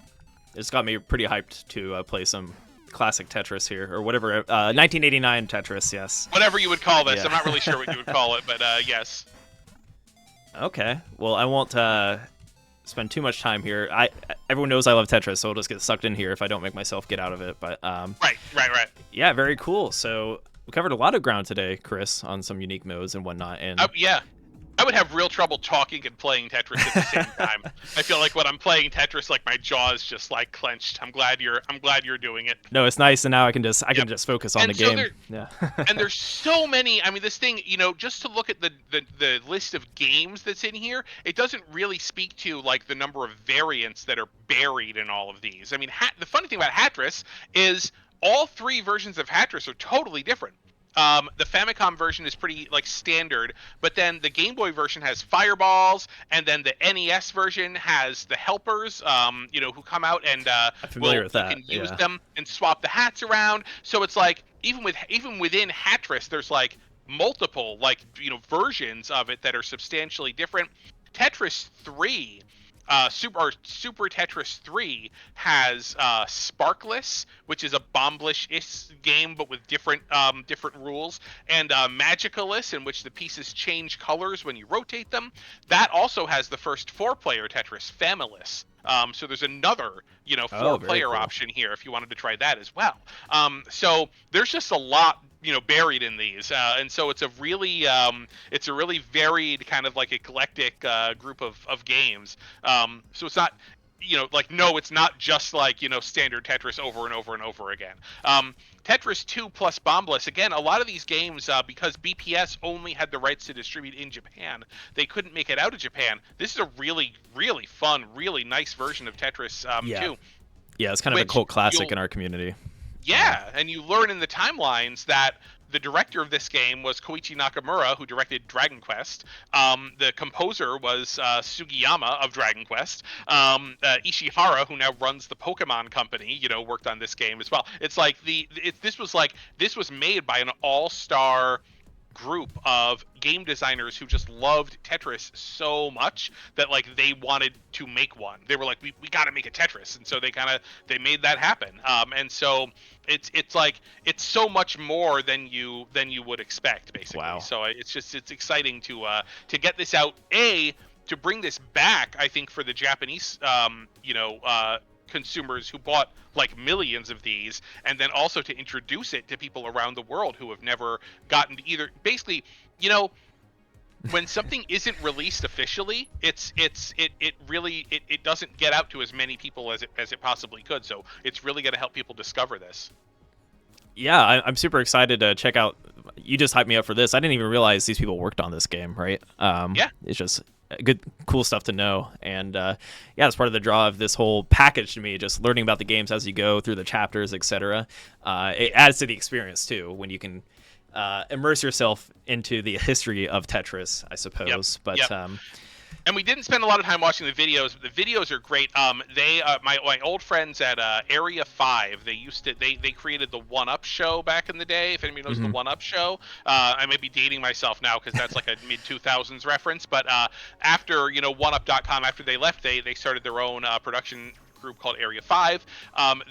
It's got me pretty hyped to play some classic Tetris here, or whatever. 1989 Tetris, yes. Whatever you would call this. Yeah. I'm not really sure what you would call it, but yes. Okay. Well, I won't spend too much time here. Everyone knows I love Tetris, so I'll just get sucked in here if I don't make myself get out of it. But Right. Yeah, very cool. So we covered a lot of ground today, Chris, on some unique modes and whatnot. And yeah. I would have real trouble talking and playing Tetris at the same time. I feel like when I'm playing Tetris, like my jaw's just like clenched. I'm glad you're doing it. No, it's nice, and now I can just focus on And the so game. Yeah. And there's so many. I mean, this thing, just to look at the list of games that's in here, it doesn't really speak to like the number of variants that are buried in all of these. I mean, the funny thing about Hatris is all three versions of Hatris are totally different. The Famicom version is pretty like standard, but then the Game Boy version has fireballs, and then the NES version has the helpers, who come out and I'm familiar with that. You can use them and swap the hats around. So it's like even within Hatris, there's like multiple versions of it that are substantially different. Tetris 3. Super Tetris 3 has Sparkless, which is a bomblish game but with different rules, and Magicalus, in which the pieces change colors when you rotate them. That also has the first 4-player Tetris, Familus. So there's another, 4-player cool. option here if you wanted to try that as well. So there's just a lot, buried in these, and so it's a really varied kind of like eclectic group of games. So it's not, it's not just like standard Tetris over and over and over again. Tetris 2 plus Bombless, again, a lot of these games, because BPS only had the rights to distribute in Japan, they couldn't make it out of Japan. This is a really, really fun, really nice version of Tetris 2. Yeah, it's kind of a cult classic in our community. Yeah, and you learn in the timelines that the director of this game was Koichi Nakamura, who directed Dragon Quest. The composer was Sugiyama of Dragon Quest. Ishihara, who now runs the Pokemon company, worked on this game as well. It's like this was made by an all-star group of game designers who just loved Tetris so much that like they wanted to make one. They were like, we got to make a Tetris, and so they made that happen. And so it's like it's so much more than you would expect, basically. Wow. So it's exciting to get this out. To bring this back, I think, for the Japanese consumers who bought like millions of these, and then also to introduce it to people around the world who have never gotten to either. Basically, when something isn't released officially, it doesn't get out to as many people as it possibly could. So it's really going to help people discover this. Yeah, I'm super excited to check out. You just hyped me up for this. I didn't even realize these people worked on this game, right? Yeah. It's just good, cool stuff to know. And yeah, it's part of the draw of this whole package to me, just learning about the games as you go through the chapters, etc. It adds to the experience, too, when you can immerse yourself into the history of Tetris, I suppose. Yep. And we didn't spend a lot of time watching the videos, but the videos are great. My old friends at Area 5, they created the One Up show back in the day. If anybody knows the One Up show, I may be dating myself now because that's like a mid 2000s reference. But after OneUp.com, after they left, they started their own production group called Area 5.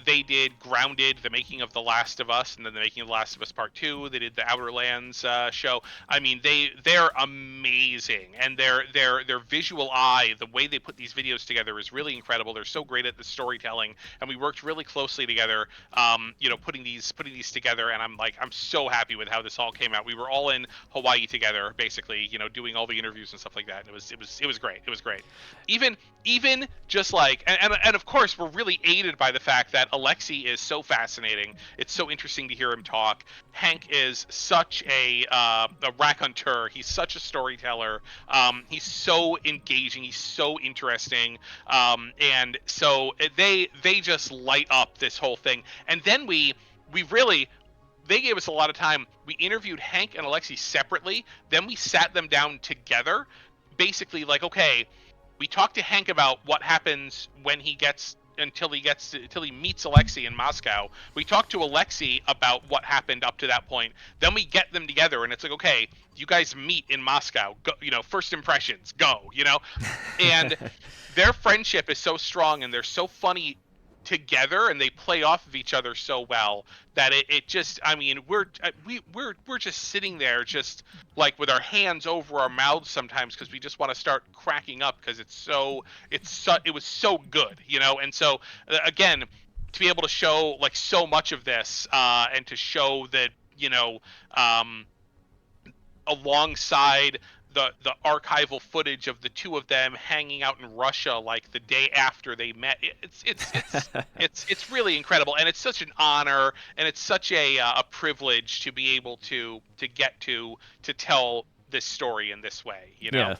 They did Grounded, the making of The Last of Us, and then the making of The Last of Us Part 2. They did the Outer Lands show. I mean, they're amazing, and their visual eye, the way they put these videos together is really incredible. They're so great at the storytelling, and we worked really closely together, putting these together. And I'm so happy with how this all came out. We were all in Hawaii together, basically, doing all the interviews and stuff like that. And it was great. It was great. Even just like, and of course, we're really aided by the fact that Alexei is so fascinating. It's so interesting to hear him talk. Hank is such a raconteur. He's such a storyteller. He's so engaging. He's so interesting. And so they just light up this whole thing. And then they gave us a lot of time. We interviewed Hank and Alexei separately. Then we sat them down together. Basically, like, okay, we talked to Hank about what happens when until he meets Alexei in Moscow. We talked to Alexei about what happened up to that point. Then we get them together, and it's like, okay, you guys meet in Moscow. Go, first impressions, go, And their friendship is so strong, and they're so funny together, and they play off of each other so well that it just, I mean, we're just sitting there just like with our hands over our mouths sometimes because we just want to start cracking up because it was so good, And so again, to be able to show like so much of this and to show that alongside the archival footage of the two of them hanging out in Russia like the day after they met, it's really incredible, and it's such an honor, and it's such a privilege to be able to get to tell this story in this way, Yeah.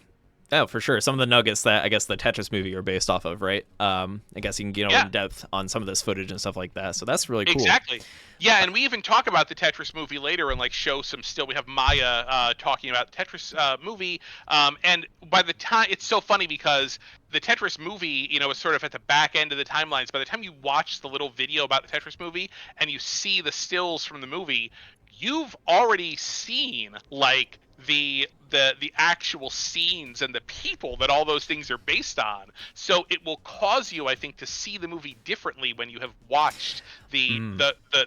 Oh, for sure. Some of the nuggets that I guess the Tetris movie are based off of, right? I guess you can get in depth on some of this footage and stuff like that. So that's really cool. Exactly. Yeah, and we even talk about the Tetris movie later and like show some still. We have Maya talking about the Tetris movie, and by the time, it's so funny because the Tetris movie, is sort of at the back end of the timelines. By the time you watch the little video about the Tetris movie and you see the stills from the movie, you've already seen like the actual scenes and the people that all those things are based on. So it will cause you, I think, to see the movie differently when you have watched the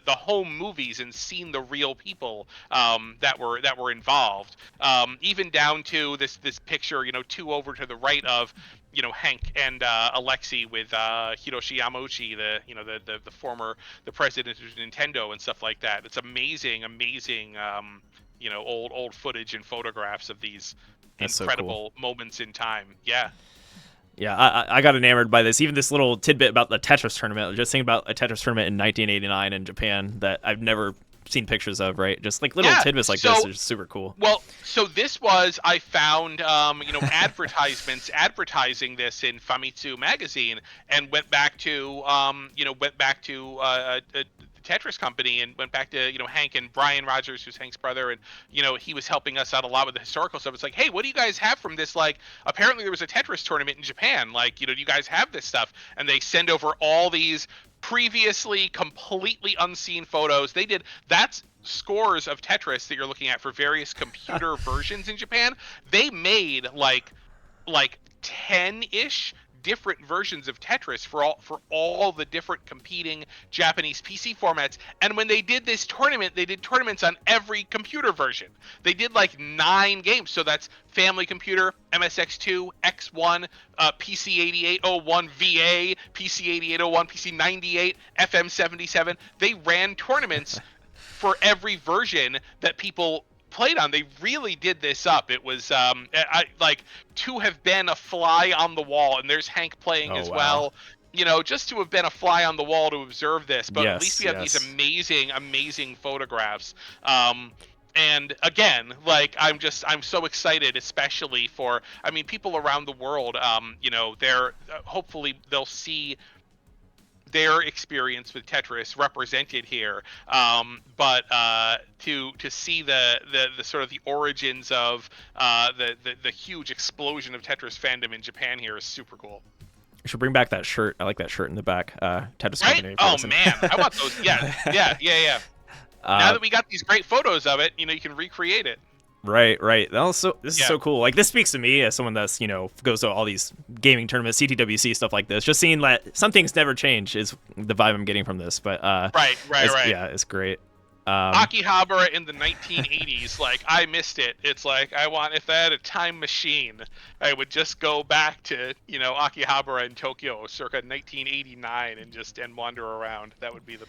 home movies and seen the real people that were involved. Even down to this picture, two over to the right of Hank and Alexei with Hiroshi Yamauchi, the president of Nintendo and stuff like that. It's amazing. Old footage and photographs of these incredible moments in time. Yeah. Yeah, I got enamored by this. Even this little tidbit about the Tetris tournament. Just thinking about a Tetris tournament in 1989 in Japan that I've never seen pictures of, right? Just like little tidbits like this are super cool. Well, so this was, I found, advertisements advertising this in Famitsu magazine, and went back to Tetris company and went back to Hank and Brian Rogers, who's Hank's brother, and he was helping us out a lot with the historical stuff. It's like, hey, what do you guys have from this? Like, apparently there was a Tetris tournament in Japan. Like, do you guys have this stuff? And they send over all these previously completely unseen photos. They did that's scores of Tetris that you're looking at for various computer versions in Japan. They made like 10-ish different versions of Tetris for all the different competing Japanese PC formats. And when they did this tournament, they did tournaments on every computer version. They did like 9 games. So that's Family Computer, MSX2, X1, PC8801 VA, PC8801, PC98, FM77. They ran tournaments for every version that people played on. They really did this up. It was like to have been a fly on the wall, and there's Hank playing as well. Just to have been a fly on the wall to observe this. But at least we have these amazing photographs. And again, like I'm so excited, especially for people around the world. They're hopefully they'll see their experience with Tetris represented here, but to see the sort of the origins of the huge explosion of Tetris fandom in Japan here is super cool. You should bring back that shirt. I like that shirt in the back. Tetris Right? Company. Oh man, I want those. Yeah. Now that we got these great photos of it, you can recreate it. Right. This is so cool. Like, this speaks to me as someone that's, goes to all these gaming tournaments, CTWC, stuff like this. Just seeing that some things never change is the vibe I'm getting from this. But right. Yeah, it's great. Akihabara in the 1980s, like, I missed it. It's like, if I had a time machine, I would just go back to, Akihabara in Tokyo circa 1989 and wander around. That would be the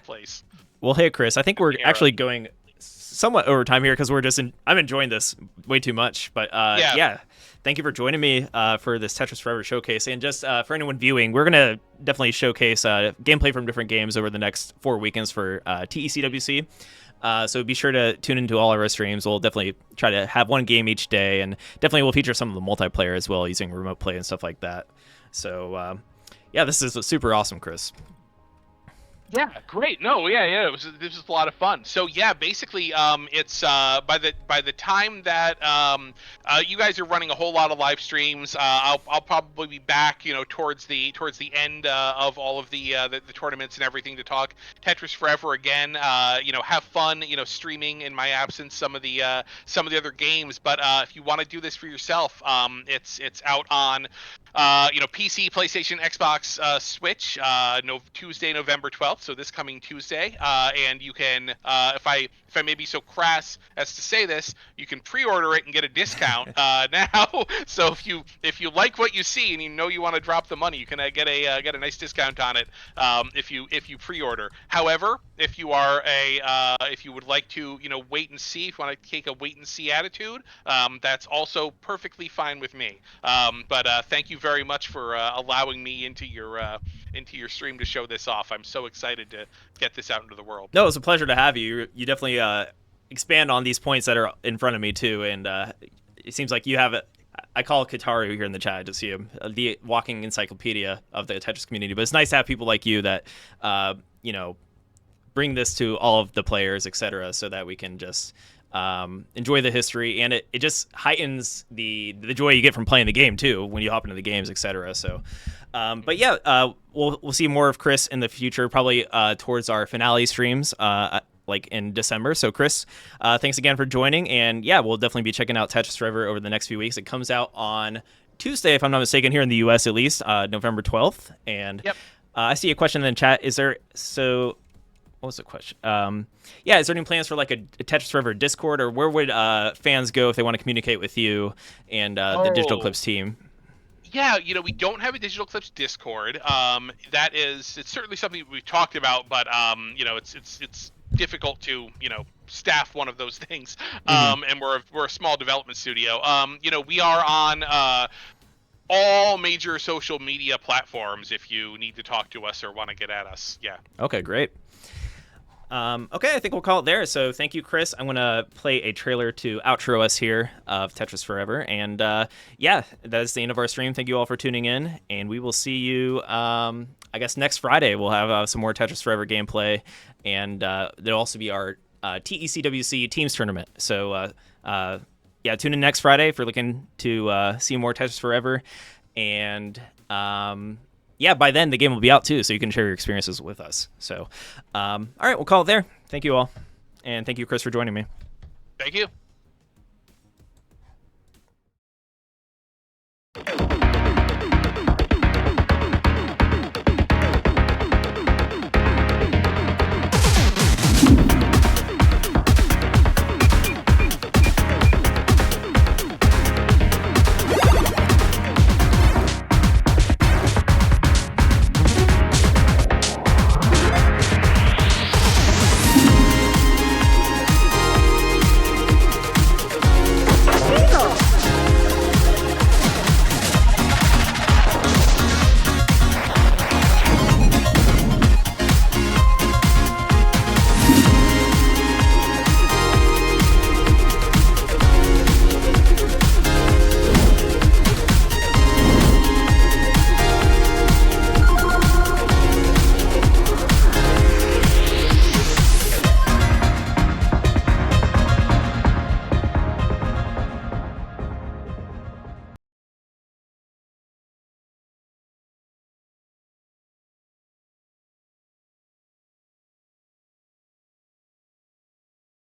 place. Well, hey, Chris, I think we're actually going somewhat over time here because I'm enjoying this way too much. But yeah, thank you for joining me for this Tetris Forever showcase. And just for anyone viewing, we're going to definitely showcase gameplay from different games over the next 4 weekends for TECWC. So be sure to tune into all of our streams. We'll definitely try to have one game each day, and definitely we'll feature some of the multiplayer as well, using remote play and stuff like that. So yeah, this is super awesome, Chris. Yeah, great. No, yeah. This was a lot of fun. So yeah, basically, it's by the time that you guys are running a whole lot of live streams, I'll probably be back, towards the end of all of the tournaments and everything to talk Tetris Forever again. Have fun, streaming in my absence some of the other games. But if you want to do this for yourself, it's out on PC, PlayStation, Xbox, Switch, Tuesday, November 12th. So this coming Tuesday, and you can, if I may be so crass as to say this, you can pre-order it and get a discount now. So if you like what you see and you want to drop the money, you can get a nice discount on it if you pre-order. However, if you would like to wait and see, if you want to take a wait and see attitude, that's also perfectly fine with me. But thank you very much for allowing me into your stream to show this off. I'm so excited to get this out into the world. No, it's a pleasure to have you. You definitely expand on these points that are in front of me too, and it seems like you have it. I call Kataru here in the chat to see him, the walking encyclopedia of the Tetris community. But it's nice to have people like you that bring this to all of the players, etc., so that we can just enjoy the history, and it just heightens the joy you get from playing the game too when you hop into the games, etc. So but yeah, we'll see more of Chris in the future, probably towards our finale streams like in December. So Chris, thanks again for joining, and yeah, we'll definitely be checking out Tetris Forever over the next few weeks. It comes out on Tuesday, if I'm not mistaken, here in the US at least, November 12th. And yep. I see a question in the chat. What was the question? Yeah, is there any plans for like a Tetris Forever Discord, or where would fans go if they want to communicate with you and the Digital Eclipse team? Yeah, we don't have a Digital Eclipse Discord. It's certainly something we've talked about, but it's difficult to staff one of those things. And we're a small development studio. We are on all major social media platforms if you need to talk to us or want to get at us. Yeah. Okay, great. Okay, I think we'll call it there. So thank you, Chris. I'm going to play a trailer to outro us here of Tetris Forever. And yeah, that is the end of our stream. Thank you all for tuning in. And we will see you, I guess, next Friday. We'll have some more Tetris Forever gameplay. And there'll also be our TECWC Teams Tournament. So yeah, tune in next Friday if you're looking to see more Tetris Forever. And yeah, by then the game will be out too, so you can share your experiences with us. So, all right, we'll call it there. Thank you all, and thank you, Chris, for joining me. Thank you.